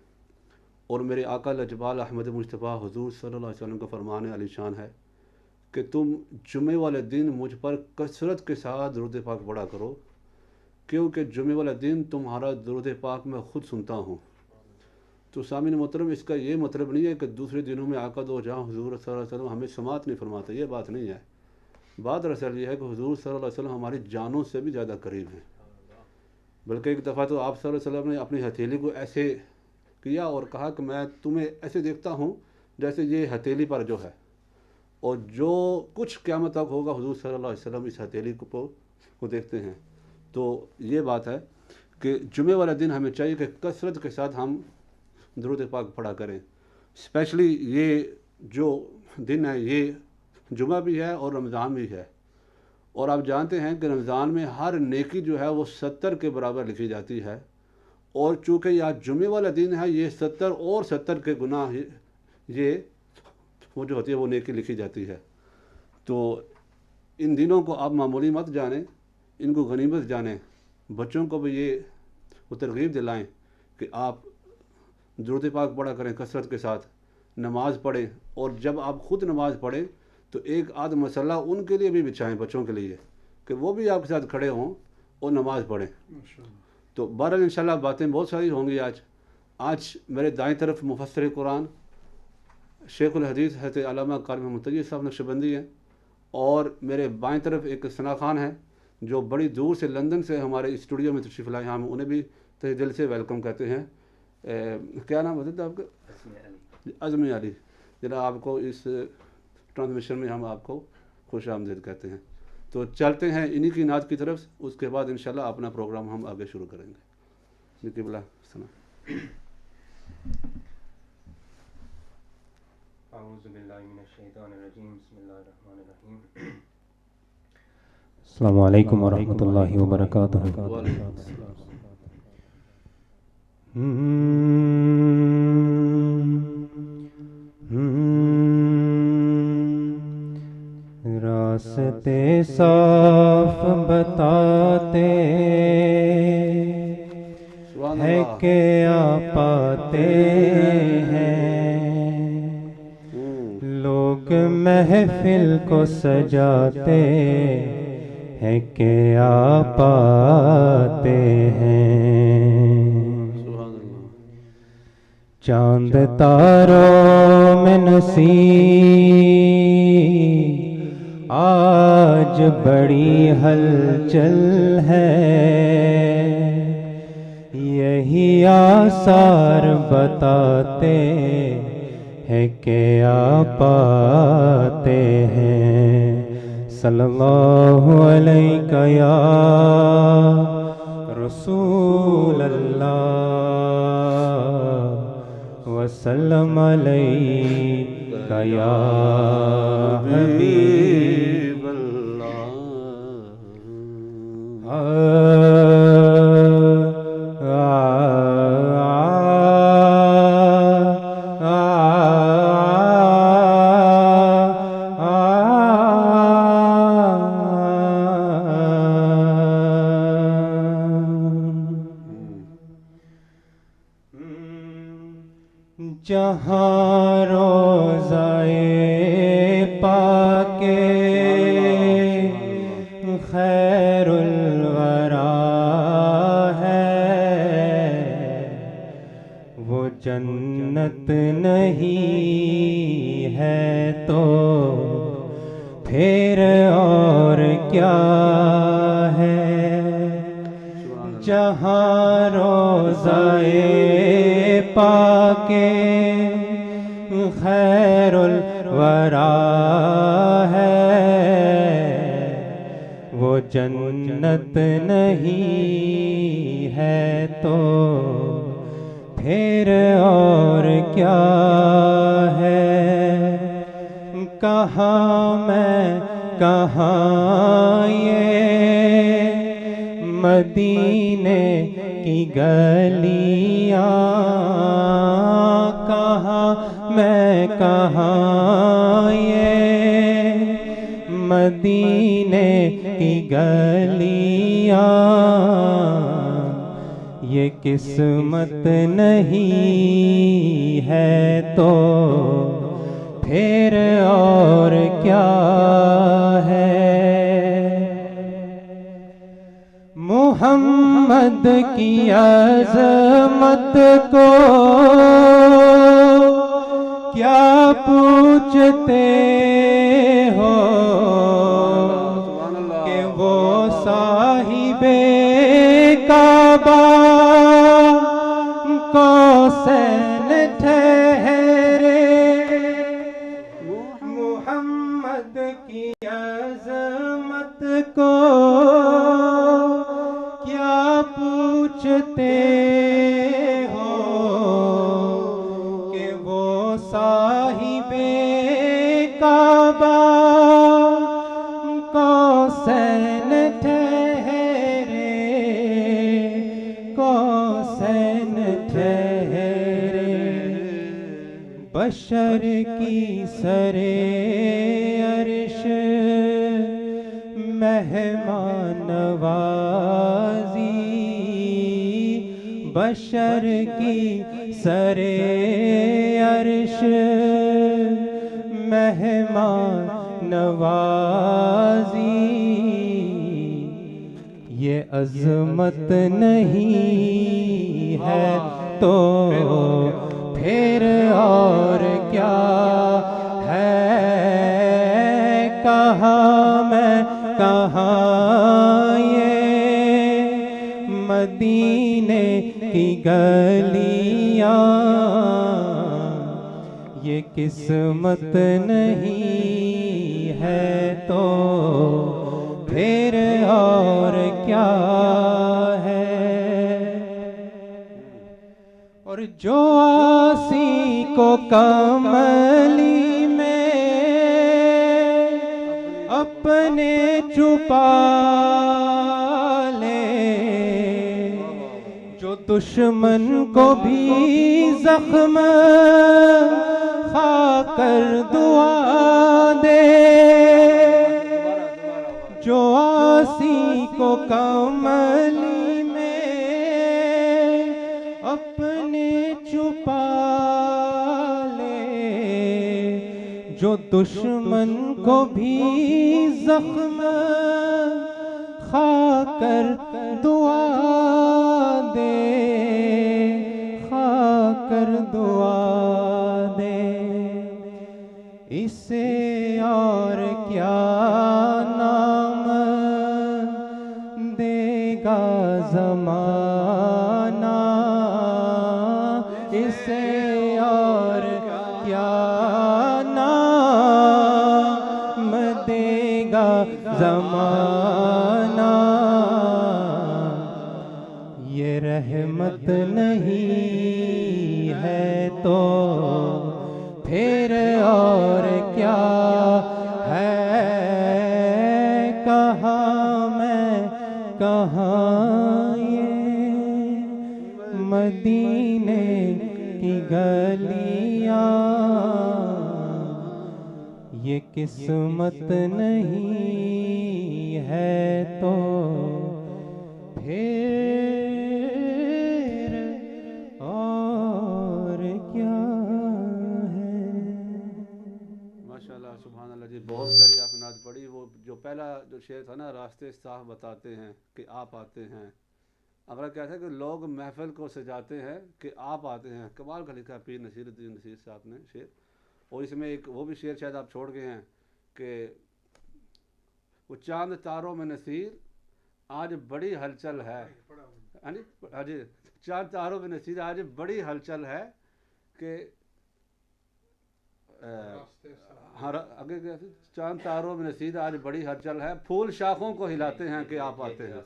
اور میرے آقا لجپال احمد مصطفیٰ حضور صلی اللہ علیہ وسلم کا فرمان علی شان ہے کہ تم جمعے والے دن مجھ پر کثرت کے ساتھ درود پاک پڑھا کرو، کیونکہ جمعے والا دن تمہارا درود پاک میں خود سنتا ہوں. تو سامعین محترم، اس کا یہ مطلب نہیں ہے کہ دوسرے دنوں میں آقا دو جہاں حضور صلی اللہ علیہ وسلم ہمیں سماعت نہیں فرماتے، یہ بات نہیں ہے. بات دراصل یہ ہے کہ حضور صلی اللہ علیہ وسلم ہماری جانوں سے بھی زیادہ قریب ہیں. بلکہ ایک دفعہ تو آپ صلی اللہ علیہ وسلم نے اپنی ہتھیلی کو ایسے کیا اور کہا کہ میں تمہیں ایسے دیکھتا ہوں جیسے یہ ہتھیلی پر جو ہے، اور جو کچھ قیامت تک ہوگا حضور صلی اللہ علیہ وسلم اس ہتھیلی کو دیکھتے ہیں. تو یہ بات ہے کہ جمعے والا دن ہمیں چاہیے کہ کثرت کے ساتھ ہم درود پاک پڑھا کریں. اسپیشلی یہ جو دن ہے یہ جمعہ بھی ہے اور رمضان بھی ہے. اور آپ جانتے ہیں کہ رمضان میں ہر نیکی جو ہے وہ 70 کے برابر لکھی جاتی ہے، اور چونکہ یہ آج جمعے والا دن ہے، یہ 70 اور 70 کے گناہ یہ وہ جو ہوتی ہے وہ نیکی لکھی جاتی ہے. تو ان دنوں کو آپ معمولی مت جانیں، ان کو غنیمت جانیں. بچوں کو بھی یہ وہ ترغیب دلائیں کہ آپ درود پاک پڑھا کریں کثرت کے ساتھ، نماز پڑھیں، اور جب آپ خود نماز پڑھیں تو ایک آدھ مسئلہ ان کے لیے بھی بچھائیں، بچوں کے لیے، کہ وہ بھی آپ کے ساتھ کھڑے ہوں اور نماز پڑھیں. تو بہرحال انشاءاللہ باتیں بہت ساری ہوں گی. آج میرے دائیں طرف مفسر قرآن شیخ الحدیث حضرت علامہ قاری محمد تقی صاحب نقشبندی ہیں، اور میرے بائیں طرف ایک ثنا خان ہے جو بڑی دور سے لندن سے ہمارے اسٹوڈیو میں تشریف لائے ہیں. ہم انہیں بھی تہ دل سے ویلکم کہتے ہیں. کیا نام ہے آپ کا؟ عزمی علی. جناب آپ کو اس ٹرانسمیشن میں ہم آپ کو خوش آمدید کہتے ہیں. تو چلتے ہیں انہی کی نعت کی طرف، اس کے بعد انشاءاللہ اپنا پروگرام ہم آگے شروع کریں گے. قبلہ سنا. اعوذ باللہ من الشیطان الرجیم. بسم اللہ الرحمن الرحیم. السلام علیکم ورحمۃ اللہ وبرکاتہ. راستے صاف بتاتے ہیں کہ آپ آتے ہیں، لوگ محفل کو سجاتے ہیں کہ آپ آتے ہیں. چاند تاروں میں نصیب آج بڑی ہلچل ہے، یہی آثار بتاتے ہیں کہ آپ آتے ہیں۔ صلی اللہ علیہ یا رسول اللہ، وسلم علیک یا حبیب جہاں روضائے پاک خیر الورا ہے، وہ جنت نہیں ہے تو پھر اور کیا ہے؟ جہاں روضائے پاک خیر الورا ہے، وہ جنت نہیں ہے تو پھر اور کیا ہے؟ کہاں میں کہاں یہ مدینے کی گلیاں، کہاں میں کہاں یہ مدینے کی گلیاں، یہ قسمت نہیں ہے تو پھر اور کیا ہے؟ محمد کی عظمت کو کیا پوچھتے ہو کہ وہ صاحب کعبہ قوسین ٹھہرے؟ محمد کی عظمت کو کیا پوچھتے ہو کہ وہ صاحب کعبہ قوسین ٹھہرے، قوسین ٹھہرے؟ بشر کی سرے عرش مہمان نوازی، بشر کی سرے عرش مہمان نوازی، یہ عظمت نہیں ہے تو پھر اور کیا ہے؟ کہاں میں کہاں یہ مدینے کی گلیاں، یہ قسمت نہیں ہے تو پھر اور کیا ہے؟ اور جو آسی کو کملی میں اپنے چھپا لے، جو دشمن کو بھی زخم کھا کر دعا دے، جو آسی کو کملی میں اپنے چھپا لے، جو دشمن کو بھی زخم کھا کر دعا دے، کھا کر دعا اسے اور کیا نام دے گا زمانہ، اسے اور کیا نام دے گا زمانہ، یہ رحمت نہیں ہے تو پھر اور کیا ہے، کہاں میں کہاں یہ مدینے کی گلیاں، یہ قسمت نہیں ہے تو پھر اور کیا ہے۔ ماشاءاللہ سبحان اللہ جی، بہت پیاری آپ نے نعت پڑھی۔ وہ جو پہلا جو شعر تھا نا، راستے صاف بتاتے ہیں کہ آپ آتے ہیں، ہمارا کیا تھا کہ لوگ محفل کو سجاتے ہیں کہ آپ آتے ہیں۔ کمال کا لکھا پیر نصیر الدین نصیر صاحب نے شعر، اور اس میں ایک وہ بھی شعر شاید آپ چھوڑ گئے ہیں کہ وہ چاند تاروں میں نصیر آج بڑی ہلچل ہے، ہاں جی، چاند تاروں میں نصیر آج بڑی ہلچل ہے کہ آگے چاند تاروں میں نصیر آج بڑی ہلچل ہے، پھول شاخوں کو ہلاتے ہیں کہ آپ آتے ہیں۔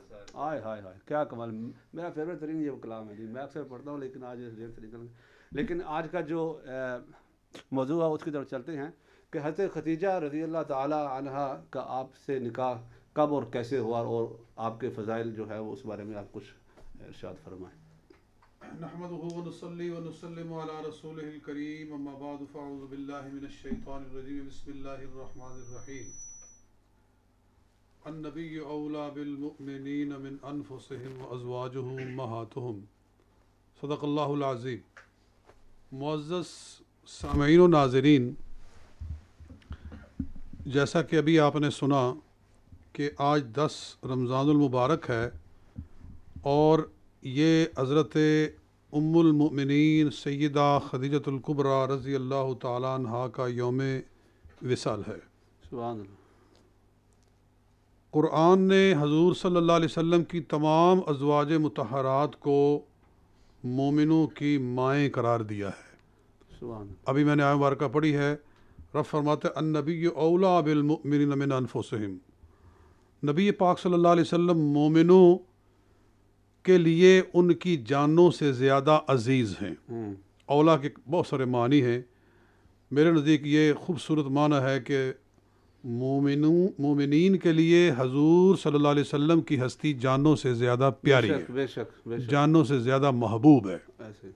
آئے ہائے ہائے کیا کمال، میرا فیوریٹ ترین یہ کلام ہے جی، میں اکثر پڑھتا ہوں لیکن آج ذہن سے نکل گیا۔ لیکن آج کا جو موضوع ہے اس کی طرف چلتے ہیں کہ حضرت خدیجہ رضی اللہ تعالی عنہا کا آپ سے نکاح کب اور کیسے ہوا، اور آپ کے فضائل جو ہے وہ اس بارے میں آپ کچھ ارشاد فرمائیں۔ نحمده ونصلي ونسلم على رسوله الكريم، اما بعد فاعوذ بالله من الشيطان الرجيم، بسم الله الرحمن الرحيم۔ النبي اولى بالمؤمنين من انفسهم وازواجه امهاتهم، صدق اللہ العظیم۔ معزز سامعین و ناظرین، جیسا کہ ابھی آپ نے سنا کہ آج 10 رمضان المبارک ہے، اور یہ حضرت ام المؤمنین سیدہ خدیجۃ الکبریٰ رضی اللہ تعالیٰ عنہا کا یوم وصال ہے۔ سبحان اللہ۔ قرآن نے حضور صلی اللہ علیہ وسلم کی تمام ازواج مطہرات کو مومنوں کی مائیں قرار دیا ہے۔ سبحان اللہ۔ ابھی میں نے آیت مبارکہ پڑھی ہے، رب فرماتے ہیں النبی اولیٰ بالمؤمنین من انفسہم، نبی پاک صلی اللہ علیہ وسلم مومنوں کے لیے ان کی جانوں سے زیادہ عزیز ہیں۔ اولا کے بہت سارے معنی ہیں، میرے نزدیک یہ خوبصورت معنی ہے کہ مومنین کے لیے حضور صلی اللہ علیہ وسلم کی ہستی جانوں سے زیادہ پیاری ہے، بے شک جانوں سے زیادہ محبوب ہے۔ ایسے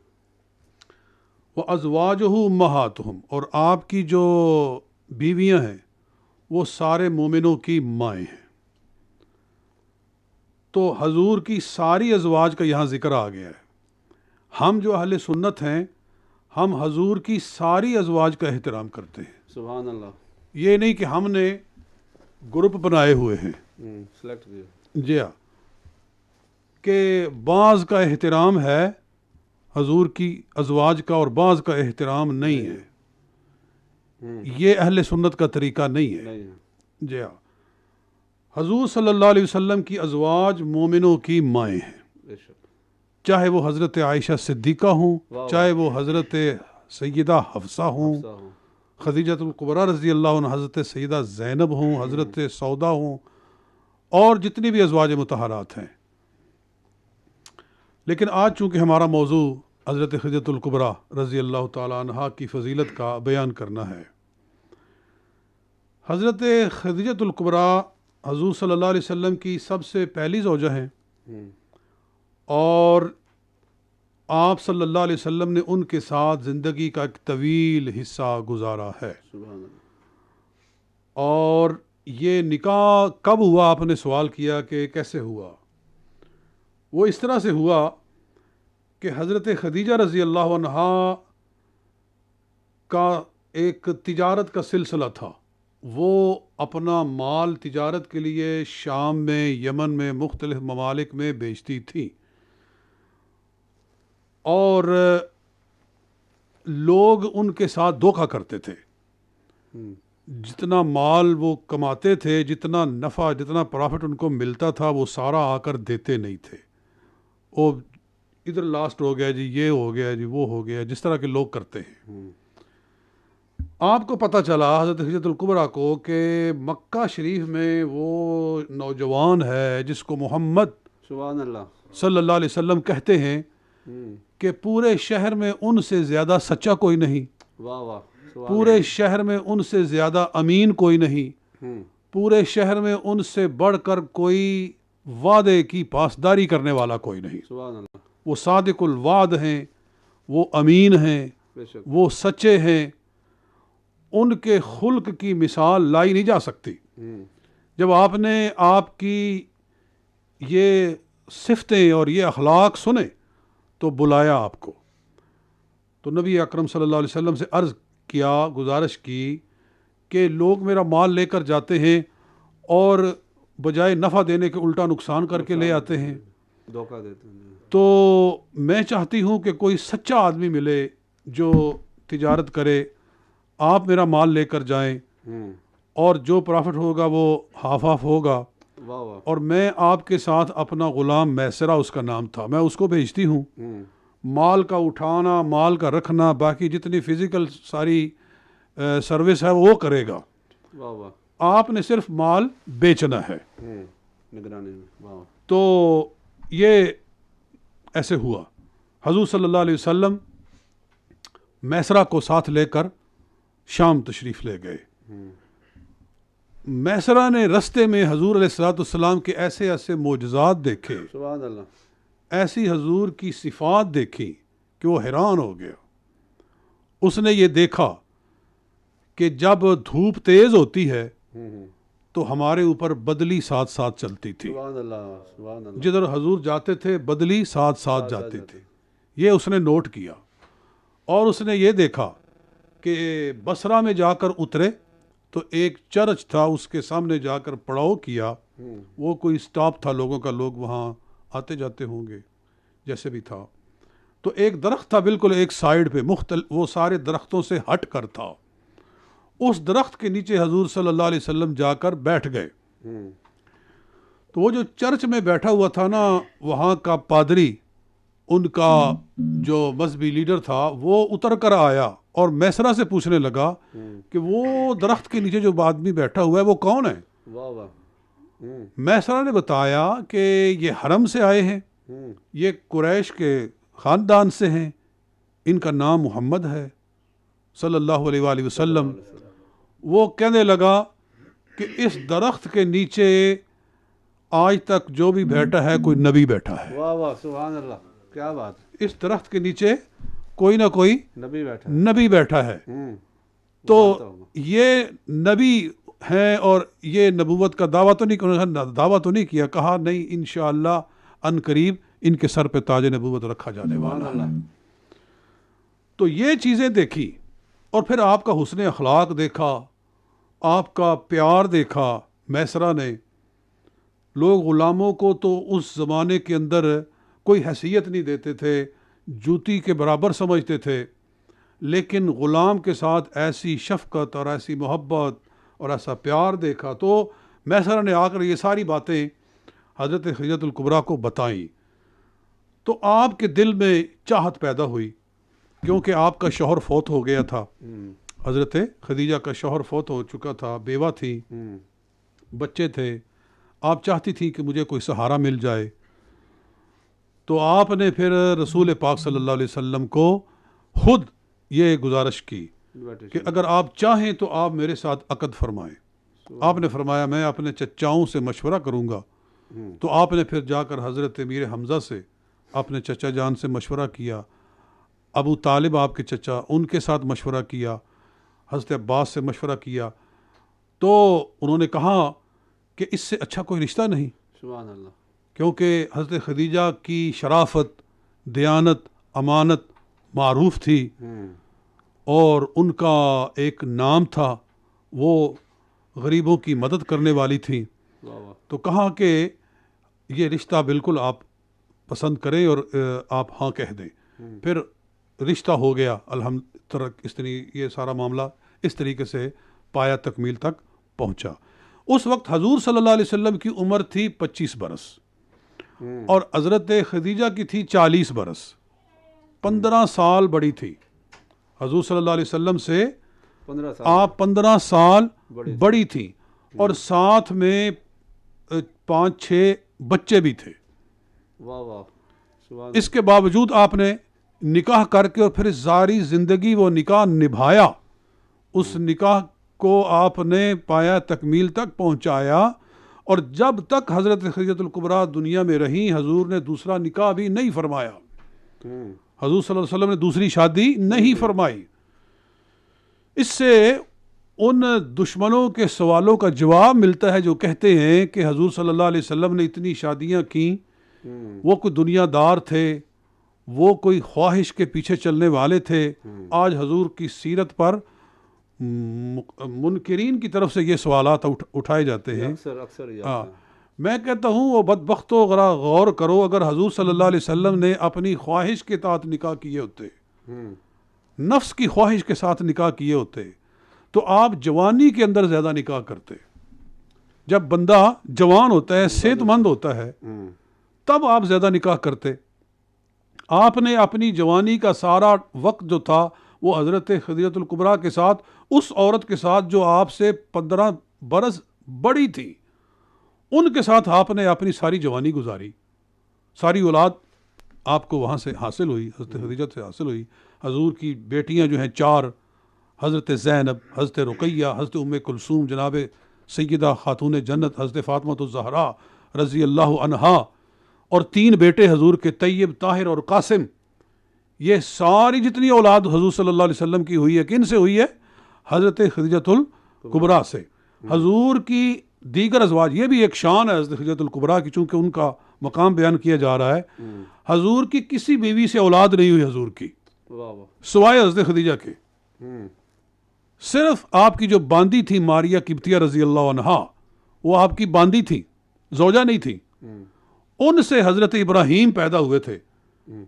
وَأَزْوَاجُهُ أُمَّهَاتُهُمْ، اور آپ کی جو بیویاں ہیں وہ سارے مومنوں کی مائیں ہیں۔ تو حضور کی ساری ازواج کا یہاں ذکر آ گیا ہے۔ ہم جو اہل سنت ہیں، ہم حضور کی ساری ازواج کا احترام کرتے ہیں۔ سبحان اللہ۔ یہ نہیں کہ ہم نے گروپ بنائے ہوئے ہیں، سلیکٹ کیا جی ہاں، کہ بعض کا احترام ہے حضور کی ازواج کا اور بعض کا احترام نہیں ہے، یہ اہل سنت کا طریقہ نہیں ہے۔ جی ہاں، حضور صلی اللہ علیہ وسلم کی ازواج مومنوں کی مائیں ہیں، چاہے وہ حضرت عائشہ صدیقہ ہوں، چاہے وہ حضرت سیدہ حفصہ ہوں، خدیجۃ الکبریٰ رضی اللہ عنہ، حضرت سیدہ زینب ہوں، حضرت سودا ہوں، اور جتنی بھی ازواج مطہرات ہیں۔ لیکن آج چونکہ ہمارا موضوع حضرت خدیجۃ الکبریٰ رضی اللہ تعالی عنہا کی فضیلت کا بیان کرنا ہے۔ حضرت خدیجۃ الکبریٰ حضور صلی اللہ علیہ وسلم کی سب سے پہلی زوجہ ہیں، اور آپ صلی اللہ علیہ وسلم نے ان کے ساتھ زندگی کا ایک طویل حصہ گزارا ہے۔ اور یہ نکاح کب ہوا، آپ نے سوال کیا کہ کیسے ہوا۔ وہ اس طرح سے ہوا کہ حضرت خدیجہ رضی اللہ عنہا کا ایک تجارت کا سلسلہ تھا، وہ اپنا مال تجارت کے لیے شام میں، یمن میں، مختلف ممالک میں بیچتی تھی، اور لوگ ان کے ساتھ دھوکہ کرتے تھے۔ جتنا مال وہ کماتے تھے، جتنا نفع، جتنا پرافٹ ان کو ملتا تھا، وہ سارا آ کر دیتے نہیں تھے. وہ ادھر لاسٹ ہو گیا جی، یہ ہو گیا جی، وہ ہو گیا، جس طرح کے لوگ کرتے ہیں. آپ کو پتہ چلا حضرت خدیجۃ الکبریٰ کو کہ مکہ شریف میں وہ نوجوان ہے جس کو محمد سبحان اللہ صلی اللہ علیہ وسلم کہتے ہیں کہ پورے شہر میں ان سے زیادہ سچا کوئی نہیں، واہ واہ، پورے شہر میں ان سے زیادہ امین کوئی نہیں، پورے شہر میں ان سے بڑھ کر کوئی وعدے کی پاسداری کرنے والا کوئی نہیں. سبحان اللہ. وہ صادق الوعد ہیں، وہ امین ہیں، بے شک. وہ سچے ہیں. ان کے خلق کی مثال لائی نہیں جا سکتی. جب آپ نے آپ کی یہ صفتیں اور یہ اخلاق سنے تو بلایا آپ کو. تو نبی اکرم صلی اللہ علیہ وسلم سے عرض کیا، گزارش کی کہ لوگ میرا مال لے کر جاتے ہیں اور بجائے نفع دینے کے الٹا نقصان کر کے لے آتے ہیں، دھوکہ دیتے ہیں. تو میں چاہتی ہوں کہ کوئی سچا آدمی ملے جو تجارت کرے، آپ میرا مال لے کر جائیں اور جو پرافٹ ہوگا وہ ہاف ہاف ہوگا، اور میں آپ کے ساتھ اپنا غلام میسرہ اس کا نام تھا، میں اس کو بھیجتی ہوں. مال کا اٹھانا، مال کا رکھنا، باقی جتنی فزیکل ساری سروس ہے وہ کرے گا. آپ نے صرف مال بیچنا ہے. نگرانی میں. تو یہ ایسے ہوا. حضور صلی اللہ علیہ وسلم میسرہ کو ساتھ لے کر شام تشریف لے گئے. میسرہ نے رستے میں حضور علیہ الصلوۃ والسلام کے ایسے ایسے معجزات دیکھے، سبحان اللہ، ایسی حضور کی صفات دیکھی کہ وہ حیران ہو گیا. اس نے یہ دیکھا کہ جب دھوپ تیز ہوتی ہے تو ہمارے اوپر بدلی ساتھ ساتھ چلتی تھی. سبحان اللہ، سبحان اللہ. جدھر حضور جاتے تھے بدلی ساتھ ساتھ جاتی تھی. یہ اس نے نوٹ کیا. اور اس نے یہ دیکھا کہ بصرہ میں جا کر اترے تو ایک چرچ تھا، اس کے سامنے جا کر پڑاؤ کیا. وہ کوئی سٹاپ تھا لوگوں کا، لوگ وہاں آتے جاتے ہوں گے، جیسے بھی تھا. تو ایک درخت تھا بالکل ایک سائیڈ پہ، وہ سارے درختوں سے ہٹ کر تھا. اس درخت کے نیچے حضور صلی اللہ علیہ وسلم جا کر بیٹھ گئے. تو وہ جو چرچ میں بیٹھا ہوا تھا نا، وہاں کا پادری، ان کا جو مذہبی لیڈر تھا، وہ اتر کر آیا اور میسرہ سے پوچھنے لگا کہ وہ درخت کے نیچے جو آدمی بیٹھا ہوا ہے وہ کون ہے؟ واہ واہ. میسرہ نے بتایا کہ یہ حرم سے آئے ہیں، یہ قریش کے خاندان سے ہیں، ان کا نام محمد ہے صلی اللہ علیہ وآلہ وسلم. وہ کہنے لگا کہ اس درخت کے نیچے آج تک جو بھی بیٹھا ہے کوئی نبی بیٹھا ہے. واہ واہ، سبحان اللہ، کیا بات. اس درخت کے نیچے کوئی نہ کوئی نبی بیٹھا ہے. تو یہ نبی ہیں اور یہ نبوت کا دعویٰ تو نہیں کیا، کہا نہیں انشاءاللہ ان قریب ان کے سر پہ تاج نبوت رکھا جانے والا ہے. تو یہ چیزیں دیکھی اور پھر آپ کا حسن اخلاق دیکھا، آپ کا پیار دیکھا میسرہ نے. لوگ غلاموں کو تو اس زمانے کے اندر کوئی حیثیت نہیں دیتے تھے، جوتی کے برابر سمجھتے تھے، لیکن غلام کے ساتھ ایسی شفقت اور ایسی محبت اور ایسا پیار دیکھا. تو میسرہ نے آ کر یہ ساری باتیں حضرت خدیجۃ الکبریٰ کو بتائیں. تو آپ کے دل میں چاہت پیدا ہوئی، کیونکہ آپ کا شوہر فوت ہو گیا تھا. حضرت خدیجہ کا شوہر فوت ہو چکا تھا، بیوہ تھی، بچے تھے. آپ چاہتی تھی کہ مجھے کوئی سہارا مل جائے. تو آپ نے پھر رسول پاک صلی اللہ علیہ وسلم کو خود یہ گزارش کی کہ اگر آپ چاہیں تو آپ میرے ساتھ عقد فرمائیں. آپ نے فرمایا میں اپنے چچاؤں سے مشورہ کروں گا. تو آپ نے پھر جا کر حضرت امیر حمزہ سے، اپنے چچا جان سے مشورہ کیا، ابو طالب آپ کے چچا، ان کے ساتھ مشورہ کیا، حضرت عباس سے مشورہ کیا. تو انہوں نے کہا کہ اس سے اچھا کوئی رشتہ نہیں. سبحان اللہ. کیونکہ حضرت خدیجہ کی شرافت، دیانت، امانت معروف تھی اور ان کا ایک نام تھا، وہ غریبوں کی مدد کرنے والی تھی. تو کہا کہ یہ رشتہ بالکل آپ پسند کریں اور آپ ہاں کہہ دیں. پھر رشتہ ہو گیا الحمدللہ. یہ سارا معاملہ اس طریقے سے پایا تکمیل تک پہنچا. اس وقت حضور صلی اللہ علیہ وسلم کی عمر تھی 25 برس اور حضرت خدیجہ کی تھی 40 برس. 15 سال بڑی تھی حضور صلی اللہ علیہ وسلم سے. آپ 15 سال بڑی تھی اور ساتھ میں 5-6 بچے بھی تھے. اس کے باوجود آپ نے نکاح کر کے اور پھر ساری زندگی وہ نکاح نبھایا. اس نکاح کو آپ نے پایا تکمیل تک پہنچایا اور جب تک حضرت خدیجہ الکبریٰ دنیا میں رہیں حضور نے دوسرا نکاح بھی نہیں فرمایا. حضور صلی اللہ علیہ وسلم نے دوسری شادی نہیں فرمائی. اس سے ان دشمنوں کے سوالوں کا جواب ملتا ہے جو کہتے ہیں کہ حضور صلی اللہ علیہ وسلم نے اتنی شادیاں کیں, وہ کوئی دنیا دار تھے, وہ کوئی خواہش کے پیچھے چلنے والے تھے. آج حضور کی سیرت پر منکرین کی طرف سے یہ سوالات اٹھائے جاتے ہیں. میں کہتا ہوں وہ بدبختو غور کرو, اگر حضور صلی اللہ علیہ وسلم نے اپنی خواہش کے تحت نکاح کیے ہوتے, نفس کی خواہش کے ساتھ نکاح کیے ہوتے, تو آپ جوانی کے اندر زیادہ نکاح کرتے. جب بندہ جوان ہوتا ہے, صحت مند ہوتا ہے, تب آپ زیادہ نکاح کرتے. آپ نے اپنی جوانی کا سارا وقت جو تھا وہ حضرت خدیجہ الکبریٰ کے ساتھ, اس عورت کے ساتھ جو آپ سے 15 برس بڑی تھی, ان کے ساتھ آپ نے اپنی ساری جوانی گزاری. ساری اولاد آپ کو وہاں سے حاصل ہوئی, حضرت خدیجہ سے حاصل ہوئی. حضور کی بیٹیاں جو ہیں 4, حضرت زینب, حضرت رقیہ, حضرت ام کلثوم, جناب سیدہ خاتون جنت حضرت فاطمہ الزہرا رضی اللہ عنہا, اور 3 بیٹے حضور کے طیب, طاہر اور قاسم. یہ ساری جتنی اولاد حضور صلی اللہ علیہ وسلم کی ہوئی ہے, کن سے ہوئی ہے؟ حضرت خدیجہ الکبریٰ سے. حضور کی دیگر ازواج, یہ بھی ایک شان ہے حضرت خدیجہ الکبریٰ کی, چونکہ ان کا مقام بیان کیا جا رہا ہے. حضور کی کسی بیوی سے اولاد نہیں ہوئی حضور کی سوائے حضرت خدیجہ کے. صرف آپ کی جو باندی تھی ماریہ قبطیہ رضی اللہ عنہا, وہ آپ کی باندی تھی, زوجہ نہیں تھی. ان سے حضرت ابراہیم پیدا ہوئے تھے.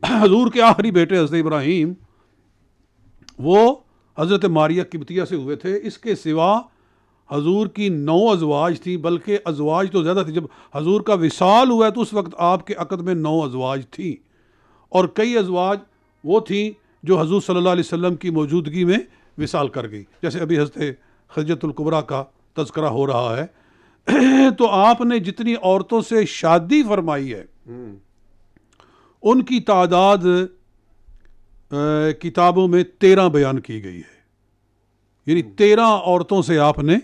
حضور کے آخری بیٹے حضرت ابراہیم وہ حضرت ماریہ قبطیہ سے ہوئے تھے. اس کے سوا حضور کی 9 ازواج تھیں, بلکہ ازواج تو زیادہ تھی. جب حضور کا وصال ہوا تو اس وقت آپ کے عقد میں 9 ازواج تھیں, اور کئی ازواج وہ تھیں جو حضور صلی اللہ علیہ وسلم کی موجودگی میں وصال کر گئی, جیسے ابھی حضرت خدیجہ الکبریٰ کا تذکرہ ہو رہا ہے. تو آپ نے جتنی عورتوں سے شادی فرمائی ہے ان کی تعداد کتابوں میں 13 بیان کی گئی ہے. یعنی 13 عورتوں سے آپ نے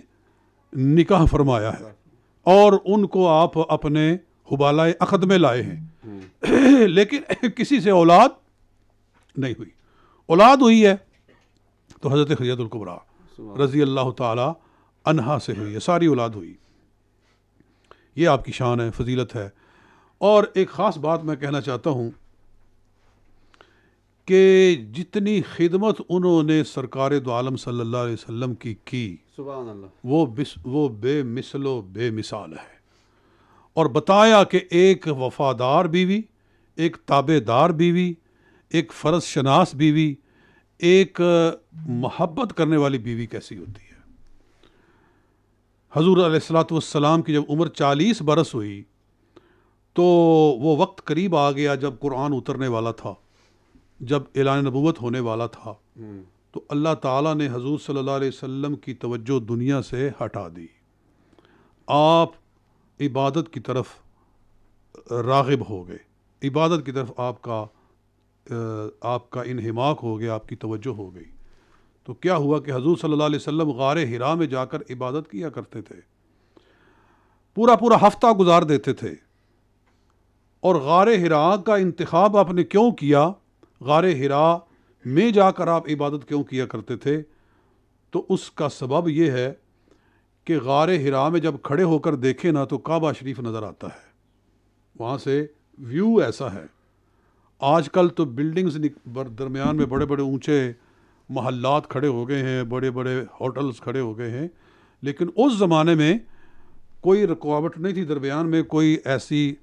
نکاح فرمایا ہے اور ان کو آپ اپنے حبالۂ عقد میں لائے ہیں. لیکن کسی سے اولاد نہیں ہوئی. اولاد ہوئی ہے تو حضرت خدیجہ الکبریٰ رضی اللہ تعالی عنہا سے ہوئی ہے, ساری اولاد ہوئی. یہ آپ کی شان ہے, فضیلت ہے. اور ایک خاص بات میں کہنا چاہتا ہوں کہ جتنی خدمت انہوں نے سرکار دو عالم صلی اللہ علیہ وسلم کی سبحان اللہ, وہ بے مثل و بے مثال ہے. اور بتایا کہ ایک وفادار بیوی, ایک تابع دار بیوی, ایک فرض شناس بیوی, ایک محبت کرنے والی بیوی کیسی ہوتی ہے. حضور علیہ الصلوۃ والسلام کی جب عمر 40 برس ہوئی تو وہ وقت قریب آ گیا جب قرآن اترنے والا تھا, جب اعلان نبوت ہونے والا تھا. تو اللہ تعالیٰ نے حضور صلی اللہ علیہ وسلم کی توجہ دنیا سے ہٹا دی. آپ عبادت کی طرف راغب ہو گئے, عبادت کی طرف آپ کا انہماک ہو گیا, آپ کی توجہ ہو گئی. تو کیا ہوا کہ حضور صلی اللہ علیہ وسلم غار حرا میں جا کر عبادت کیا کرتے تھے, پورا ہفتہ گزار دیتے تھے. اور غار حرا کا انتخاب آپ نے کیوں کیا, غار حرا میں جا کر آپ عبادت کیوں کیا کرتے تھے؟ تو اس کا سبب یہ ہے کہ غار حرا میں جب کھڑے ہو کر دیکھیں نا تو کعبہ شریف نظر آتا ہے, وہاں سے ویو ایسا ہے. آج کل تو بلڈنگز درمیان میں بڑے بڑے اونچے محلات کھڑے ہو گئے ہیں, بڑے بڑے ہوٹلز کھڑے ہو گئے ہیں, لیکن اس زمانے میں کوئی رکاوٹ نہیں تھی, درمیان میں کوئی ایسی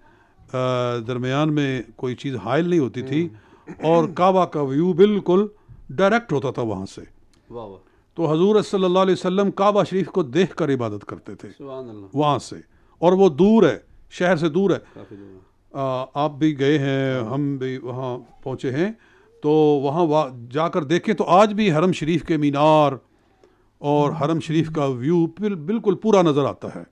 درمیان میں کوئی چیز حائل نہیں ہوتی تھی, اور کعبہ کا ویو بالکل ڈائریکٹ ہوتا تھا وہاں سے. تو حضور صلی اللہ علیہ وسلم کعبہ شریف کو دیکھ کر عبادت کرتے تھے سبحان اللہ. وہاں سے، اور وہ دور ہے، شہر سے دور ہے. کافی دور ہے. آپ بھی گئے ہیں، ہم بھی وہاں پہنچے ہیں، تو وہاں جا کر دیکھیں تو آج بھی حرم شریف کے مینار اور حرم شریف کا ویو بالکل پورا نظر آتا ہے.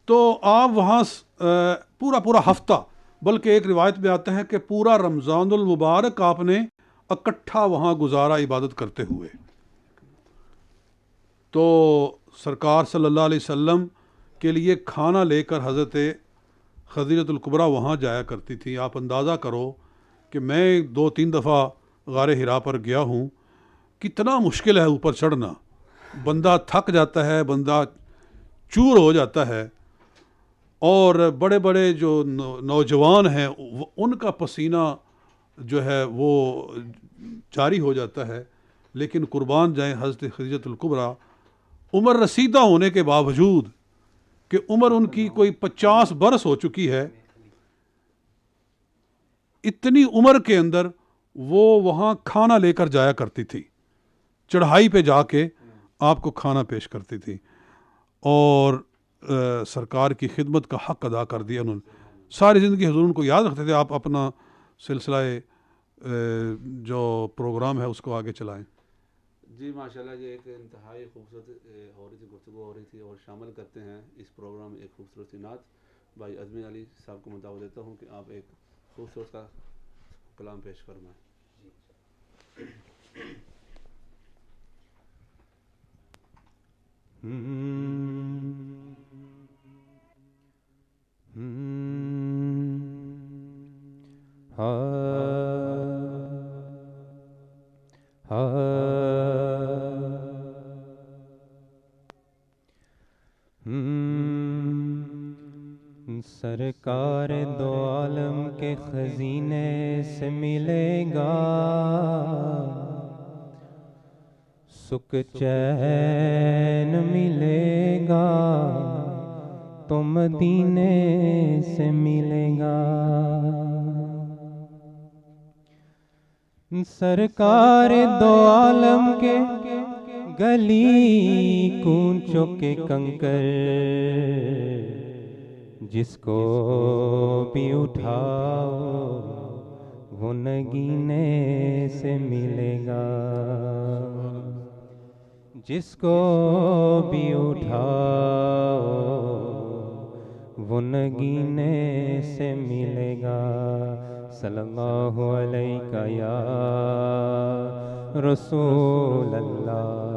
تو آپ وہاں پورا ہفتہ، بلکہ ایک روایت میں آتا ہے کہ پورا رمضان المبارک آپ نے اکٹھا وہاں گزارا عبادت کرتے ہوئے. تو سرکار صلی اللہ علیہ وسلم کے لیے کھانا لے کر حضرت خدیجۃ الکبریٰ وہاں جایا کرتی تھی. آپ اندازہ کرو کہ میں 2-3 دفعہ غار حرا پر گیا ہوں، کتنا مشکل ہے اوپر چڑھنا. بندہ تھک جاتا ہے، بندہ چور ہو جاتا ہے، اور بڑے بڑے جو نوجوان ہیں ان کا پسینہ جو ہے وہ جاری ہو جاتا ہے. لیکن قربان جائیں حضرت خدیجۃ الکبریٰ، عمر رسیدہ ہونے کے باوجود کہ عمر ان کی کوئی 50 برس ہو چکی ہے، اتنی عمر کے اندر وہ وہاں کھانا لے کر جایا کرتی تھی، چڑھائی پہ جا کے آپ کو کھانا پیش کرتی تھی، اور سرکار کی خدمت کا حق ادا کر دیا انہوں نے. ساری زندگی حضور ان کو یاد رکھتے تھے. آپ اپنا سلسلہ جو پروگرام ہے اس کو آگے چلائیں. جی ماشاءاللہ، یہ ایک انتہائی خوبصورت ہو رہی تھی، گفتگو ہو رہی تھی، اور شامل کرتے ہیں اس پروگرام میں ایک خوبصورت نعت. بھائی ازمین علی صاحب کو میں دعوت دیتا ہوں کہ آپ ایک خوبصورت کا کلام پیش فرمائیں. سرکار دو عالم کے خزینے سے ملے گا سکھ چین ملے گا تو مدینے سے ملے گا. سرکار دو عالم کے گلی کوچوں کے کنکر جس کو بھی اٹھاؤ وہ نگینے سے ملے گا. جس کو بھی اٹھاؤ وہ نگینے سے ملے گا. صلی اللہ علیہ یا رسول اللہ.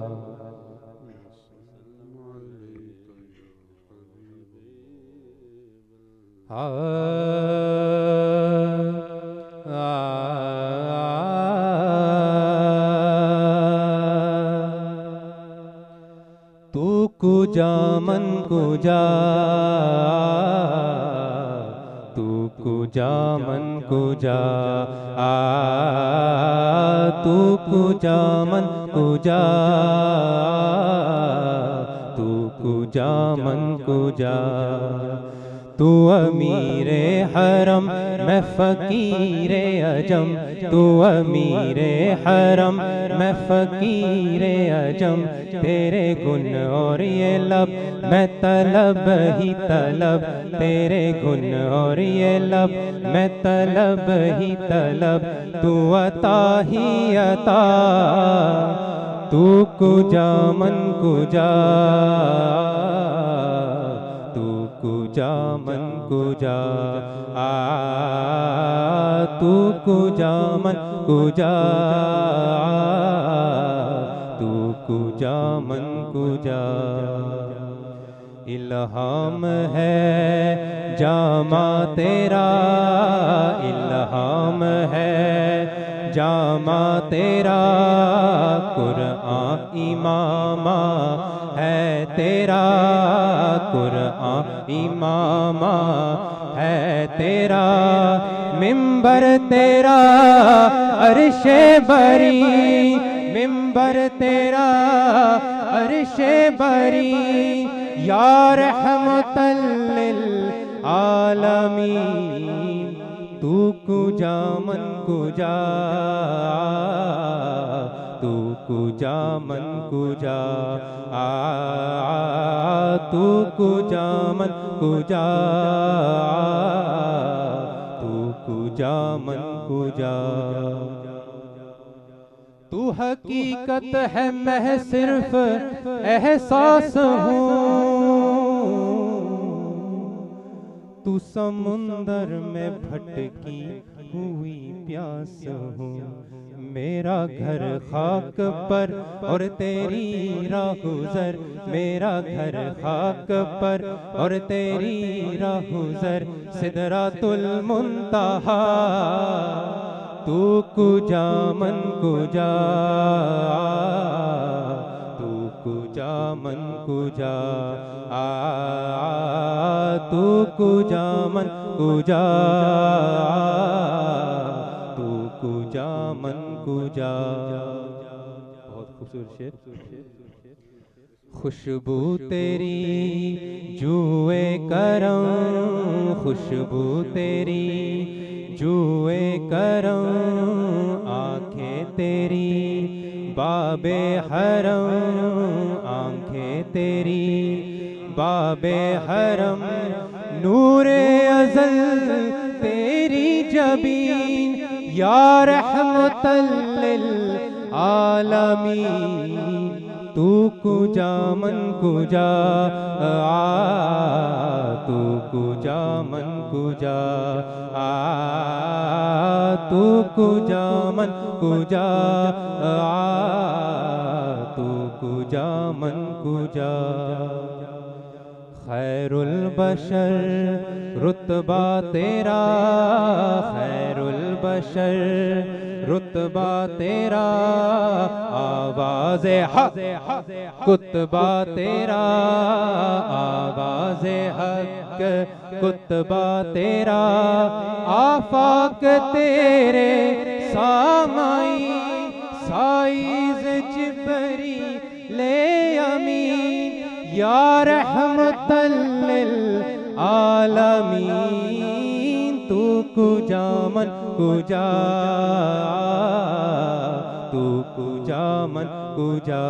تو کجا من کجا، تو کجا من کجا، تو کجا من کجا، تو کجا من کجا. تو امیر حرم میں فقیر عجم، تو امیر حرم میں فقیر عجم. تیرے گن اور یہ لب میں طلب ہی طلب، تیرے گن اور یہ لب میں طلب ہی طلب. تو عطا ہی عطا، تو کجا من کجا، تو کجا من کجا، تو کجا من کجا، تو کجا من کجا. الہام ہے جامع تیرا، الہام ہے جامع تیرا، قرآن امامہ ہے تیرا، قرآن امامہ ہے تیرا. منبر تیرا عرش بری، منبر تیرا عرش بری، یا رحمت للعالمین. تو کجا من کجا، تو کجا من کجا تو کجا من کجا تو کجا من کجا تو حقیقت ہے میں صرف احساس ہوں تو سمندر میں بھٹکی ہوئی پیاس ہوں میرا گھر خاک پر اور تیری راہ گزر میرا گھر خاک پر اور تیری راہ گزر سدرات المنتہا تو کجا من کجا تو کجا من کجا تو کجا من کجا تو کجا من کجا بہت خوبصورت شعر خوشبو تیری جوئے کرم خوشبو تیری جوئے کرم آنکھیں تیری باب حرم آنکھیں تیری باب حرم نور ازل تیری جبین یا رحمت للعالمین تو کجا من کجا تو کجا من کجا تو کجا من کجا تو کجا من کجا خیر البشر رتبہ تیرا خیر البشر رتبہ تیرا آواز حق کتبہ تیرا آواز حق کتبہ تیرا آفاق تیرے سامائی سائز جبریل امین یا رحمت للعالمین تو کجا من کجا تو کجا من کجا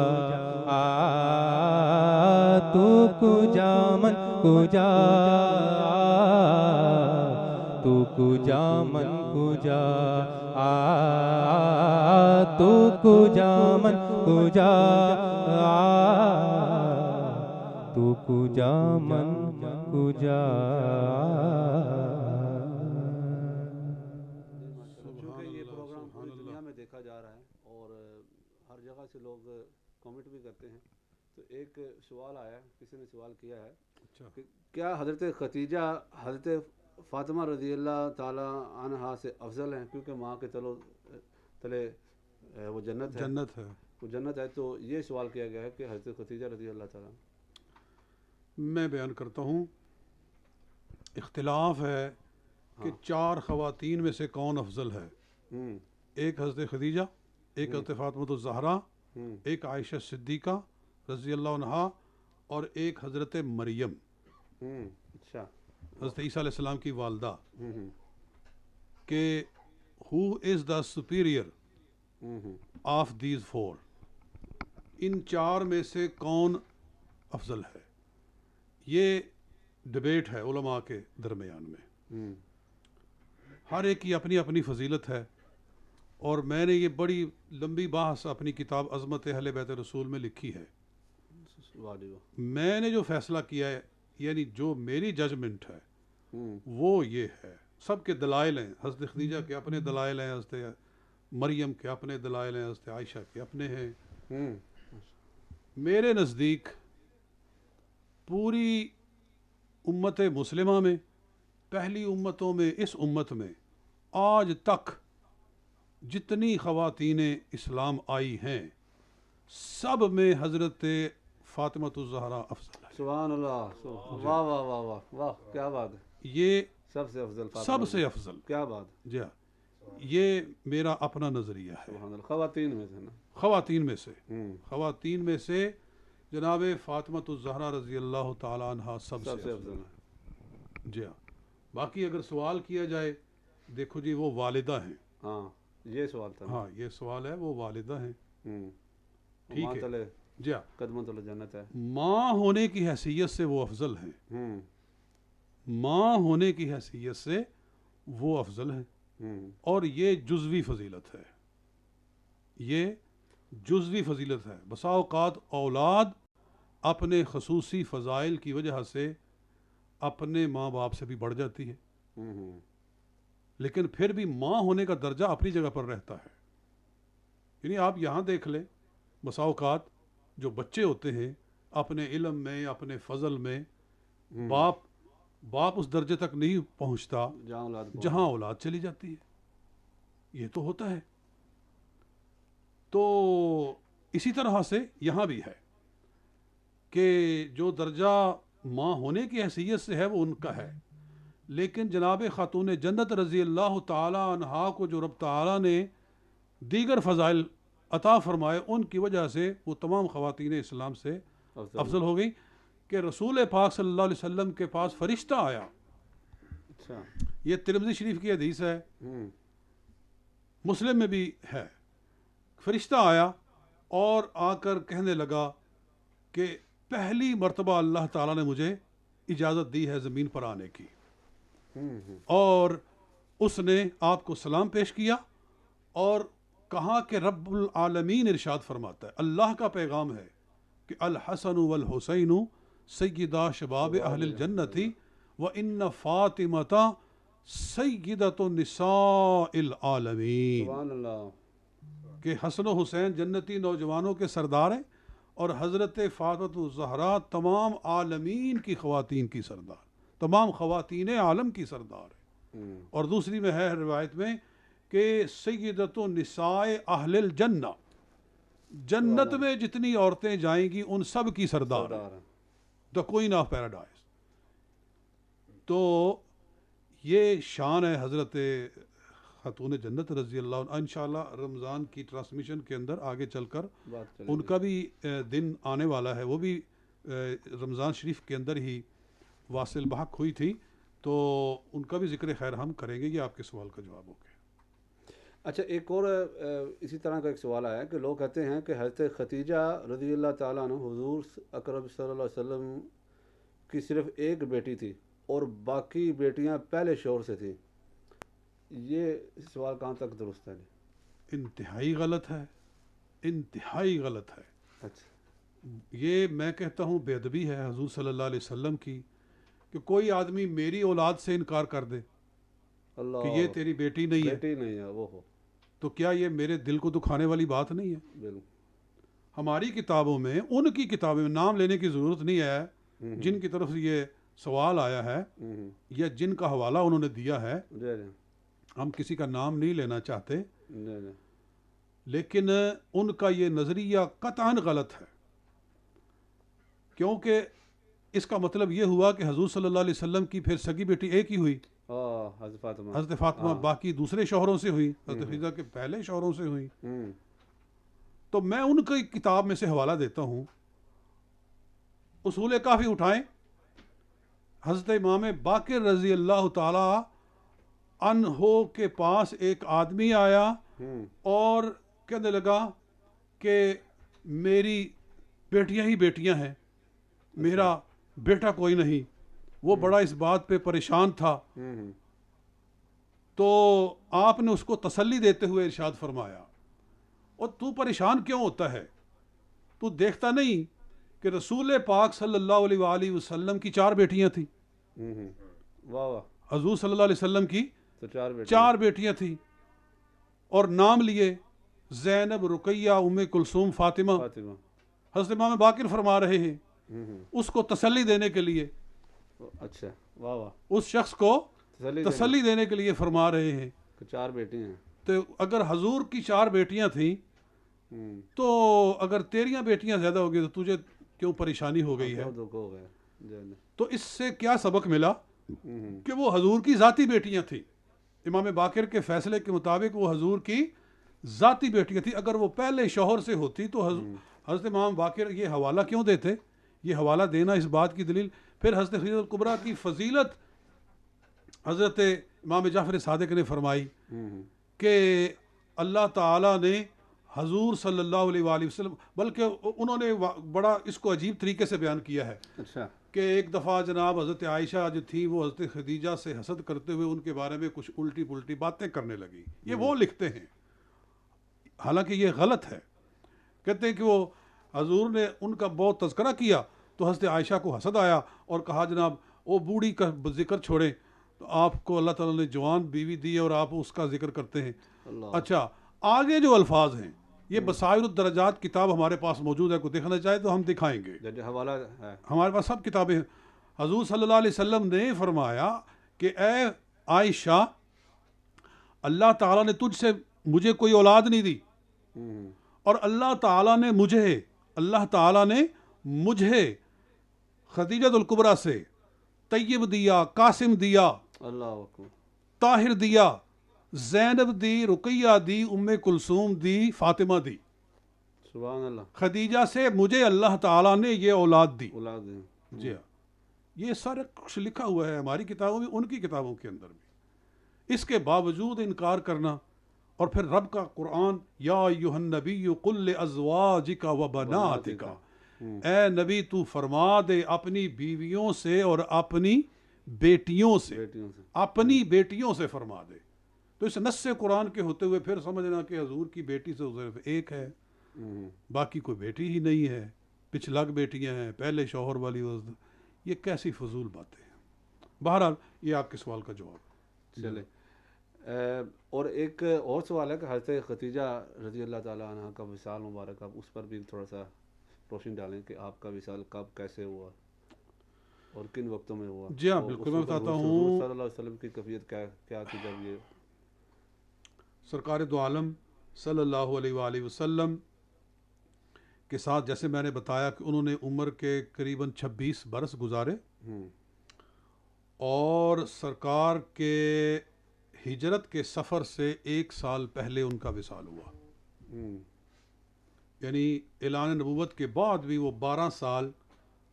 تو کجا من کجا تو کجا من کجا تو کجا من کجا تو کجا من کجا چونکہ یہ پروگرام پوری دنیا میں دیکھا جا رہا ہے اور ہر جگہ سے لوگ کامنٹ بھی کرتے ہیں تو ایک سوال آیا کسی نے سوال کیا ہے کہ کیا حضرت ختیجہ حضرت فاطمہ رضی اللہ تعالی عنہا سے افضل ہیں کیونکہ ماں کے تلے وہ جنت ہے وہ جنت ہے تو یہ سوال کیا گیا ہے کہ حضرت ختیجہ رضی اللہ تعالیٰ میں بیان کرتا ہوں اختلاف ہے کہ چار خواتین میں سے کون افضل ہے ایک حضرت خدیجہ ایک حضرت فاطمہ الزہرا ایک عائشہ صدیقہ رضی اللہ عنہا اور ایک حضرت مریم حضرت عیسیٰ علیہ السلام کی والدہ کہ who is the superior of these four ان چار میں سے کون افضل ہے یہ ڈبیٹ ہے علماء کے درمیان میں ہر ایک کی اپنی اپنی فضیلت ہے اور میں نے یہ بڑی لمبی بحث اپنی کتاب عظمت اہل بیت رسول میں لکھی ہے میں نے جو فیصلہ کیا ہے یعنی جو میری ججمنٹ ہے وہ یہ ہے سب کے دلائل ہیں حضرت خدیجہ کے اپنے دلائل ہیں حضرت مریم کے اپنے دلائل ہیں حضرت عائشہ کے اپنے ہیں میرے نزدیک پوری امت مسلمہ میں پہلی امتوں میں اس امت میں آج تک جتنی خواتین اسلام آئی ہیں سب میں حضرت فاطمہ الزہرا افضل ہے سبحان اللہ واہ واہ واہ واہ واہ کیا بات ہے یہ سب سے افضل کیا بات جی ہاں یہ میرا اپنا نظریہ ہے سبحان اللہ خواتین میں سے نا خواتین میں سے جناب فاطمہ الزہرا رضی اللہ تعالی عنہ سب سے افضل ہے جی ہاں باقی اگر سوال کیا جائے دیکھو جی وہ والدہ ہیں یہ سوال تھا ہاں یہ سوال ہے وہ والدہ ہیں ٹھیک ہے تلے جی ہاں قدموں تلے جنت ہے. ماں ہونے کی حیثیت سے وہ افضل ہیں، ماں ہونے کی حیثیت سے وہ افضل ہیں، اور یہ جزوی فضیلت ہے، یہ جزوی فضیلت ہے. بسا اوقات اولاد اپنے خصوصی فضائل کی وجہ سے اپنے ماں باپ سے بھی بڑھ جاتی ہے، لیکن پھر بھی ماں ہونے کا درجہ اپنی جگہ پر رہتا ہے. یعنی آپ یہاں دیکھ لیں، بسا اوقات جو بچے ہوتے ہیں اپنے علم میں، اپنے فضل میں باپ اس درجے تک نہیں پہنچتا جہاں اولاد چلی جاتی ہے. یہ تو ہوتا ہے. تو اسی طرح سے یہاں بھی ہے کہ جو درجہ ماں ہونے کی حیثیت سے ہے وہ ان کا ہے، لیکن جناب خاتون جنت رضی اللہ تعالی عنہا کو جو رب تعالی نے دیگر فضائل عطا فرمائے، ان کی وجہ سے وہ تمام خواتین اسلام سے افضل ہو گئی. کہ رسول پاک صلی اللہ علیہ وسلم کے پاس فرشتہ آیا، یہ ترمذی شریف کی حدیث ہے، مسلم میں بھی ہے. فرشتہ آیا اور آ کر کہنے لگا کہ پہلی مرتبہ اللہ تعالیٰ نے مجھے اجازت دی ہے زمین پر آنے کی، اور اس نے آپ کو سلام پیش کیا اور کہا کہ رب العالمین ارشاد فرماتا ہے، اللہ کا پیغام ہے کہ الحسن والحسین سیدہ شباب اہل الجنت وان فاطمۃ سیدۃ نساء العالمین. سبحان اللہ. کہ حسن و حسین جنتی نوجوانوں کے سردار ہیں، اور حضرت فاطمہ الزہرا تمام عالمین کی خواتین کی سردار، تمام خواتین عالم کی سردار ہے. اور دوسری میں ہے روایت میں کہ سیدۃ نساء اہل الجنہ، جنت میں جتنی عورتیں جائیں گی ان سب کی سردار ہے، دا کوئین آف پیراڈائز. تو یہ شان ہے حضرت خاتون جنت رضی اللہ عنہ. انشاءاللہ رمضان کی ٹرانسمیشن کے اندر آگے چل کر ان کا بھی دن آنے والا ہے، وہ بھی رمضان شریف کے اندر ہی واصل بحق ہوئی تھی، تو ان کا بھی ذکر خیر ہم کریں گے. یہ آپ کے سوال کا جواب ہو گیا. اچھا، ایک اور اسی طرح کا ایک سوال آیا کہ لوگ کہتے ہیں کہ حضرت ختیجہ رضی اللہ تعالیٰ عنہ حضور اکرم صلی اللہ علیہ وسلم کی صرف ایک بیٹی تھی اور باقی بیٹیاں پہلے شوہر سے تھیں. یہ سوال کہاں تک درست ہے؟ انتہائی غلط ہے، انتہائی غلط ہے. اچھا، یہ میں کہتا ہوں بے ادبی ہے حضور صلی اللہ علیہ وسلم کی کہ کوئی آدمی میری اولاد سے انکار کر دے کہ یہ تیری بیٹی نہیں ہے. بیٹی نہیں ہے وہ ہو تو کیا یہ میرے دل کو دکھانے والی بات نہیں ہے؟ بالکل. ہماری کتابوں میں، ان کی کتابوں میں نام لینے کی ضرورت نہیں ہے جن کی طرف سے یہ سوال آیا ہے یا جن کا حوالہ انہوں نے دیا ہے. ہم کسی کا نام نہیں لینا چاہتے، لیکن ان کا یہ نظریہ قطعاً غلط ہے، کیونکہ اس کا مطلب یہ ہوا کہ حضور صلی اللہ علیہ وسلم کی پھر سگی بیٹی ایک ہی ہوئی، حضرت فاطمہ، باقی دوسرے شوہروں سے ہوئی، حضرت خدیجہ کے پہلے شوہروں سے ہوئی. تو میں ان کی کتاب میں سے حوالہ دیتا ہوں، اصول کافی اٹھائیں، حضرت امام باقر رضی اللہ تعالی عنہ کے پاس ایک آدمی آیا اور کہنے لگا کہ میری بیٹیاں ہی بیٹیاں ہیں، میرا بیٹا کوئی نہیں. وہ بڑا اس بات پہ پریشان تھا، تو آپ نے اس کو تسلی دیتے ہوئے ارشاد فرمایا، اور تو پریشان کیوں ہوتا ہے؟ تو دیکھتا نہیں کہ رسول پاک صلی اللہ علیہ وآلہ وسلم کی 4 بیٹیاں تھیں. حضور صلی اللہ علیہ وسلم کی 4 بیٹیاں تھیں، اور نام لیے زینب، رقیہ، ام کلثوم، فاطمہ. حضرت امام باقر فرما رہے ہیں اس کو تسلی دینے کے لیے، اچھا واہ واہ، اس شخص کو تسلی دینے کے لیے فرما رہے ہیں 4 بیٹی ہیں. تو اگر حضور کی 4 بیٹیاں تھیں تو اگر تیریاں بیٹیاں زیادہ ہو گئی تو تجھے کیوں پریشانی ہو گئی ہے؟ تو اس سے کیا سبق ملا کہ وہ حضور کی ذاتی بیٹیاں تھیں. امام باقر کے فیصلے کے مطابق وہ حضور کی ذاتی بیٹیاں تھیں. اگر وہ پہلے شوہر سے ہوتی تو حضرت امام باقر یہ حوالہ کیوں دیتے؟ یہ حوالہ دینا اس بات کی دلیل. پھر حضرت خدیجہ الکبریٰ کی فضیلت حضرت امام جعفر صادق نے فرمائی کہ اللہ تعالیٰ نے حضور صلی اللہ علیہ وآلہ وسلم، بلکہ انہوں نے بڑا اس کو عجیب طریقے سے بیان کیا ہے اچھا کہ ایک دفعہ جناب حضرت عائشہ جو تھی وہ حضرت خدیجہ سے حسد کرتے ہوئے ان کے بارے میں کچھ الٹی پلٹی باتیں کرنے لگی. یہ وہ لکھتے ہیں، حالانکہ یہ غلط ہے. کہتے ہیں کہ وہ حضور نے ان کا بہت تذکرہ کیا تو حضرت عائشہ کو حسد آیا اور کہا جناب وہ بوڑھی کا ذکر چھوڑیں، تو آپ کو اللہ تعالیٰ نے جوان بیوی دی ہے اور آپ اس کا ذکر کرتے ہیں. اچھا آگے جو الفاظ ہیں یہ بصائر الدرجات کتاب ہمارے پاس موجود ہے، کوئی دیکھنا چاہے تو ہم دکھائیں گے، حوالہ ہے ہمارے پاس سب کتابیں ہیں. حضور صلی اللہ علیہ وسلم نے فرمایا کہ اے عائشہ اللہ تعالیٰ نے تجھ سے مجھے کوئی اولاد نہیں دی، اور اللہ تعالیٰ نے مجھے خدیجہ الکبریٰ سے طیب دیا، قاسم دیا، اللہ اکبر، طاہر دیا، زینب دی، رقیہ دی، ام کلثوم دی، فاطمہ دی. سبحان اللہ. خدیجہ سے مجھے اللہ تعالیٰ نے یہ اولاد دی. جی ہاں، یہ سارا کچھ لکھا ہوا ہے ہماری کتابوں میں، ان کی کتابوں کے اندر بھی. اس کے باوجود انکار کرنا. اور پھر رب کا قرآن، یا ایھا النبی قل لازواجک و بناتک، اے نبی تو فرما دے اپنی بیویوں سے اور اپنی بیٹیوں سے، اپنی بیٹیوں سے فرما دے. تو اس نص قرآن کے ہوتے ہوئے پھر سمجھنا کہ حضور کی بیٹی سے صرف ایک ہے، باقی کوئی بیٹی ہی نہیں ہے، پچھلگ بیٹیاں ہیں، پہلے شوہر والی وزد، یہ کیسی فضول باتیں ہیں. بہرحال یہ آپ کے سوال کا جواب. چلے اور ایک اور سوال ہے کہ حضرت خدیجہ رضی اللہ تعالیٰ عنہ کا وصال مبارک، آپ اس پر بھی تھوڑا سا روشنی ڈالیں کہ آپ کا وصال کب، کیسے ہوا اور کن وقتوں میں ہوا. جی ہاں بالکل، میں بتاتا ہوں. صلی اللہ علیہ وسلم کی کیفیت کیا تھی جب یہ سرکار دو عالم صلی اللہ علیہ وآلہ وسلم کے ساتھ، جیسے میں نے بتایا کہ انہوں نے عمر کے قریباً 26 برس گزارے، اور سرکار کے ہجرت کے سفر سے 1 سال پہلے ان کا وصال ہوا. یعنی اعلان نبوت کے بعد بھی وہ 12 سال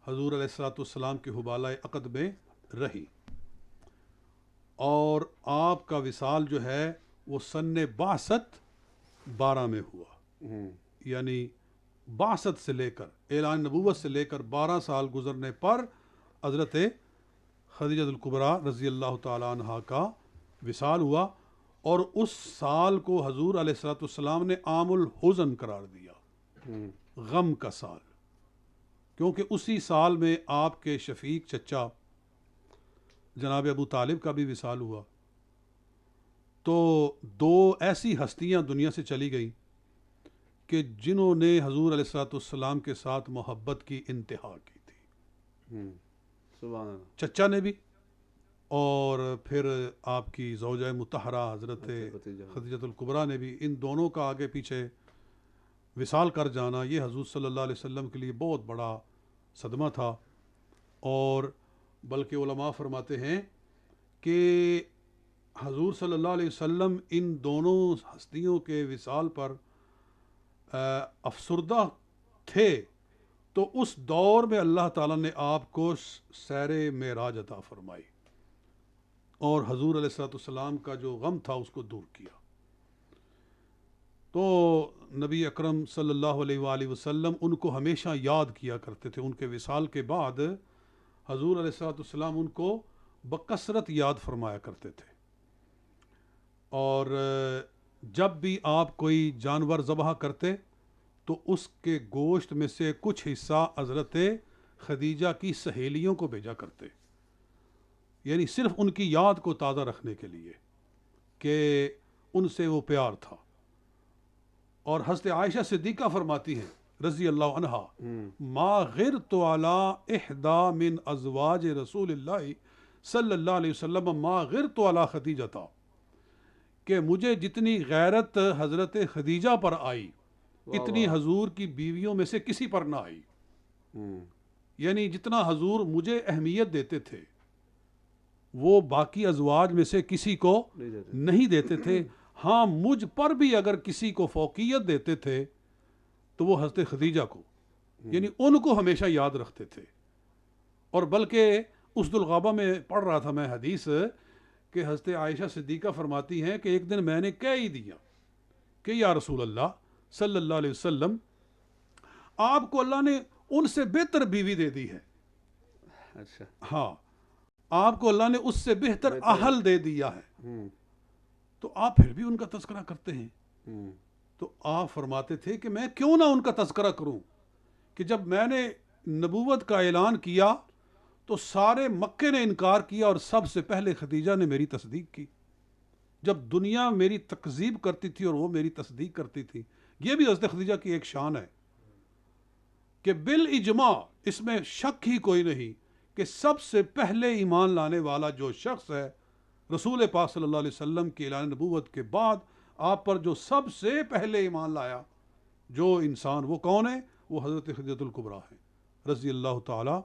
حضور علیہ الصلوۃ والسلام کے حبالہ عقد میں رہی، اور آپ کا وصال جو ہے وہ سن 62 میں ہوا. یعنی 62 سے لے کر اعلان نبوت سے لے کر 12 سال گزرنے پر حضرت خدیجہ الکبریٰ رضی اللہ تعالیٰ عنہ کا وصال ہوا. اور اس سال کو حضور علیہ الصلوۃ والسلام نے عام الحزن قرار دیا، غم کا سال، کیونکہ اسی سال میں آپ کے شفیق چچا جناب ابو طالب کا بھی وصال ہوا. تو 2 ایسی ہستیاں دنیا سے چلی گئیں کہ جنہوں نے حضور علیہ الصلوۃ والسلام کے ساتھ محبت کی انتہا کی تھی. سبحان اللہ. چچا نے بھی، اور پھر آپ کی زوجہ مطہرہ حضرت خدیجہ الکبریٰ نے بھی. ان دونوں کا آگے پیچھے وصال کر جانا یہ حضور صلی اللہ علیہ وسلم کے لیے بہت بڑا صدمہ تھا. اور بلکہ علماء فرماتے ہیں کہ حضور صلی اللہ علیہ وسلم ان دونوں ہستیوں کے وصال پر افسردہ تھے، تو اس دور میں اللہ تعالیٰ نے آپ کو سیر معراج عطا فرمائی اور حضور علیہ الصلوۃ والسلام کا جو غم تھا اس کو دور کیا. تو نبی اکرم صلی اللہ علیہ وآلہ وسلم ان کو ہمیشہ یاد کیا کرتے تھے. ان کے وصال کے بعد حضور علیہ الصلوۃ والسلام ان کو بکثرت یاد فرمایا کرتے تھے. اور جب بھی آپ کوئی جانور ذبح کرتے تو اس کے گوشت میں سے کچھ حصہ حضرت خدیجہ کی سہیلیوں کو بھیجا کرتے، یعنی صرف ان کی یاد کو تازہ رکھنے کے لیے کہ ان سے وہ پیار تھا. اور حضرت عائشہ صدیقہ فرماتی ہیں رضی اللہ عنہا، ما غرت علی احدا من ازواج رسول اللہ صلی اللہ علیہ وسلم ما غرت علی خدیجہ، کہ مجھے جتنی غیرت حضرت خدیجہ پر آئی اتنی حضور کی بیویوں میں سے کسی پر نہ آئی. یعنی جتنا حضور مجھے اہمیت دیتے تھے وہ باقی ازواج میں سے کسی کو نہیں دیتے تھے. ہاں مجھ پر بھی اگر کسی کو فوقیت دیتے تھے تو وہ حضرت خدیجہ کو، یعنی ان کو ہمیشہ یاد رکھتے تھے. اور بلکہ اسد الغابہ میں پڑھ رہا تھا میں حدیث کہ حضرت عائشہ صدیقہ فرماتی ہیں کہ ایک دن میں نے کہہ ہی دیا کہ یا رسول اللہ صلی اللہ علیہ وسلم آپ کو اللہ نے ان سے بہتر بیوی دے دی ہے. اچھا ہاں آپ کو اللہ نے اس سے بہتر اہل دے دیا ہے, تو آپ پھر بھی ان کا تذکرہ کرتے ہیں. تو آپ فرماتے تھے کہ میں کیوں نہ ان کا تذکرہ کروں, کہ جب میں نے نبوت کا اعلان کیا تو سارے مکے نے انکار کیا اور سب سے پہلے خدیجہ نے میری تصدیق کی. جب دنیا میری تکذیب کرتی تھی اور وہ میری تصدیق کرتی تھی. یہ بھی حضرت خدیجہ کی ایک شان ہے کہ بالاجماع اس میں شک ہی کوئی نہیں کہ سب سے پہلے ایمان لانے والا جو شخص ہے رسول پاک صلی اللہ علیہ وسلم کے اعلان نبوت کے بعد آپ پر جو سب سے پہلے ایمان لایا جو انسان, وہ کون ہے؟ وہ حضرت خدیجہ الکبریٰ ہیں رضی اللہ تعالی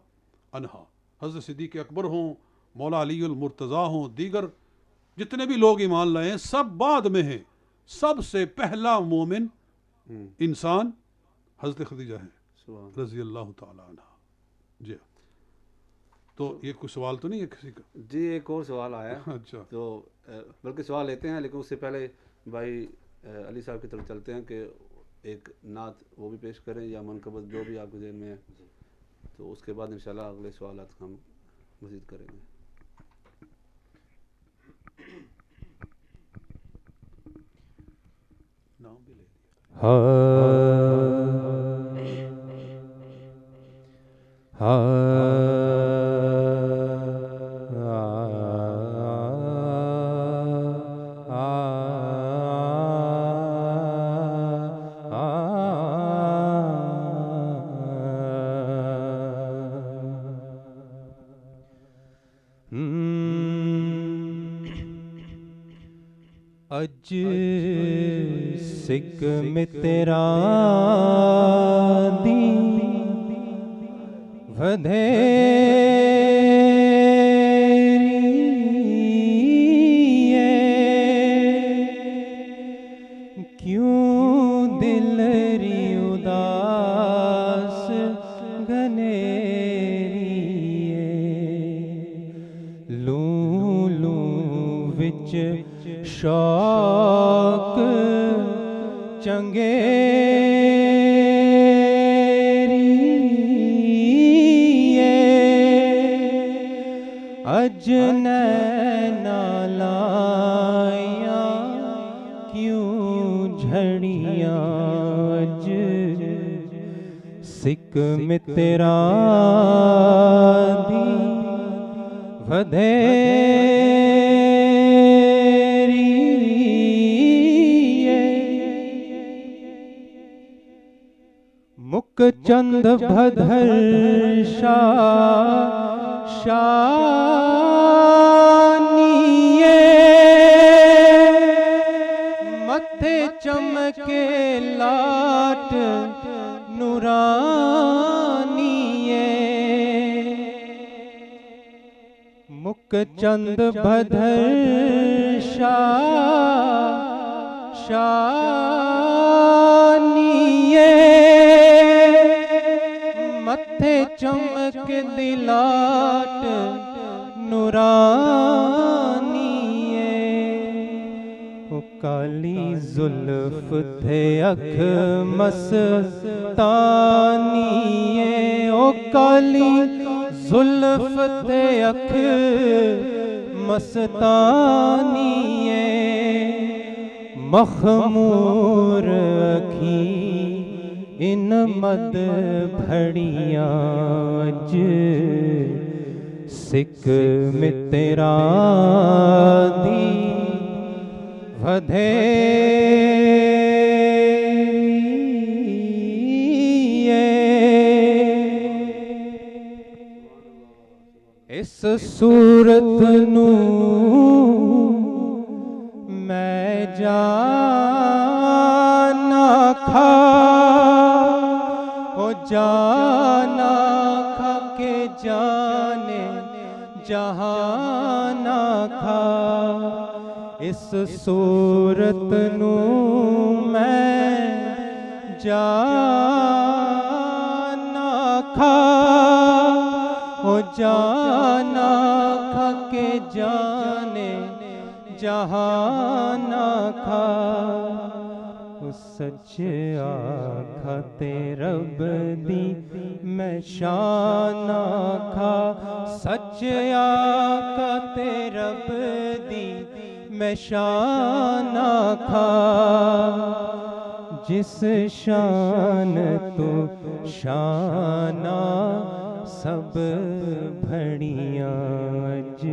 عنہا. حضرت صدیق اکبر ہوں, مولا علی المرتضیٰ ہوں, دیگر جتنے بھی لوگ ایمان لائے ہیں سب بعد میں ہیں. سب سے پہلا مومن انسان حضرت خدیجہ ہیں رضی اللہ تعالی عنہ. جی تو یہ کوئی سوال تو نہیں ہے کسی کا؟ جی ایک اور سوال آیا. اچھا تو بلکہ سوال لیتے ہیں لیکن اس سے پہلے بھائی علی صاحب کی طرف چلتے ہیں کہ ایک نعت وہ بھی پیش کریں یا منقبت جو بھی آپ کے ذہن میں ہے, تو اس کے بعد انشاءاللہ اگلے سوالات ہم مزید کریں گے. نام بھی لے اج سکھ مترا دی ودھیری کیوں دل ری اداس گنیری لوں لوں وچ شوق چنگیری اج نینا لائیاں کیوں جھڑیاں اج سکھ مترا دی ودھیری مک چند بھدر شانی متھے چمکے لاٹ نورانی مک چند بھدر شانی متھے چمک دلاٹ نورانی او کالی زلف تھے اکھ مستانی او کالی زلف تھے اکھ مستانی مخمور اکھی ان مد بھڑیاں اج سکھ مترا دی ودھیری اس صورت نو میں جانا کھا او جانا کھا کے جانے جہانا کھا اس صورت نو میں جانا کھا او جانا کھا کے جانے جہانا کھا سچ آکھا تے رب دی میں شان آکھا سچ آکھا تے رب دی میں شان آکھا جس شان تو شانہ سب بھڑیاں اج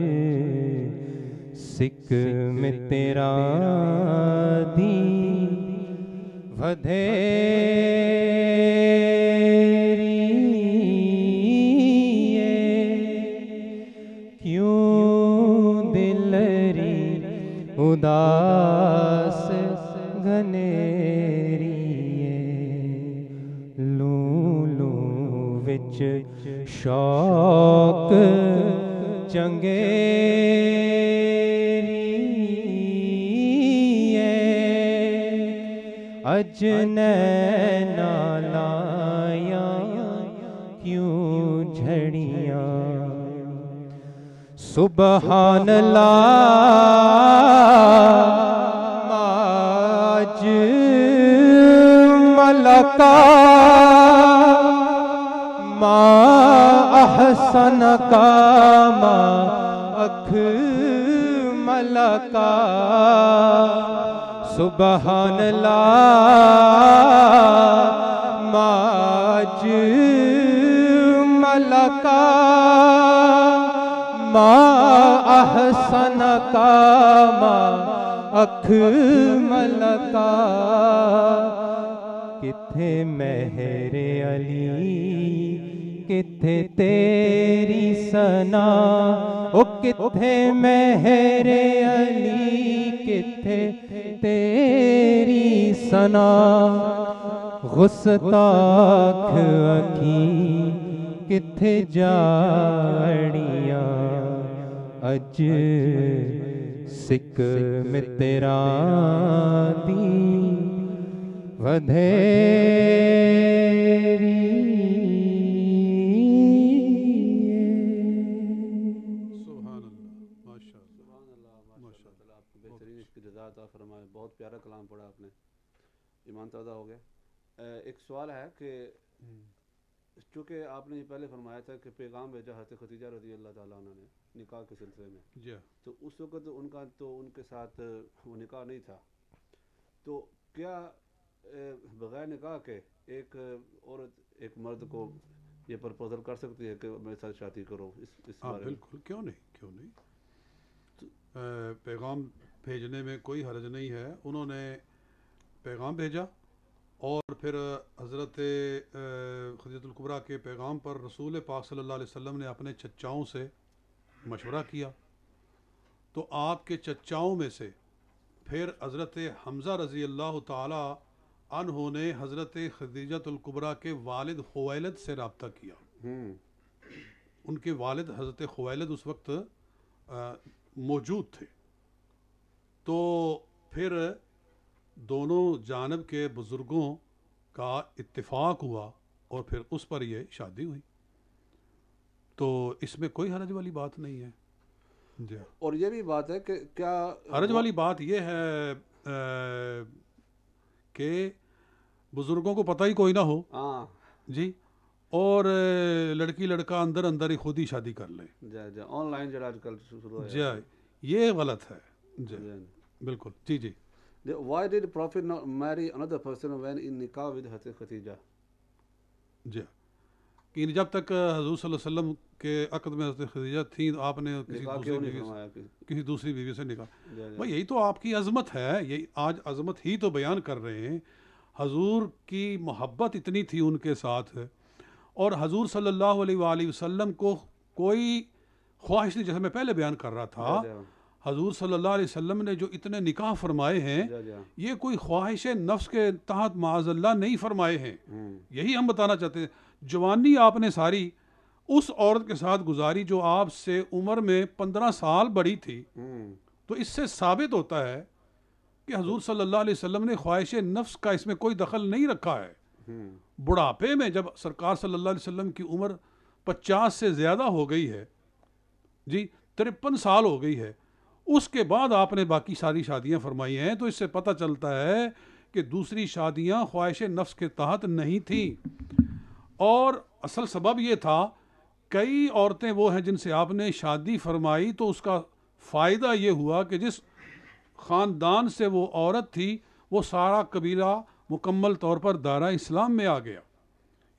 سکھ میں تیرا دی ودھیری کیوں دلری اداس گھنیری لولو وچ شوق چنگیری اج نینا لایا کیوں جھڑیاں سبحان اللہ ماج ملکا ما احسن کا ما اکملکا سبحان اللہ ماج ملکا ما احسن کا ما اکملکا کتھے مہر علی کتھے تیری ثنا او کتھے مہر علی کتھے تیری ثنا غستاخ اکھیں کتھے جاڑیاں اج سکھ میں تیرا دی ودھیری فرمائے بہت پیارا کلام پڑھا آپ نے ایمان تازہ ہو گیا ایک سوال ہے کہ چونکہ آپ نے یہ پہلے فرمایا تھا کہ پیغام بھیجا حضرت خدیجہ رضی اللہ تعالیٰ عنہ نے نکاح کے سلسلے میں تو اس وقت ان کا تو ان کے ساتھ وہ نکاح نہیں تھا تو کیا بغیر نکاح کے ایک عورت ایک مرد کو یہ پرپوزل کر سکتی ہے کہ میرے ساتھ شادی کرو اس بارے میں بالکل کیوں نہیں پیغام بھیجنے میں کوئی حرج نہیں ہے انہوں نے پیغام بھیجا اور پھر حضرت خدیجہ الکبریٰ کے پیغام پر رسول پاک صلی اللہ علیہ وسلم نے اپنے چچاؤں سے مشورہ کیا تو آپ کے چچاؤں میں سے پھر حضرت حمزہ رضی اللہ تعالی عنہ نے حضرت خدیجہ الکبریٰ کے والد خویلد سے رابطہ کیا ان کے والد حضرت خویلد اس وقت موجود تھے تو پھر دونوں جانب کے بزرگوں کا اتفاق ہوا اور پھر اس پر یہ شادی ہوئی تو اس میں کوئی حرج والی بات نہیں ہے جی اور یہ بھی بات ہے کہ کیا حرج والی بات یہ ہے کہ بزرگوں کو پتہ ہی کوئی نہ ہو جی اور لڑکی لڑکا اندر اندر ہی خود ہی شادی کر لیں آن لائن جو آج کل شروع ہے جی یہ غلط ہے جی بالکل جی جی Why did Prophet not marry another person when in nikah with Hazrat Khadija? جی کہ جب تک حضور صلی اللہ علیہ وسلم کے عقد میں حضرت خدیجہ تھیں آپ نے کسی دوسری بیوی سے نکاح بھائی یہی تو آپ کی عظمت ہے یہی آج عظمت ہی تو بیان کر رہے ہیں حضور کی محبت اتنی تھی ان کے ساتھ اور حضور صلی اللہ علیہ وآلہ وسلم کو کوئی خواہش نہیں جیسے میں پہلے بیان کر رہا تھا حضور صلی اللہ علیہ وسلم نے جو اتنے نکاح فرمائے ہیں یہ کوئی خواہش نفس کے تحت معاذ اللہ نہیں فرمائے ہیں یہی ہم بتانا چاہتے ہیں جوانی آپ نے ساری اس عورت کے ساتھ گزاری جو آپ سے عمر میں 15 سال بڑی تھی تو اس سے ثابت ہوتا ہے کہ حضور صلی اللہ علیہ وسلم نے خواہش نفس کا اس میں کوئی دخل نہیں رکھا ہے بڑھاپے میں جب سرکار صلی اللہ علیہ وسلم کی عمر 50 سے زیادہ ہو گئی ہے جی 53 سال ہو گئی ہے اس کے بعد آپ نے باقی ساری شادیاں فرمائی ہیں تو اس سے پتہ چلتا ہے کہ دوسری شادیاں خواہش نفس کے تحت نہیں تھیں، اور اصل سبب یہ تھا کئی عورتیں وہ ہیں جن سے آپ نے شادی فرمائی تو اس کا فائدہ یہ ہوا کہ جس خاندان سے وہ عورت تھی وہ سارا قبیلہ مکمل طور پر دائرہ اسلام میں آ گیا.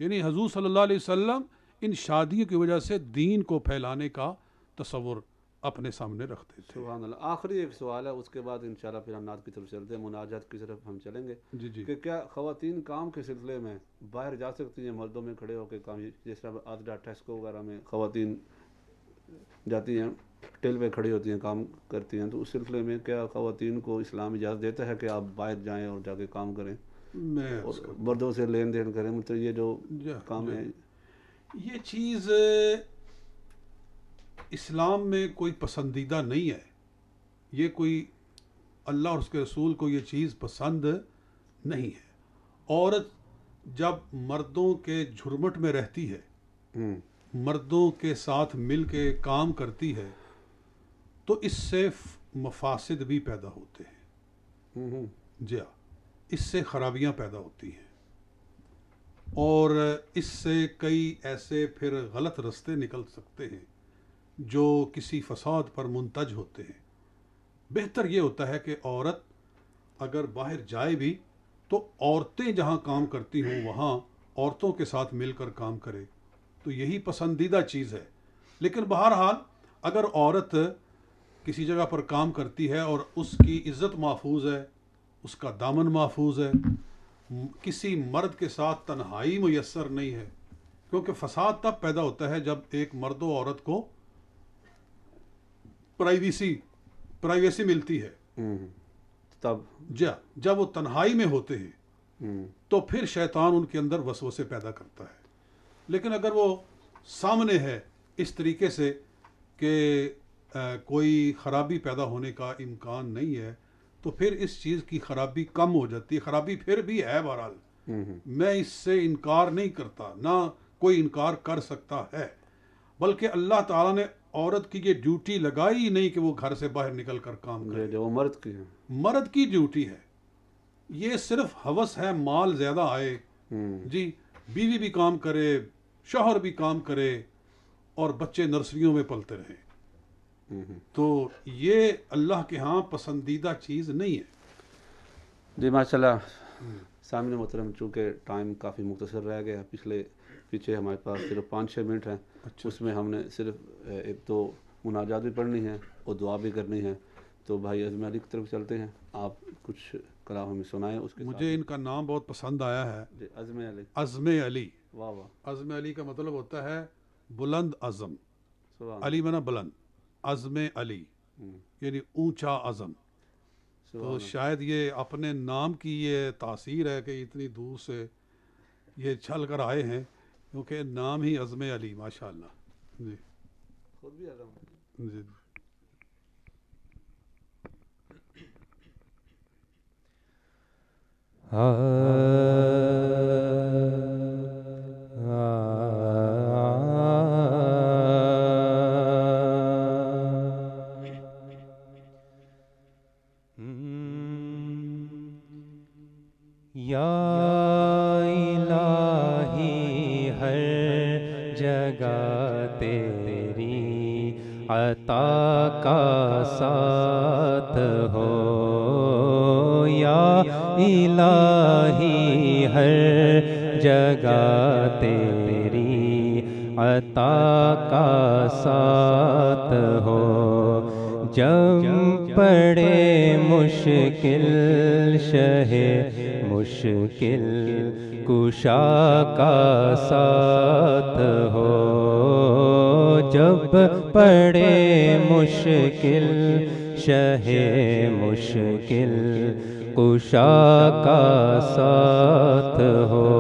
یعنی حضور صلی اللہ علیہ وسلم ان شادیوں کی وجہ سے دین کو پھیلانے کا تصور اپنے سامنے رکھتے تھے. سبحان اللہ. آخری ایک سوال ہے، اس کے بعد انشاءاللہ پھر ہم نعت کی طرف چلتے ہیں، مناجات کی طرف ہم چلیں گے. جی کہ کیا خواتین کام کے سلسلے میں باہر جا سکتی ہیں مردوں میں کھڑے ہو کے کام، جس طرح آدھا ٹیسکو وغیرہ میں خواتین جاتی ہیں، ٹیل پہ کھڑی ہوتی ہیں، کام کرتی ہیں، تو اس سلسلے میں کیا خواتین کو اسلام اجازت دیتا ہے کہ آپ باہر جائیں اور جا کے کام کریں اور مردوں سے لین دین کریں؟ مطلب یہ جو کام ہے، یہ چیز اسلام میں کوئی پسندیدہ نہیں ہے. یہ کوئی اللہ اور اس کے رسول کو یہ چیز پسند نہیں ہے. عورت جب مردوں کے جھرمٹ میں رہتی ہے، مردوں کے ساتھ مل کے کام کرتی ہے، تو اس سے مفاسد بھی پیدا ہوتے ہیں. جی ہاں، اس سے خرابیاں پیدا ہوتی ہیں، اور اس سے کئی ایسے پھر غلط رستے نکل سکتے ہیں جو کسی فساد پر منتج ہوتے ہیں. بہتر یہ ہوتا ہے کہ عورت اگر باہر جائے بھی تو عورتیں جہاں کام کرتی ہوں وہاں عورتوں کے ساتھ مل کر کام کرے، تو یہی پسندیدہ چیز ہے. لیکن بہرحال اگر عورت کسی جگہ پر کام کرتی ہے اور اس کی عزت محفوظ ہے، اس کا دامن محفوظ ہے، کسی مرد کے ساتھ تنہائی میسر نہیں ہے، کیونکہ فساد تب پیدا ہوتا ہے جب ایک مرد و عورت کو پرائیویسی ملتی ہے، تب جب وہ تنہائی میں ہوتے ہیں تو پھر شیطان ان کے اندر وسوسے پیدا کرتا ہے. لیکن اگر وہ سامنے ہے اس طریقے سے کہ کوئی خرابی پیدا ہونے کا امکان نہیں ہے، تو پھر اس چیز کی خرابی کم ہو جاتی ہے. خرابی پھر بھی ہے بہرحال، میں اس سے انکار نہیں کرتا، نہ کوئی انکار کر سکتا ہے، بلکہ اللہ تعالیٰ نے عورت کی یہ ڈیوٹی لگائی ہی نہیں کہ وہ گھر سے باہر نکل کر کام کرے. جو مرد کی ہے، مرد کی ڈیوٹی ہے. یہ صرف ہوس ہے مال زیادہ آئے، جی بیوی بھی کام کرے، شوہر بھی کام کرے، اور بچے نرسریوں میں پلتے رہیں، تو یہ اللہ کے ہاں پسندیدہ چیز نہیں ہے. جی ماشاءاللہ. سامنے محترم، چونکہ ٹائم کافی مختصر رہ گیا، پیچھے ہمارے پاس صرف 5-6 منٹ ہیں. اس میں ہم نے صرف ایک دو مناجات بھی پڑھنی ہے اور دعا بھی کرنی ہے. تو بھائی عزم علی کی طرف چلتے ہیں، آپ کچھ کلام ہمیں سنائیں. اس کے مجھے ان کا نام بہت پسند آیا ہے، جی عزم علی. عزم علی، واہ واہ. عزم علی کا مطلب ہوتا ہے بلند عزم. علی منا بلند، عزم علی یعنی اونچا عزم. تو شاید یہ اپنے نام کی یہ تاثیر ہے کہ اتنی دور سے یہ چل کر آئے ہیں، کیونکہ نام ہی عزم علی. ماشاءاللہ. جی خود بھی عزم. جی یا الہی ہر جگہ تیری عطا کا ساتھ ہو، یا الہی ہر جگہ تیری عطا کا ساتھ ہو. جب پڑے مشکل شہ مشکل کشا کا ساتھ ہو، جب پڑے مشکل شہ مشکل کشا کا ساتھ ہو.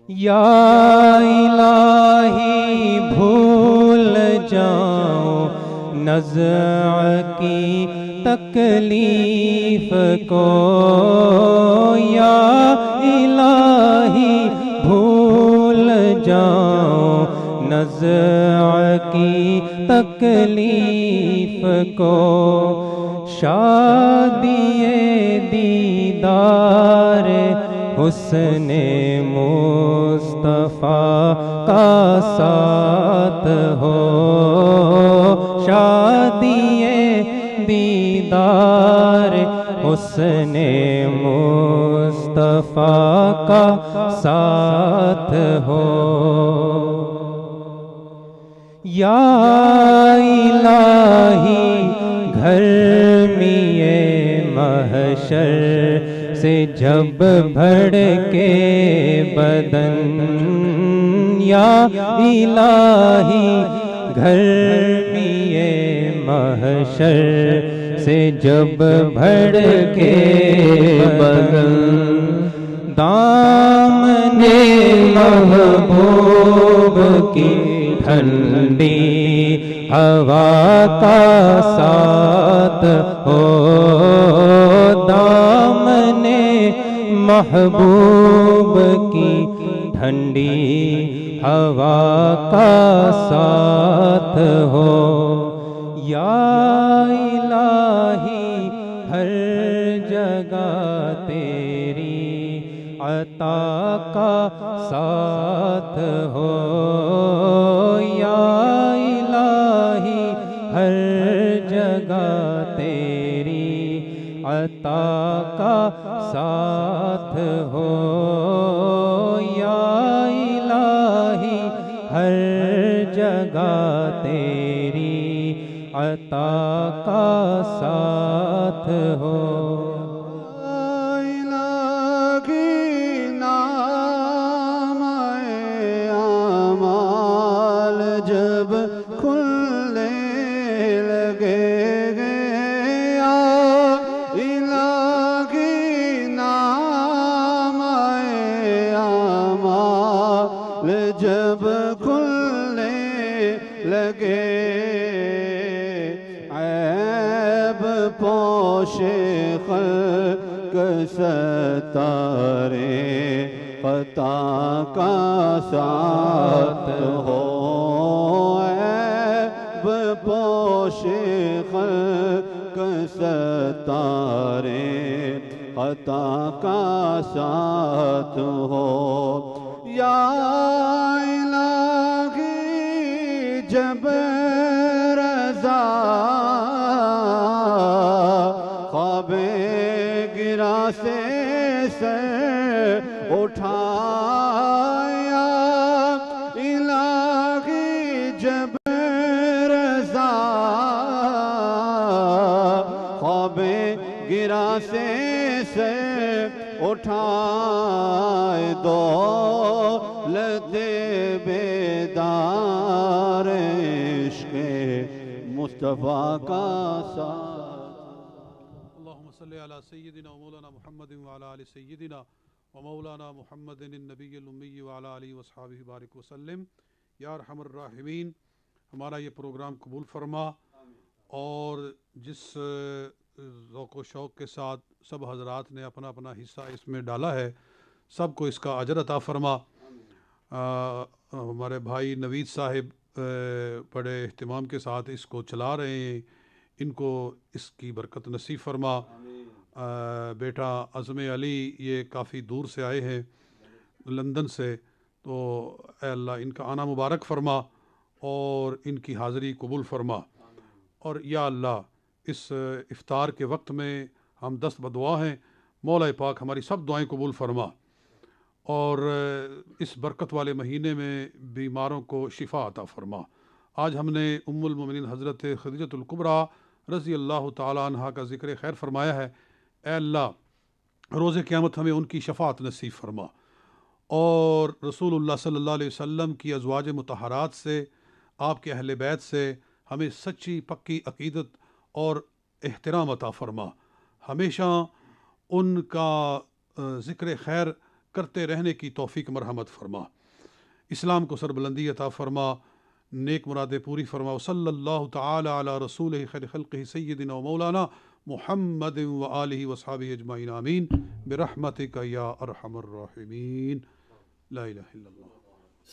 یا الہی بھول جاؤں نزع کی تکلیف کو، یا الہی بھول جاؤں نزع کی تکلیف کو، شادی دیدار حسن مصطفیٰ کا ساتھ ہو، شادی دیدار حسن مصطفیٰ کا ساتھ ہو۔ یا الہی گھر میں محشر سے جب بھڑکے بدن، یا الہی گھر میں محشر سے جب بھڑکے بدن، دامن محبوب کی ٹھنڈی ہوا کا ساتھ ہو، دامن محبوب کی ٹھنڈی ہوا کا ساتھ ہو۔ یا الہی ہر جگہ تیری عطا کا ساتھ ہو، یا الہی ہر جگہ تیری عطا کا ساتھ ہو، یا الہی ہر جگہ تیری عطا کا ساتھ ہو۔ جب کھلنے لگے عیب پوش خلق ستارے خطا کا ساتھ ہو، عیب پوش خلق ستارے خطا کا ساتھ ہو۔ یا الہی جب رضا خواب گرا سے سر اٹھایا، الہی جب رضا خواب گرا سے سر اٹھائے، دولت بیدار عشق مصطفیٰ کا ساتھ۔ اللہم صلی علی سیدنا و مولانا محمد وعلی آل سیدنا و مولانا محمد النبی الامی وعلی آلہ وصحابہ بارک وسلم۔ یا ارحم الراحمین، ہمارا یہ پروگرام قبول فرما، اور جس ذوق و شوق کے ساتھ سب حضرات نے اپنا اپنا حصہ اس میں ڈالا ہے، سب کو اس کا اجر عطا فرما۔ ہمارے بھائی نوید صاحب بڑے اہتمام کے ساتھ اس کو چلا رہے ہیں، ان کو اس کی برکت نصیب فرما۔ بیٹا عزم علی یہ کافی دور سے آئے ہیں لندن سے، تو اے اللہ ان کا آنا مبارک فرما اور ان کی حاضری قبول فرما، اور یا اللہ اس افطار کے وقت میں ہم دست بدعا ہیں، مولا پاک ہماری سب دعائیں قبول فرما، اور اس برکت والے مہینے میں بیماروں کو شفا عطا فرما۔ آج ہم نے ام المومنین حضرت خدیجۃ الکبریٰ رضی اللہ تعالی عنہا کا ذکر خیر فرمایا ہے، اے اللہ روز قیامت ہمیں ان کی شفاعت نصیب فرما، اور رسول اللہ صلی اللہ علیہ وسلم کی ازواج مطہرات سے، آپ کے اہل بیت سے ہمیں سچی پکی عقیدت اور احترام عطا فرما، ہمیشہ ان کا ذکر خیر کرتے رہنے کی توفیق مرحمت فرما، اسلام کو سربلندی عطا فرما، نیک مرادیں پوری فرما۔ صلی اللہ تعالی علی رسول خیر خلقہ سیدنا و مولانا محمد و آلہ وصحابہ اجمعین، آمین برحمتک یا ارحم الراحمین۔ لا الہ الا اللہ۔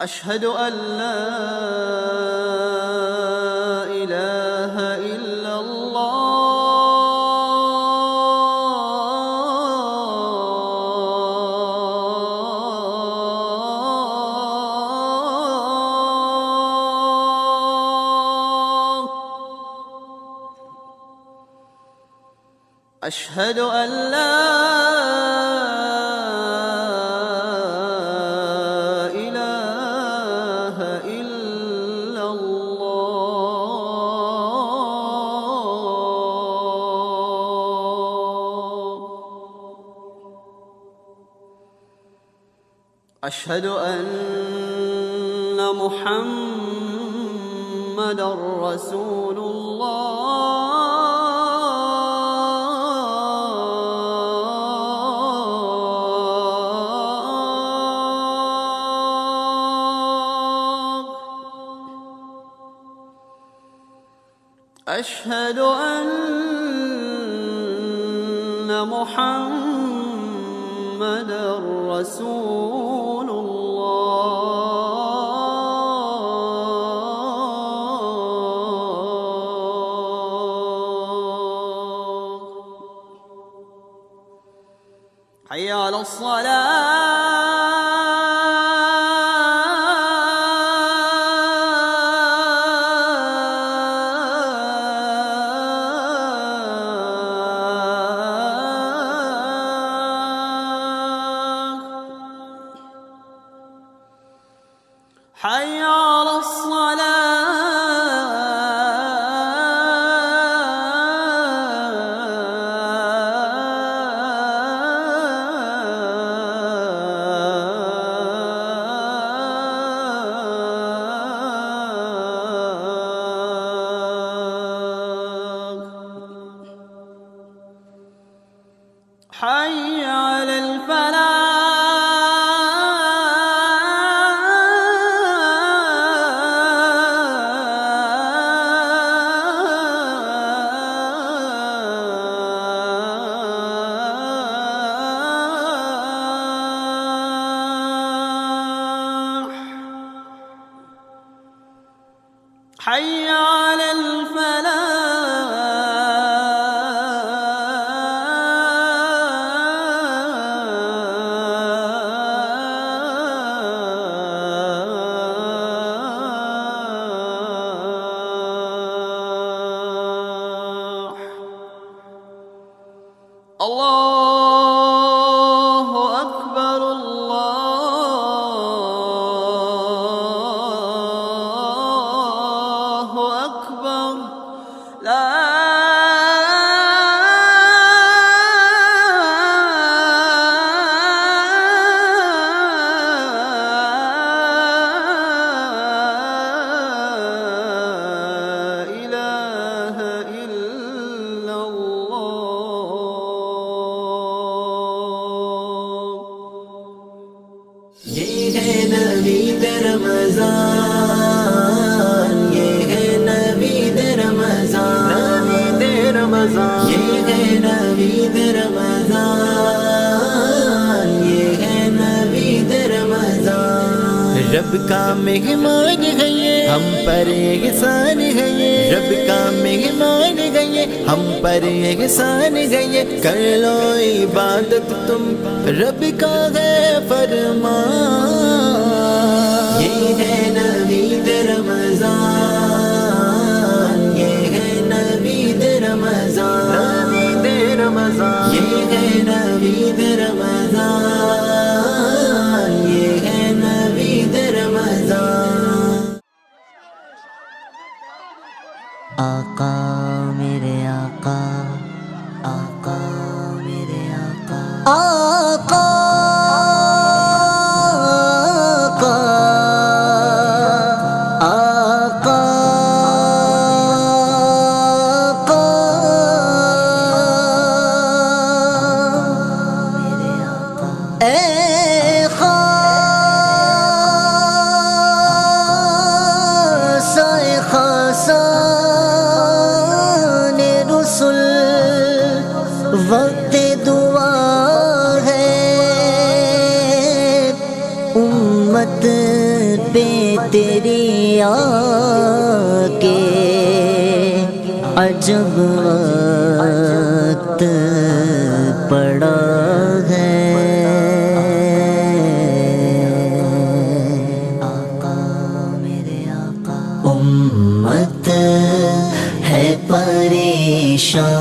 أشهد أن لا إله إلا الله، أشهد أن لا أشهد أن محمدًا رسول الله، أشهد أن محمدًا رسول الله. حي على حي على حي على الفلاح، حي على الفلاح. الله أكبر، الله أكبر، لا إله إلا الله. رب کا مہمان ہے یہ ہم پر احسان ہے یہ رب کا مہمان ہے یہ ہم پر احسان ہے یہ کر لو عبادت تم رب کا ہے فرمان یہ ہے نوید رمضان یہ ہے نوید رمضان نوید رمضان یہ ہے نوید رمضان یہ ہے نوید رمضان آقا میرے آقا آقا میرے آقا آقا وقت دعا ہے امت پہ تیری آ کے عجب وقت پڑا ہے آقا میرے آقا امت ہے پریشان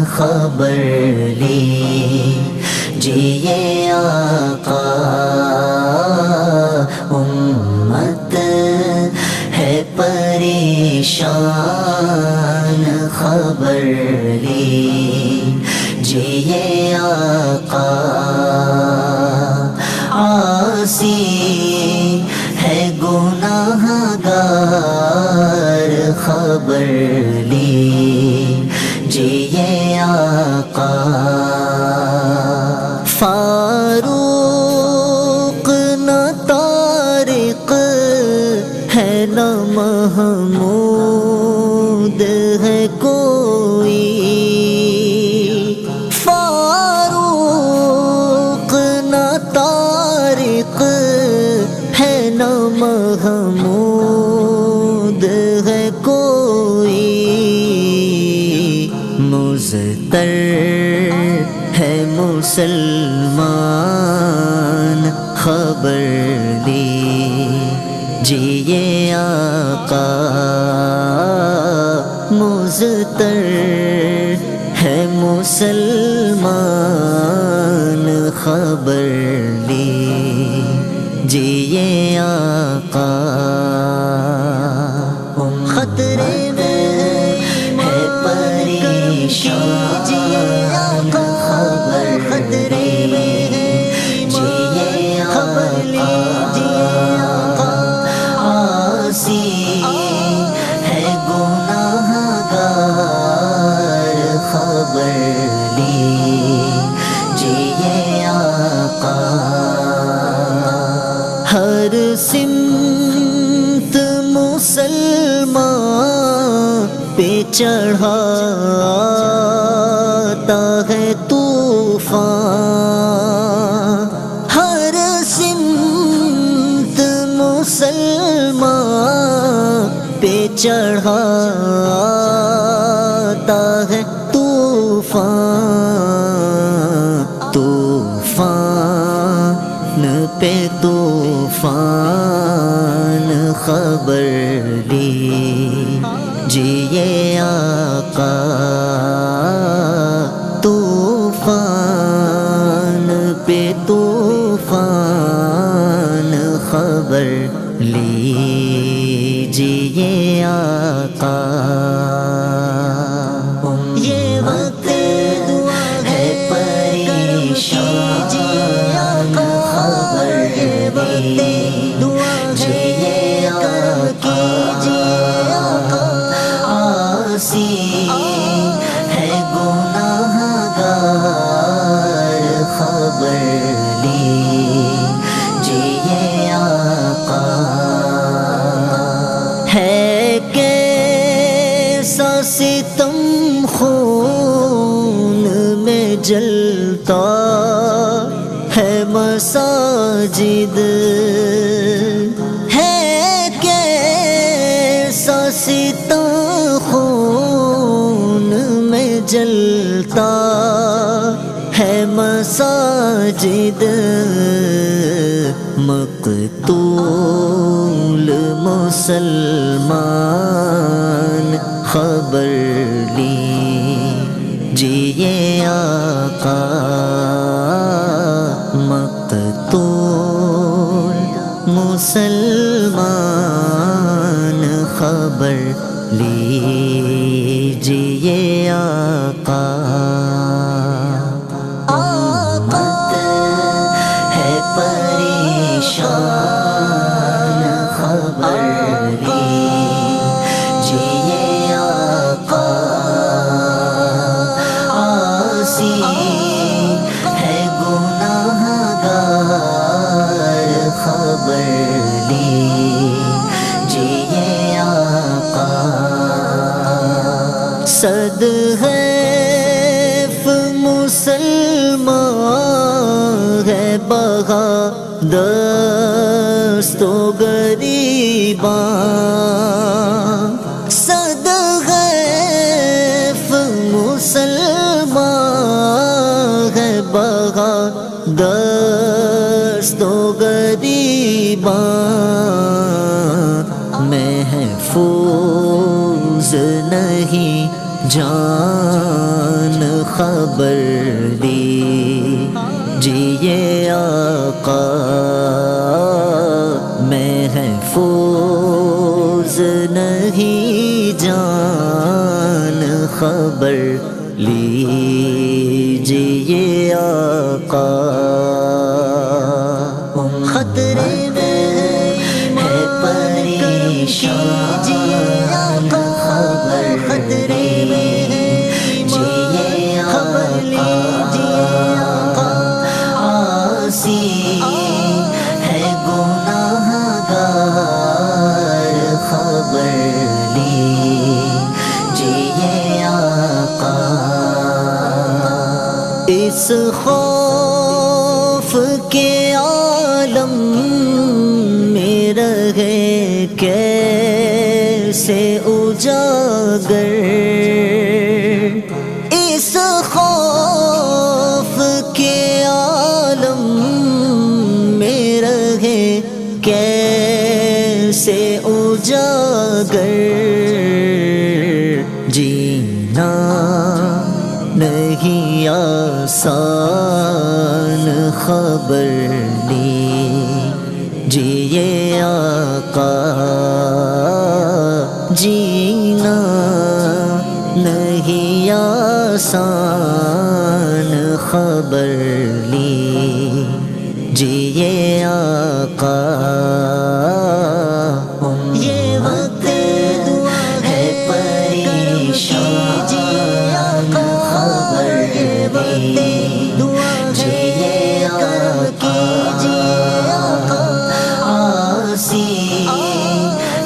خبر لیجیے آقا امت ہے پریشان خبر لیجیے آقا عاصی ہے گناہ گار خبر لیجیے آقا فاروق نہ طارق ہے نہ محمود ہے کوئی فاروق نہ طارق ہے نہ محمود ہے کوئی مزتر ہے مسلمان خبر لیجیے آقا مزتر ہے مسلمان خبر لیجیے آقا خطرے میں ہے پریشان خبر خطرے میں جیے خبر لیجیے آقا عاصی ہے گناہ گار خبر لیجیے آقا ہر سمت مسلمان پہ چڑھاتا ہے طوفان ہر سمت مسلمان پہ چڑھاتا ہے طوفان طوفان پہ طوفان خبر لیجیے آقا طوفان پہ طوفان خبر لیجیے آقا یہ وقت دعا ہے پریشان خبر لیجیے آقا عاصی ہے گناہ گار خبر لیجیے آقا ہے کیسا ستم خون میں جلتا ہے مساجد جلتا ہے مساجد مقتول مسلمان خبر لیجیے آقا مقتول مسلمان خبر لیجیے آقا امت ہے پریشان خبر لیجیے آقا عاصی ہے گناہگار خبر لیجیے آقا صد حیف مسلمان ہے بغادست و گریباں صد حیف مسلمان ہے بغادست و گریباں محفوظ نہیں جان خبر لیجیے آقا محفوظ نہیں جان خبر لیجیے آقا خطرے میں ہے پریشان خبر خطرے میں لیجیے آقا عاصی ہے گناہگار خبر لیجیے آقا اس خوف کے عالم میں رہے کیسے اجاگر اس خوف کے عالم میں رہے کیسے اجاگر جینا نہیں آسان خبر لیجیے آقا جینا نہیں آسان خبر لیجیے آقا یہ وقت ہے پریشان خبر لیجیے آقا عاصی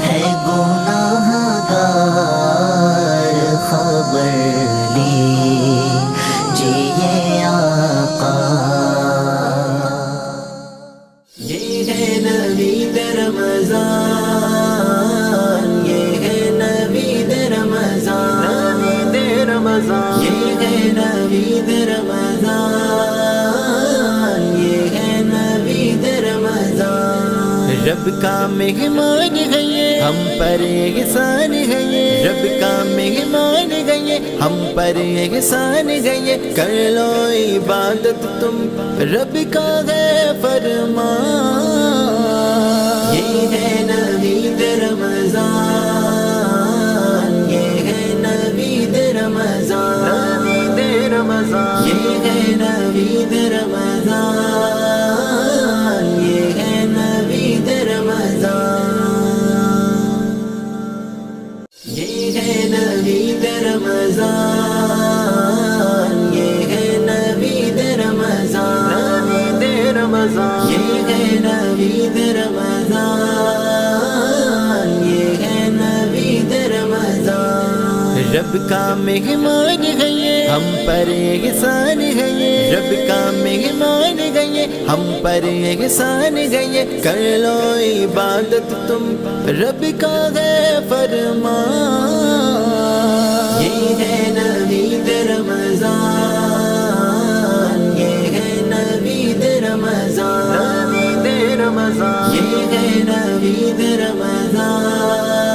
ہے گناہگار خبر لیجیے آقا یہ ہے نوید رمضان یہ ہے نوید رمضان نوید رمضان یہ ہے نوید رمضان یہ ہے نوید رمضان رب کا مہمان ہے یہ ہم پر احسان ہے یہ رب کا مہمان ہے یہ ہم پر احسان ہے یہ کر لو عبادت تم رب کا ہے فرمان یہ ہے نوید رمضان یہ ہے نوید رمضان نوید رمضان یہ ہے نوید رمضان یہ ہے نوید رمضان یہ ہے نوید رمضان یہ ہے نوید رمضان نوید رمضان یہ ہے نوید رمضان یہ ہے نوید رمضان رب کا مہمان ہے یہ ہم پر احسان ہے یہ رب کا مہمان ہے یہ ہم پر احسان ہے یہ کر لو عبادت تم رب کا ہے فرمان یہ ہے نوید رمضان یہ ہے نوید رمضان یہ ہے نوید رمضان